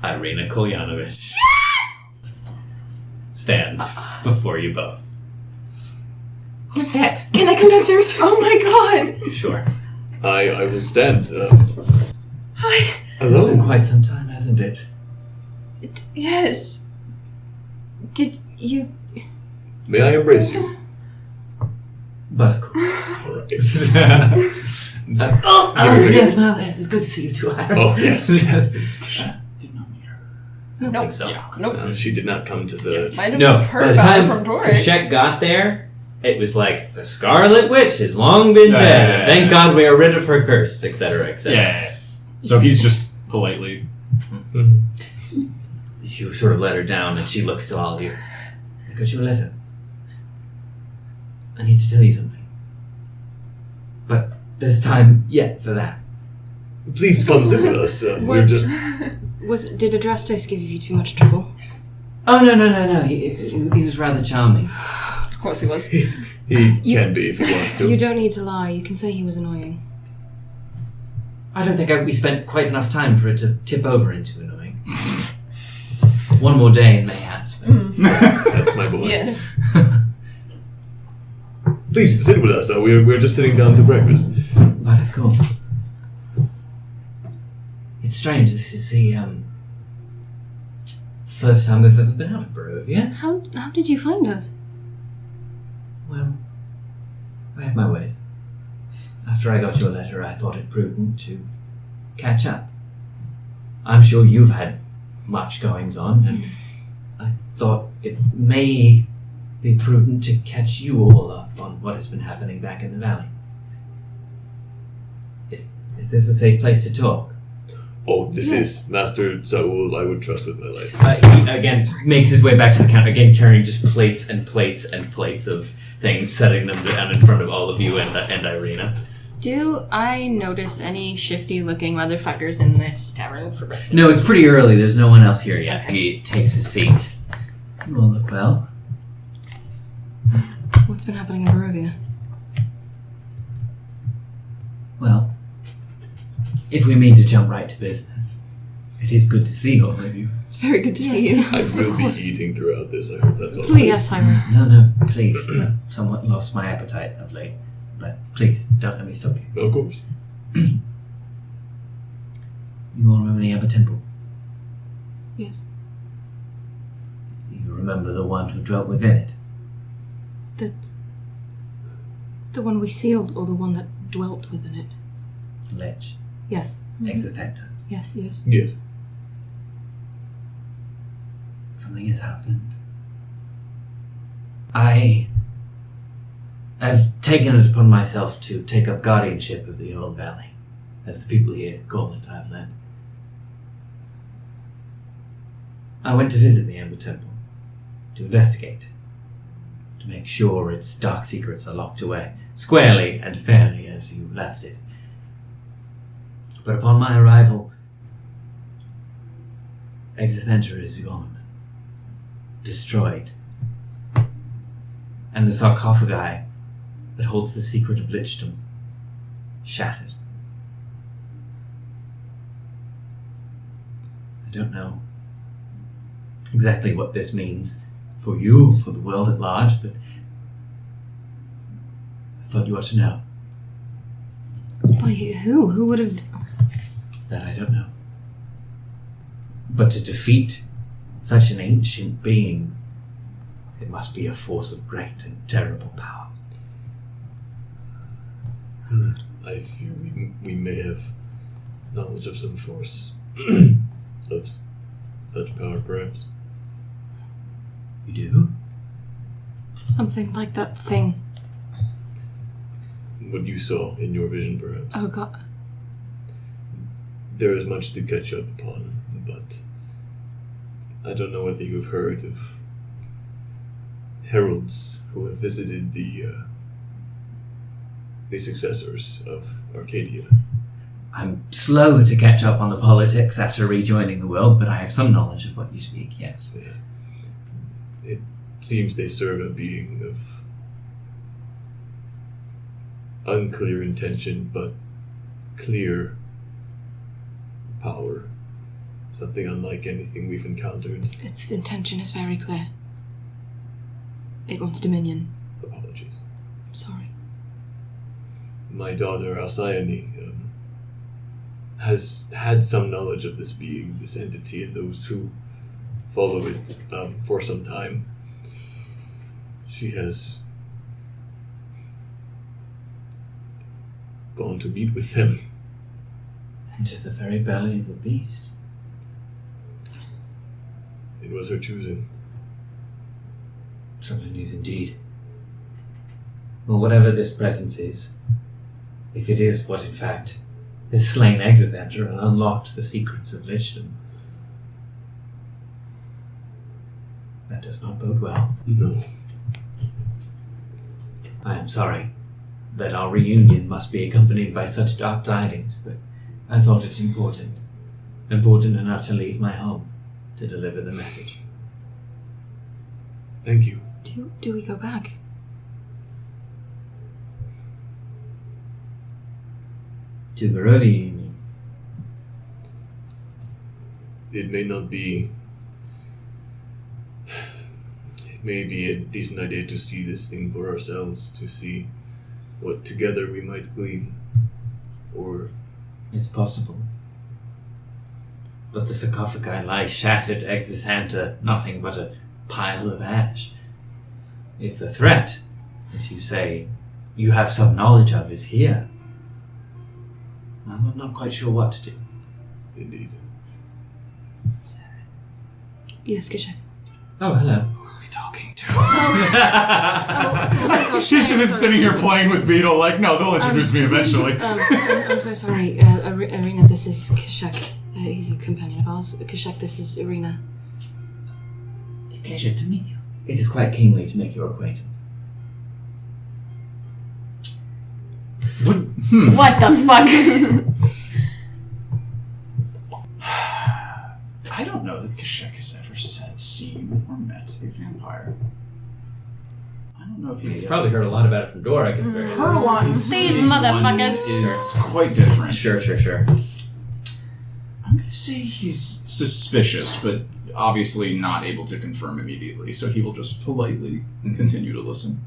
Irina Kolyanovich stands before you both. Who's that? Can I come downstairs? Oh my god! Sure. I will stand. Hi. It's been Hello. quite some time, hasn't it? Yes. Did you... May I embrace you? But of course. All right. Yes, well, it's good to see you too, Iris. Oh, yes. Did not meet her. I don't think so. Nope. She did not come to the... Might have No, heard by the about time it from Tori. Kashek got there, it was like, the Scarlet Witch has long been Yeah, dead. yeah, yeah, Thank yeah. God we are rid of her curse, etc., etc. Yeah. So he's just politely. You sort of let her down, and she looks to all of you. I got you a letter. I need to tell you something. But there's time yet for that. Please come sit with us. We're What? just... Did Adrastos give you too much trouble? Oh, no. He was rather charming. Of course he was. He can be if he wants to. You don't need to lie. You can say he was annoying. I don't think we spent quite enough time for it to tip over into annoying. One more day and mayhaps. That's my boy. Yes. Please sit with us. We're just sitting down to breakfast. But of course. It's strange. This is the first time we've ever been out of Barovia. How did you find us? Well, I have my ways. After I got your letter, I thought it prudent to catch up. I'm sure you've had much goings on, and I thought it may be prudent to catch you all up on what has been happening back in the valley. Is this a safe place to talk? Oh, this is Master Saul I would trust with my life. He again makes his way back to the counter, again carrying just plates and plates and plates of things, setting them down in front of all of you and Irina. Do I notice any shifty-looking motherfuckers in this tavern for breakfast? No, it's pretty early. There's no one else here yet. Okay. He takes his seat. You all look well. What's been happening in Barovia? Well, if we mean to jump right to business, it is good to see all of you. It's very good to see you. I will be eating throughout this. I hope that's all. Please. Yes, Cyrus. No, please. I've somewhat lost my appetite of late. But please, don't let me stop you. Of course. You all remember the Amber Temple? Yes. You remember the one who dwelt within it? The one we sealed, or the one that dwelt within it? Ledge. Yes. Exithenta. Yes. Yes. Something has happened. I've taken it upon myself to take up guardianship of the old valley, as the people here call it, I've learned. I went to visit the Amber Temple, to investigate, to make sure its dark secrets are locked away, squarely and fairly as you left it. But upon my arrival, Exithenta is gone, destroyed, and the sarcophagi that holds the secret of lichdom shattered. I don't know exactly what this means for you, for the world at large, but I thought you ought to know. By who? Who would have... That I don't know. But to defeat such an ancient being, it must be a force of great and terrible power. I fear we may have knowledge of some force of such power, perhaps. You do? Something like that thing. What you saw in your vision, perhaps. Oh god. There is much to catch up upon, but I don't know whether you've heard of heralds who have visited the successors of Arcadia. I'm slow to catch up on the politics after rejoining the world, but I have some knowledge of what you speak, yes. Yes. It seems they serve a being of unclear intention, but clear power. Something unlike anything we've encountered. Its intention is very clear. It wants dominion. Apologies. I'm sorry. My daughter Alcyone has had some knowledge of this being, this entity, and those who follow it for some time. She has gone to meet with them. Into the very belly of the beast. It was her choosing. Troubling news indeed. Well, whatever this presence is, if it is what in fact has slain Exithenta and unlocked the secrets of lichdom, that does not bode well. No. I am sorry that our reunion must be accompanied by such dark tidings, but I thought it important enough to leave my home to deliver the message. Thank you. Do we go back? To Barovia, you mean? It may not be... It may be a decent idea to see this thing for ourselves, to see what together we might glean. Or... It's possible. But the sarcophagi lie shattered, Exithenta, nothing but a pile of ash. If the threat, as you say, you have some knowledge of is here, I'm not quite sure what to do. Indeed. Yes, Kishak. Oh, hello. Who are we talking to? Oh gosh, She's just been sitting here playing with Beetle, like, no, they'll introduce me eventually. I'm so sorry. Irina, this is Kishak. He's a companion of ours. Kishak, this is Irina. A pleasure to meet you. It is quite kingly to make your acquaintance. What the fuck? I don't know that Kashek has ever seen or met a vampire. I don't know if he... You've probably heard a lot about it from Dora. I can very Her one. These motherfuckers. is quite different. Sure. I'm going to Say he's suspicious, but obviously not able to confirm immediately, so he will just politely continue to listen.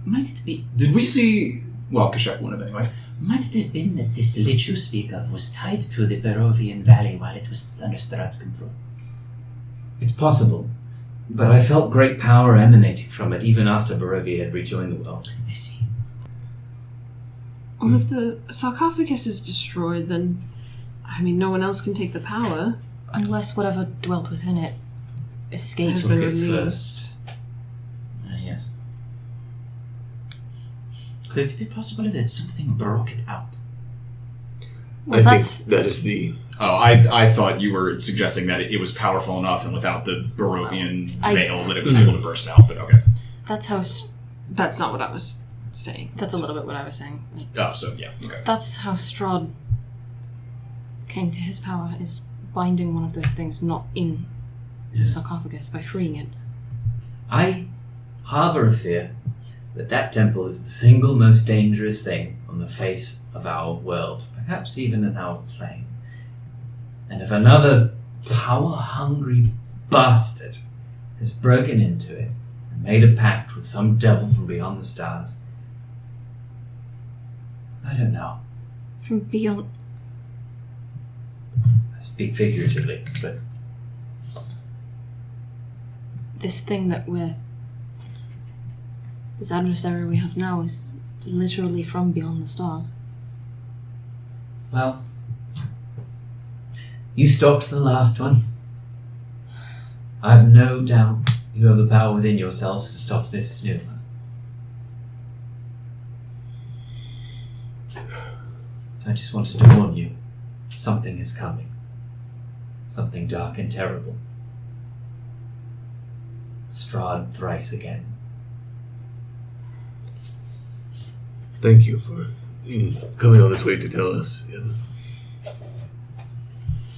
Might it be? Did we see... Well, Kashek wouldn't have anyway. Might it have been that this lich you speak of was tied to the Barovian Valley while it was under Strahd's control? It's possible, but I felt great power emanating from it even after Barovia had rejoined the world. I see. Well, if the sarcophagus is destroyed, then, I mean, no one else can take the power. Unless whatever dwelt within it escaped. Has been Took it released. Yes. Could it be possible that something broke it out? Well, I that's think that is the... Oh, I thought you were suggesting that it was powerful enough and without the Barovian veil that it was able to burst out, but okay. that's how. That's not what I was saying. That's a little bit what I was saying. Like, Oh, so yeah, okay. that's how Strahd came to his power, is binding one of those things not in the sarcophagus by freeing it. I harbour a fear that that temple is the single most dangerous thing on the face of our world, perhaps even in our plane. And if another power-hungry bastard has broken into it and made a pact with some devil from beyond the stars, I don't know. From beyond. I speak figuratively, but This thing that we're. This adversary we have now is literally from beyond the stars. well, you stopped the last one. I've no doubt you have the power within yourself to stop this new one. I just wanted to warn you. Something is coming. Something dark and terrible. Strahd thrice again. Thank you for coming all this way to tell us. Yeah.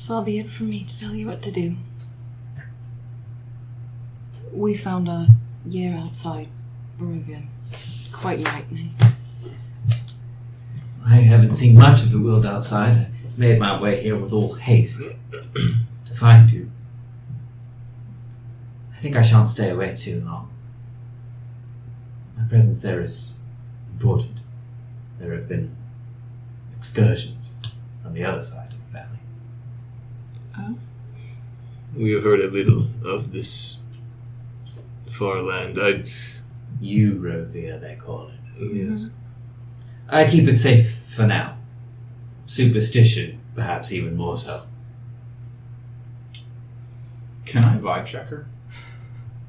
Far be it from me to tell you what to do. We found a year outside Barovia. Quite enlightening. I haven't seen much of the world outside. I made my way here with all haste to find you. I think I shan't stay away too long. My presence there is important. There have been excursions on the other side of the valley. Oh? We have heard a little of this far land. Eurovia, they call it. Yes. I keep it safe for now. Superstition, perhaps even more so. Can I vibe check her?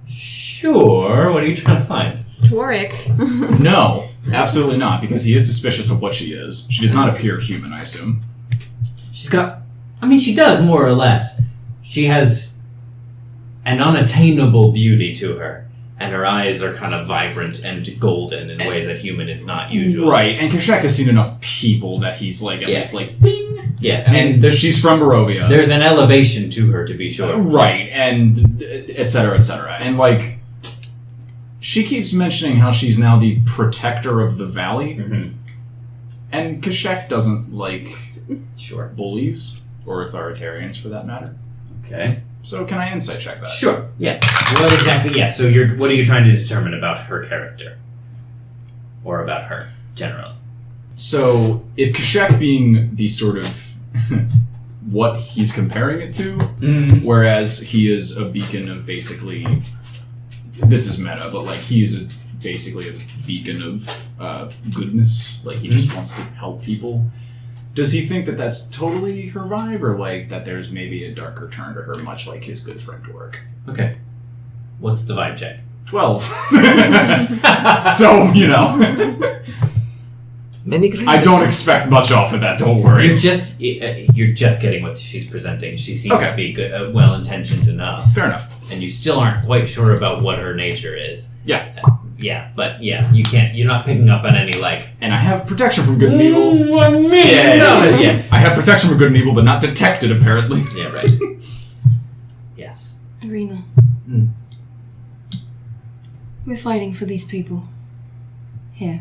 Sure, what are you trying to find? Dworic. No, absolutely not, because he is suspicious of what she is. She does not appear human, I assume. She's got... I mean, she does, more or less. She has an unattainable beauty to her, and her eyes are kind of vibrant and golden in ways that human is not usually. Right, and Kashek has seen enough people that he's like, at least like, ding! Yeah, I mean, And she's from Barovia. there's an elevation to her, to be sure. Right, and et cetera, et cetera. And like, she keeps mentioning how she's now the protector of the valley. Mhm. And Kashek doesn't like Sure. bullies, or authoritarians for that matter. Okay. So can I insight check that? Sure, yeah. What exactly, yeah, so what are you trying to determine about her character? Or about her, generally? So, if Kashek being the sort of what he's comparing it to, whereas he is a beacon of basically, this is meta, but like he is basically a beacon of goodness, like he just wants to help people. Does he think that that's totally her vibe, or like that there's maybe a darker turn to her, much like his good friend Dwark? Okay. What's the vibe check? 12. So, you know. Many great I don't expect much off of that, don't worry. You're just getting what she's presenting. She seems to be good, well-intentioned enough. Fair enough. And you still aren't quite sure about what her nature is. Yeah. You're not picking up on any, like... And I have protection from good and evil. Yeah. I have protection from good and evil, but not detected, apparently. Yeah, right. Yes. Arena. We're fighting for these people. Here.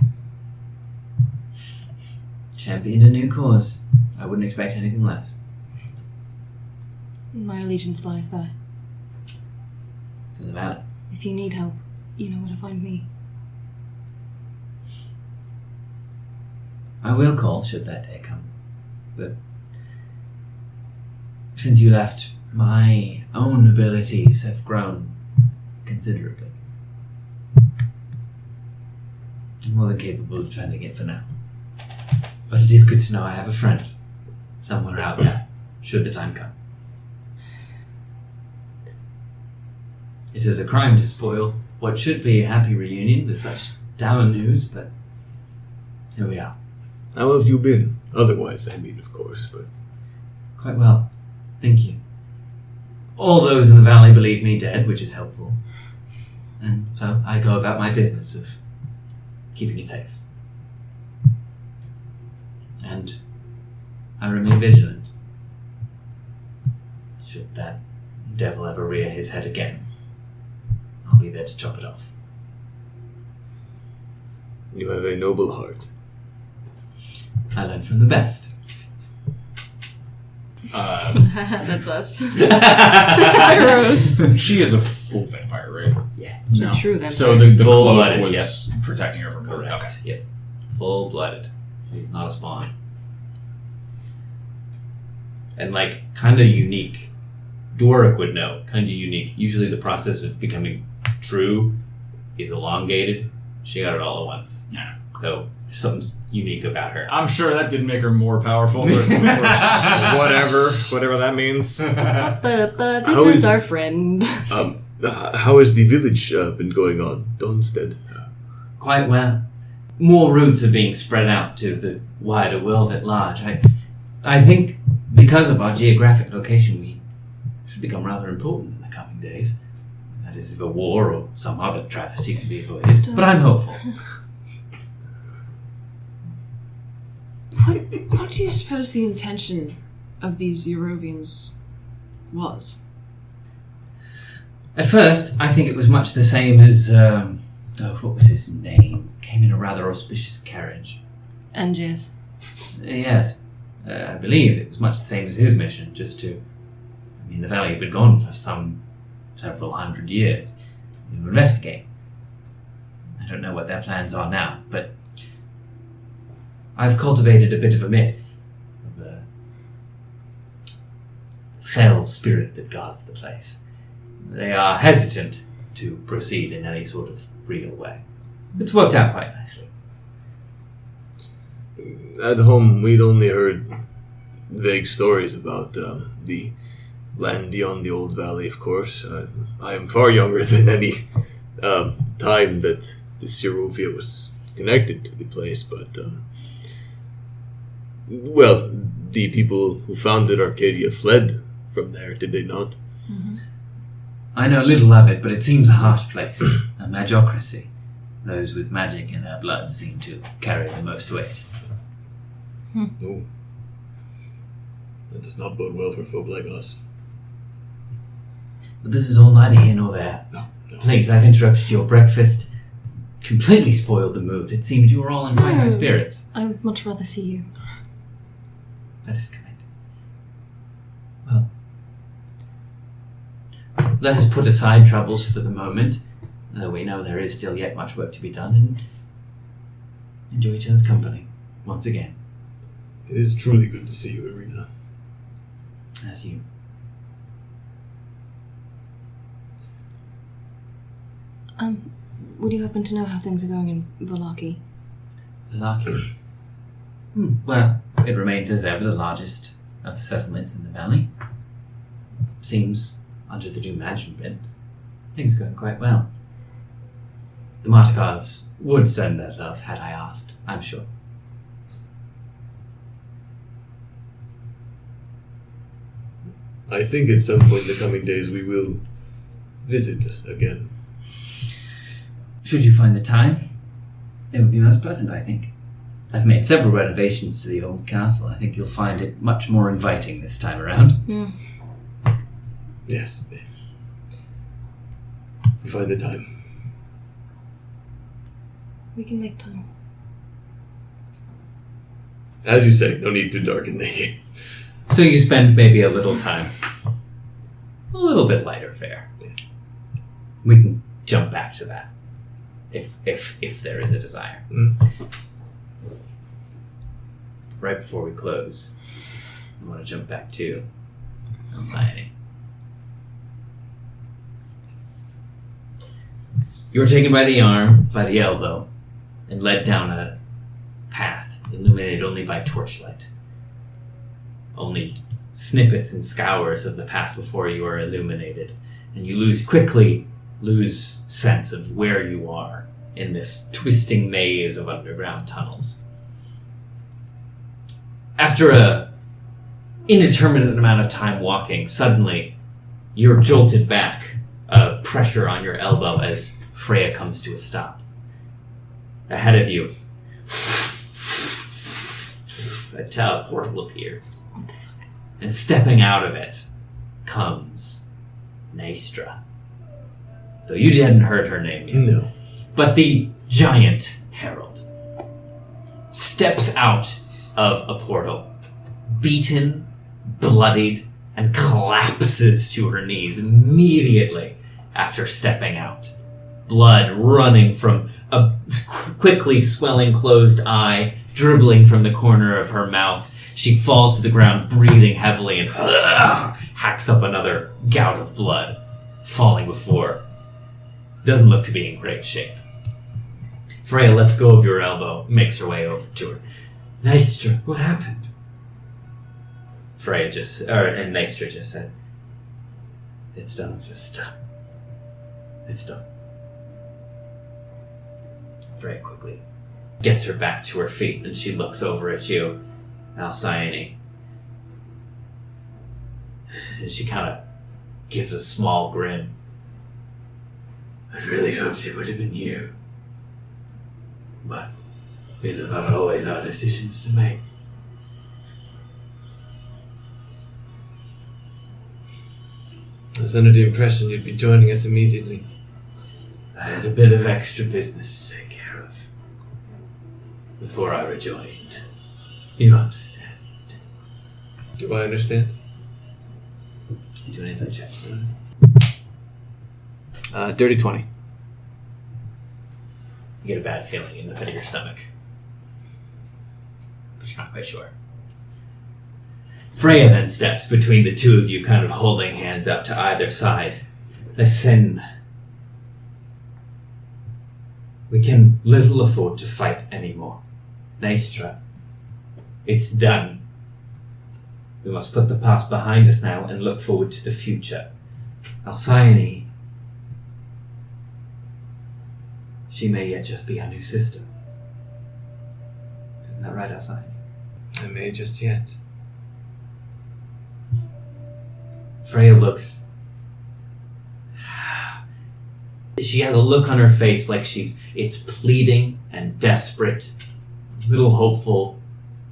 Championed a new cause. I wouldn't expect anything less. My allegiance lies there. To the valley. If you need help, you know where to find me. I will call should that day come. But since you left, my own abilities have grown considerably. I'm more than capable of defending it for now. But it is good to know I have a friend somewhere out there, should the time come. It is a crime to spoil what should be a happy reunion with such dour news, but here we are. How have you been? Otherwise, I mean, of course, but... Quite well, thank you. All those in the valley believe me dead, which is helpful. And so I go about my business of keeping it safe. And I remain vigilant. Should that devil ever rear his head again, I'll be there to chop it off. You have a noble heart. I learn from the best. That's us. Tyros. She is a full vampire, right? Yeah. A true vampire. So the cloak Full-blooded, was protecting her from her. Correct. Okay. Yep. Full-blooded. He's not a spawn. And kind of unique. Doric would know. Kind of unique. Usually the process of becoming true is elongated. She got it all at once. Yeah. So there's something unique about her. I'm sure that didn't make her more powerful. But Whatever that means. This How is is- our friend. How has the village been going on, Donstead? Quite well. More roots are being spread out to the wider world at large. I think because of our geographic location, we should become rather important in the coming days. That is, if a war or some other travesty can be avoided. But I'm hopeful. What do you suppose the intention of these Eurovians was? At first, I think it was much the same as, what was his name? Came in a rather auspicious carriage. Angiers. Yes, I believe it was much the same as his mission, just to... the valley had been gone for several hundred years. To investigate. I don't know what their plans are now, but I've cultivated a bit of a myth of the fell spirit that guards the place. They are hesitant to proceed in any sort of real way. It's worked out quite nicely. At home, we'd only heard vague stories about the land beyond the old valley, of course. I am far younger than any time that the Serovia was connected to the place, but... the people who founded Arcadia fled from there, did they not? I know little of it, but it seems a harsh place. A magocracy. Those with magic in their blood seem to carry the most weight. No. That does not bode well for folk like us. But this is all neither here nor there. No. Please, I've interrupted your breakfast. Completely spoiled the mood. It seemed you were all in quite high spirits. I would much rather see you. That is kind. Well, let us put aside troubles for the moment, though we know there is still yet much work to be done, and enjoy each other's company once again. It is truly good to see you, Irina. As you. Would you happen to know how things are going in Volaki? Lucky. Well, it remains as ever the largest of the settlements in the valley. Seems, under the new management, things are going quite well. The Martikovs would send their love had I asked, I'm sure. I think at some point in the coming days we will visit again. Should you find the time, it would be most pleasant, I think. I've made several renovations to the old castle. I think you'll find it much more inviting this time around. Yes. If we find the time. We can make time. As you say, no need to darken the game. So you spend maybe a little time little bit lighter fare. We can jump back to that if there is a desire. Right before we close, I want to jump back to Alcyone. You were taken by the arm, by the elbow, and led down a path illuminated only by torchlight. Only snippets and scours of the path before you are illuminated, and you quickly lose sense of where you are in this twisting maze of underground tunnels. After a indeterminate amount of time walking, suddenly you're jolted back, pressure on your elbow as Freya comes to a stop. Ahead of you, a portal appears. What the fuck? And stepping out of it comes Naestra. Though you hadn't heard her name yet. No. But the giant herald steps out of a portal, beaten, bloodied, and collapses to her knees immediately after stepping out. Blood running from a quickly swelling closed eye, dribbling from the corner of her mouth. She falls to the ground, breathing heavily, and hacks up another gout of blood, falling before. Doesn't look to be in great shape. Freya lets go of your elbow, makes her way over to her. Naestra, what happened? And Naestra just said, "It's done, sister. It's done." Freya quickly gets her back to her feet, and she looks over at you, Alcyone. And she kind of gives a small grin. "I'd really hoped it would have been you. But these are not always our decisions to make." I was under the impression you'd be joining us immediately. I had a bit of extra business to take care of before I rejoined. You understand? Do I understand? You do an insight check. Dirty 20. You get a bad feeling in the pit of your stomach, but you're not quite sure. Freya then steps between the two of you, kind of holding hands up to either side. Listen, we can little afford to fight anymore. Naestra, it's done. We must put the past behind us now and look forward to the future. Alcyone, she may yet just be our new sister. Isn't that right, Alcyone? I may just yet. Freya looks... She has a look on her face like it's pleading and desperate, a little hopeful,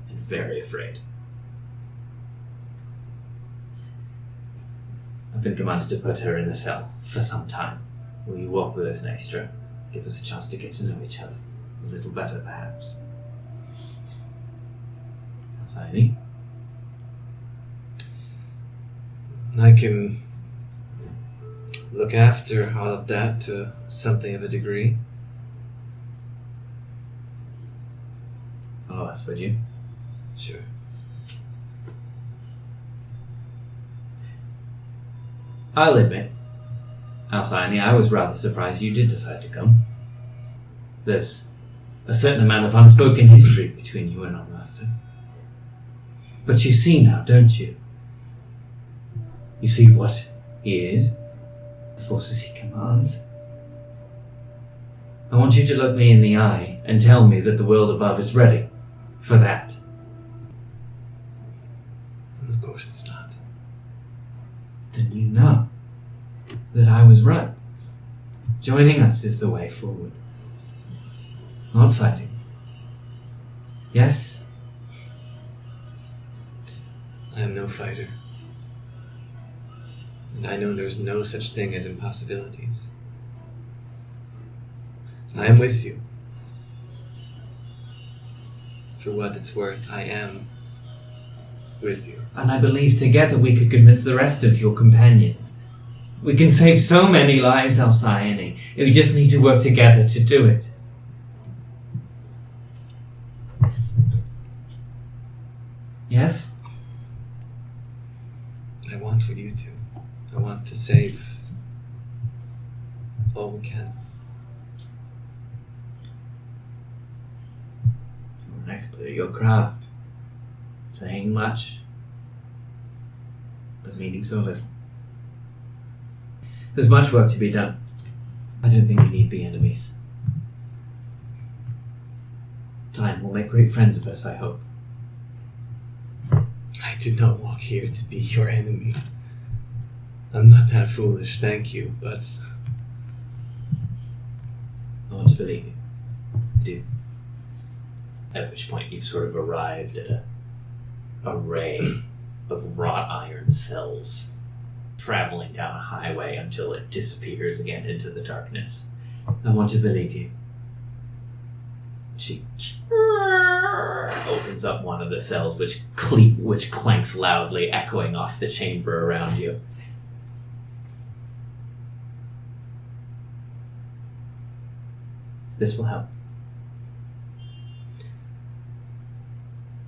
and very afraid. I've been commanded to put her in the cell for some time. Will you walk with us, Naestra? Give us a chance to get to know each other. A little better, perhaps. Alcyone? I can look after all of that to something of a degree. Follow us, would you? Sure. I'll admit, Alcyone, I was rather surprised you did decide to come. There's a certain amount of unspoken history between you and our master. But you see now, don't you? You see what he is, the forces he commands. I want you to look me in the eye and tell me that the world above is ready for that. Of course it's not. Then you know that I was right. Joining us is the way forward. Not fighting. Yes? I am no fighter. And I know there's no such thing as impossibilities. I am with you. For what it's worth, I am with you. And I believe together we could convince the rest of your companions We can save so many lives, Alcyone. We just need to work together to do it. Yes? I want for you to. I want to save all we can. You're an expert at your craft. Saying much, but meaning so little. There's much work to be done. I don't think we need be enemies. Time will make great friends of us, I hope. I did not walk here to be your enemy. I'm not that foolish, thank you, but I want to believe you. I do. At which point you've sort of arrived at a array of wrought iron cells traveling down a highway until it disappears again into the darkness. I want to believe you. She opens up one of the cells, which clanks loudly, echoing off the chamber around you. This will help.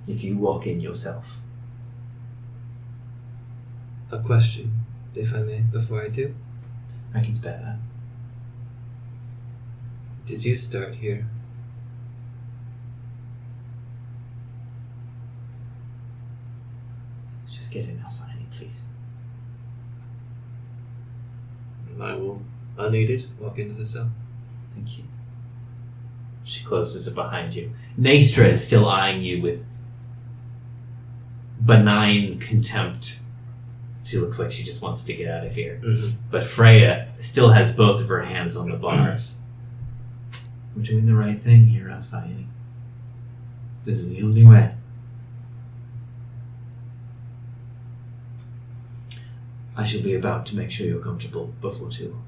If you walk in yourself. a question, if I may, before I do. I can spare that. Did you start here? Just get in, Alcyone, please. I will, unaided, walk into the cell. Thank you. She closes it behind you. Naestra is still eyeing you with benign contempt. She looks like she just wants to get out of here. Mm-hmm. But Freya still has both of her hands on the bars. We're doing the right thing here, Alcyone. This is the only way. I shall be about to make sure you're comfortable before too long.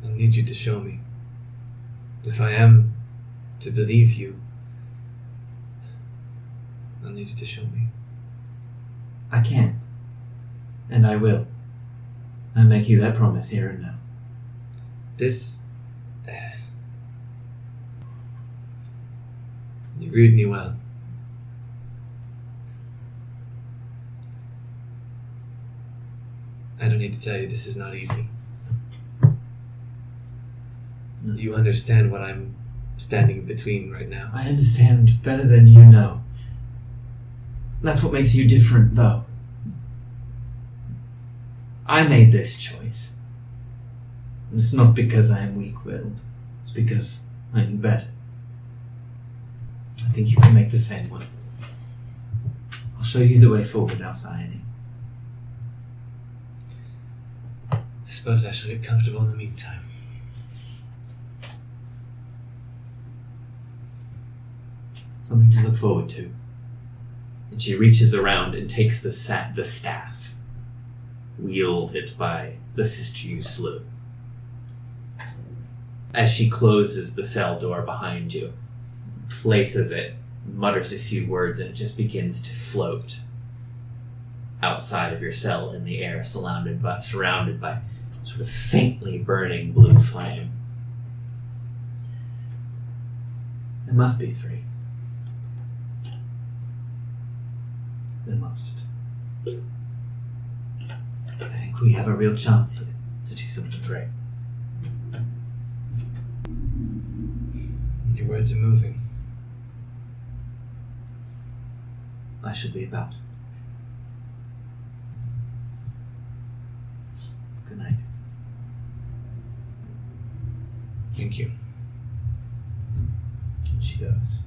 I'll need you to show me. If I am to believe you, I'll need you to show me. I can. And I will. I make you that promise here and now. This... you read me well. I don't need to tell you, this is not easy. No. You understand what I'm standing between right now. I understand better than you know. That's what makes you different, though. I made this choice. And it's not because I am weak-willed. It's because I knew better. I think you can make the same one. I'll show you the way forward, Alcyone. I suppose I shall get comfortable in the meantime. Something to look forward to. And she reaches around and takes the staff, wielded by the sister you slew. As she closes the cell door behind you, places it, mutters a few words, and it just begins to float outside of your cell in the air, surrounded by sort of faintly burning blue flame. There must be 3. There must. I think we have a real chance here to do something great. Your words are moving. I shall be about. Good night. Thank you. And she goes.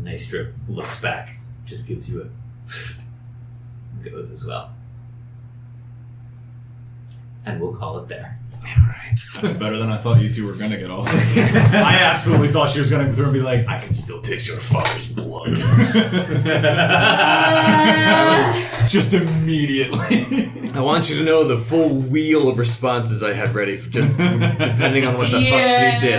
Naestra looks back, just gives you a goes as well. And we'll call it there. That's better than I thought you two were gonna get off. I absolutely thought she was gonna go through and be like, I can still taste your father's blood. Just immediatly. I want you to know the full wheel of responses I had ready for just depending on what the fuck she did.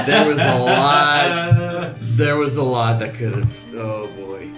There was a lot There was a lot that could have. Oh boy.